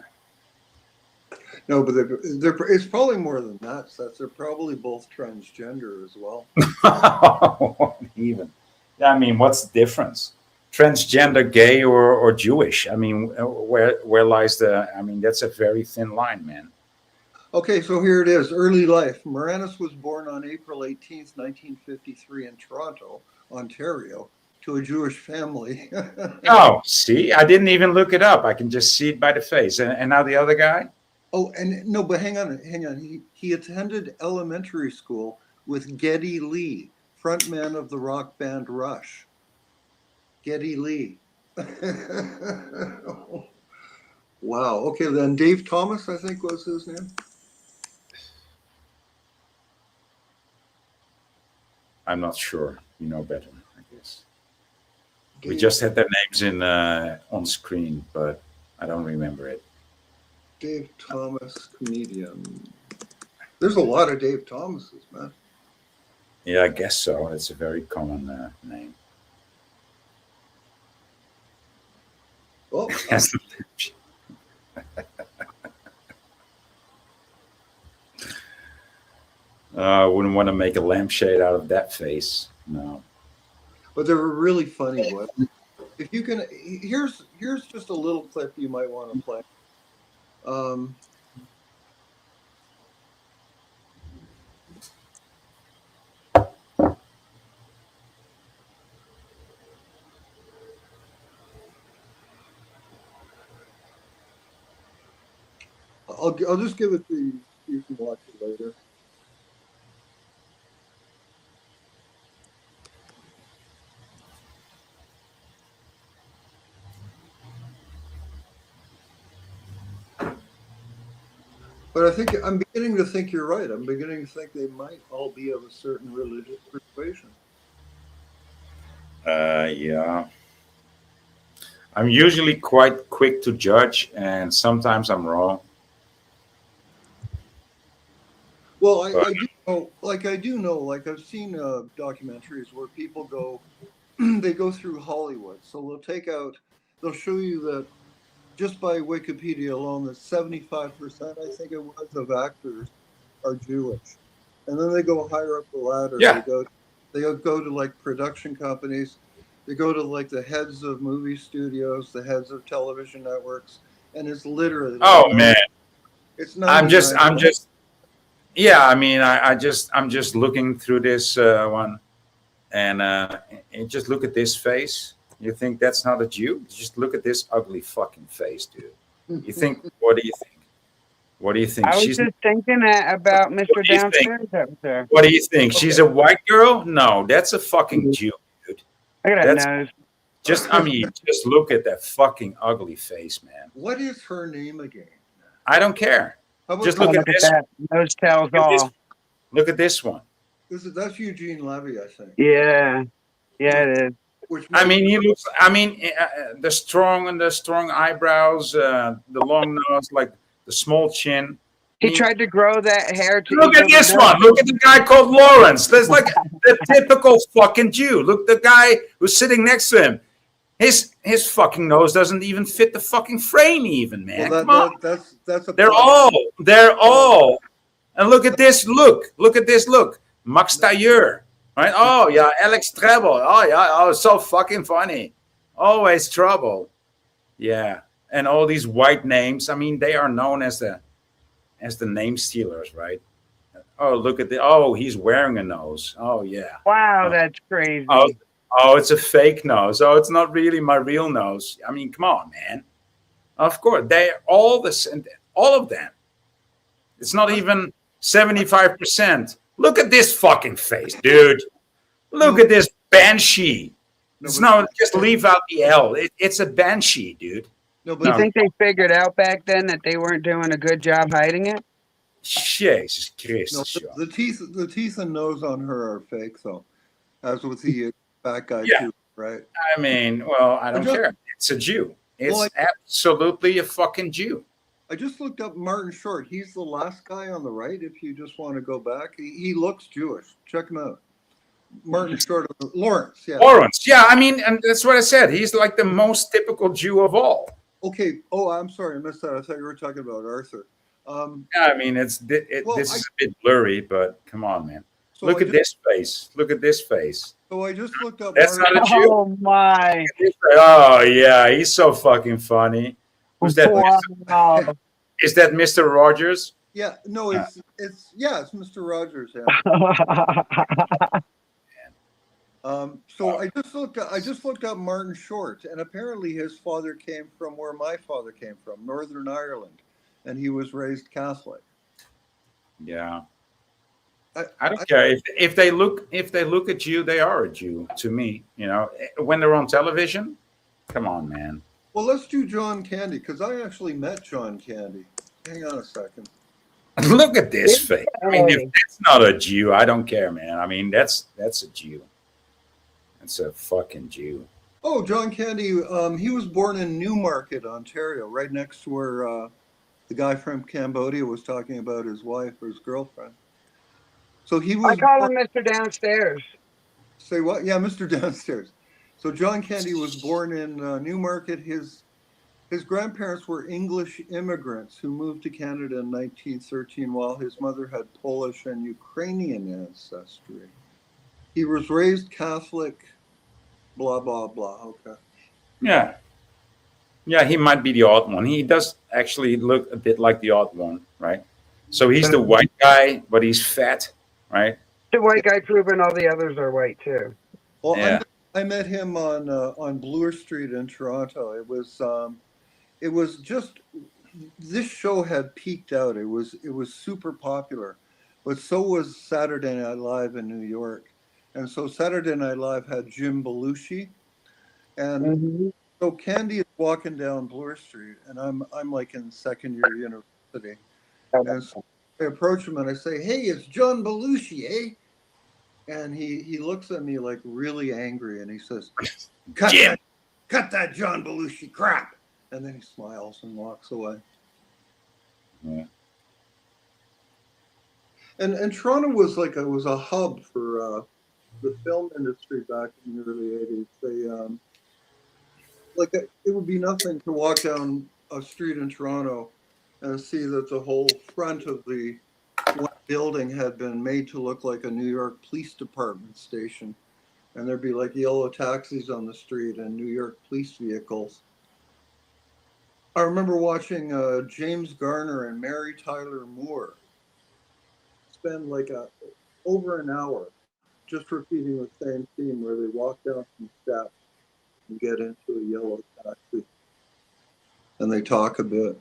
No, but it's probably more than that. They're probably both transgender as well. Even. I mean, what's the difference? Transgender, gay, or Jewish? I mean, where lies the? I mean, that's a very thin line, man. Okay, so here it is. Early life. Moranis was born on April 18th, 1953 in Toronto, Ontario, to a Jewish family. Oh, see, I didn't even look it up. I can just see it by the face. And now the other guy? Oh, and no, but hang on. He attended elementary school with Geddy Lee, frontman of the rock band Rush. Geddy Lee. Wow. Okay, then Dave Thomas, I think was his name. I'm not sure. You know better, I guess. We just had their names in on screen, but I don't remember it. Dave Thomas, comedian. There's a lot of Dave Thomases, man. Yeah, I guess so. It's a very common name. Oh. I wouldn't want to make a lampshade out of that face. No. But they were really funny. Boy. If you can, here's just a little clip you might want to play. I'll just give it to you. You can watch it later. But I think I'm beginning to think you're right. I'm beginning to think they might all be of a certain religious persuasion. Yeah. I'm usually quite quick to judge, and sometimes I'm wrong. Well, I do know, like I've seen documentaries where people go, they go through Hollywood. So they'll show you that just by Wikipedia alone, that 75%, I think it was, of actors are Jewish. And then they go higher up the ladder. Yeah. They go to like production companies. They go to like the heads of movie studios, the heads of television networks, and it's literally. Oh man, it's I'm just. Yeah, I mean, I'm just looking through this one, and just look at this face. You think that's not a Jew? Just look at this ugly fucking face, dude. You think? What do you think? What do you think? I was just thinking about Mr. Downstairs up there. What do you think? She's a white girl? No, that's a fucking Jew, dude. Look at that nose. Just look at that fucking ugly face, man. What is her name again? I don't care. Just look at this. That. Nose tells all. Look at this one. That's Eugene Levy, I think. Yeah, it is. I mean, he looks. I mean, the strong eyebrows, the long nose, like the small chin. He tried to grow that hair. Look at this one. Look at the guy called Lawrence. There's like the typical fucking Jew. Look, the guy who's sitting next to him. His fucking nose doesn't even fit the fucking frame, even, man. Well, Come on. That's a. They're all. And look at this look. Look at this look. Max Tailleur. Right? Oh yeah, Alex Trebel. Oh yeah, oh so fucking funny. Always trouble. Yeah, and all these white names. I mean, they are known as the name stealers, right? Oh, look at he's wearing a nose. Oh yeah. Wow, that's crazy. Oh, it's a fake nose. Oh, it's not really my real nose. I mean, come on, man. Of course, they're all the same. All of them. It's not even 75%. Look at this fucking face, dude. Look at this banshee. It's just leave out the L. It's a banshee, dude. You think they figured out back then that they weren't doing a good job hiding it? Jesus Christ. No, the teeth and nose on her are fake, though. As with the fat guy too, right? I mean, well, I don't care. It's a Jew. It's absolutely a fucking Jew. I just looked up Martin Short. He's the last guy on the right. If you just want to go back, he looks Jewish. Check him out. Martin Short of Lawrence. Yeah. Lawrence. Yeah, I mean, and that's what I said. He's like the most typical Jew of all. Okay. Oh, I'm sorry, I missed that. I thought you were talking about Arthur. Yeah, I mean, this is a bit blurry, but come on, man. So Look I at this face. Look at this face. So I just looked up. That's not a Jew. Oh my! Oh yeah, he's so fucking funny. Who's that? Wow. Is that Mr. Rogers? Yeah, no, it's Mr. Rogers. Yeah. So I just looked up Martin Short, and apparently his father came from where my father came from, Northern Ireland, and he was raised Catholic. Yeah. I don't care if they look at you, they are a Jew to me. You know, when they're on television. Come on, man. Well, let's do John Candy because I actually met John Candy. Hang on a second. Look at this face. I mean, if that's not a Jew, I don't care, man. I mean, that's a Jew. That's a fucking Jew. Oh, John Candy. He was born in Newmarket, Ontario, right next to where the guy from Cambodia was talking about his wife or his girlfriend. So he was. I call him Mr. Downstairs. Say what? Yeah, Mr. Downstairs. So John Candy was born in Newmarket. His grandparents were English immigrants who moved to Canada in 1913 while his mother had Polish and Ukrainian ancestry. He was raised Catholic, blah, blah, blah. Okay. Yeah. Yeah, he might be the odd one. He does actually look a bit like the odd one, right? So he's the white guy, but he's fat, right? The white guy proven all the others are white too. Well, Yeah. I met him on Bloor Street in Toronto. It was just this show had peaked out. It was super popular, but so was Saturday Night Live in New York, and so Saturday Night Live had Jim Belushi, and so Candy is walking down Bloor Street, and I'm like in second year university, and so I approach him and I say, "Hey, it's John Belushi, eh?" And he looks at me like really angry, and he says, "Cut that John Belushi crap." And then he smiles and walks away. Yeah. And Toronto was a hub for the film industry back in the early 80s. They it would be nothing to walk down a street in Toronto and see that the whole front of the one building had been made to look like a New York Police Department station, and there'd be like yellow taxis on the street and New York police vehicles. I remember watching James Garner and Mary Tyler Moore spend over an hour just repeating the same scene where they walk down some steps and get into a yellow taxi and they talk a bit.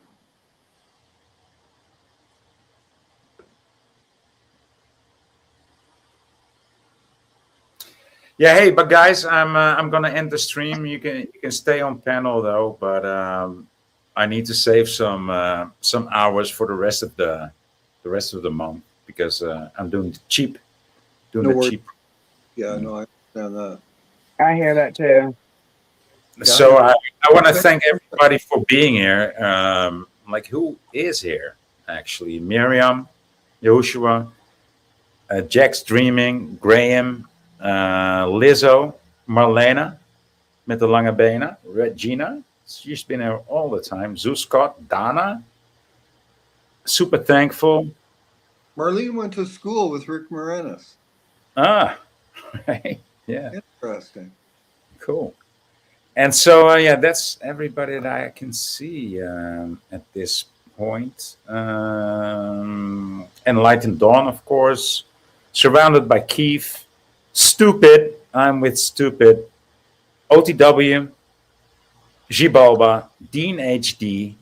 Yeah, hey, but guys, I'm gonna end the stream. You can stay on panel though, but I need to save some hours for the rest of the month because I'm doing the cheap. Yeah, no, I understand that. I hear that too. So I want to thank everybody for being here. Who is here actually? Miriam, Joshua, Jack's Dreaming, Graham, Lizzo, Marlena, met de lange benen, Regina, she's been here all the time, Zeus Scott, Dana, super thankful. Marlene went to school with Rick Moranis. Ah, right, yeah. Interesting. Cool. And so, that's everybody that I can see at this point. Enlightened Dawn, of course. Surrounded by Keith. Stupid. I'm with Stupid. OTW. Jibalba. Dean HD.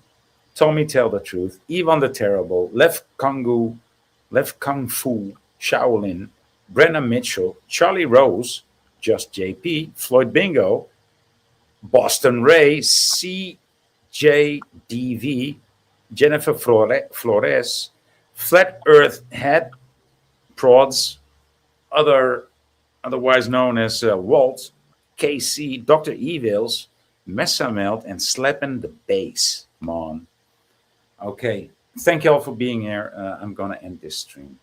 Tommy Tell the Truth. Ivan the Terrible. Lev Kung Fu. Shaolin. Brenna Mitchell. Charlie Rose. Just JP. Floyd Bingo. Boston Ray, CJDV, Jennifer Flores, Flat Earth Head, Prods, otherwise known as Walt, KC, Dr. Evils, Messamelt, and Slapping the Bass. Come on. Okay. Thank you all for being here. I'm going to end this stream.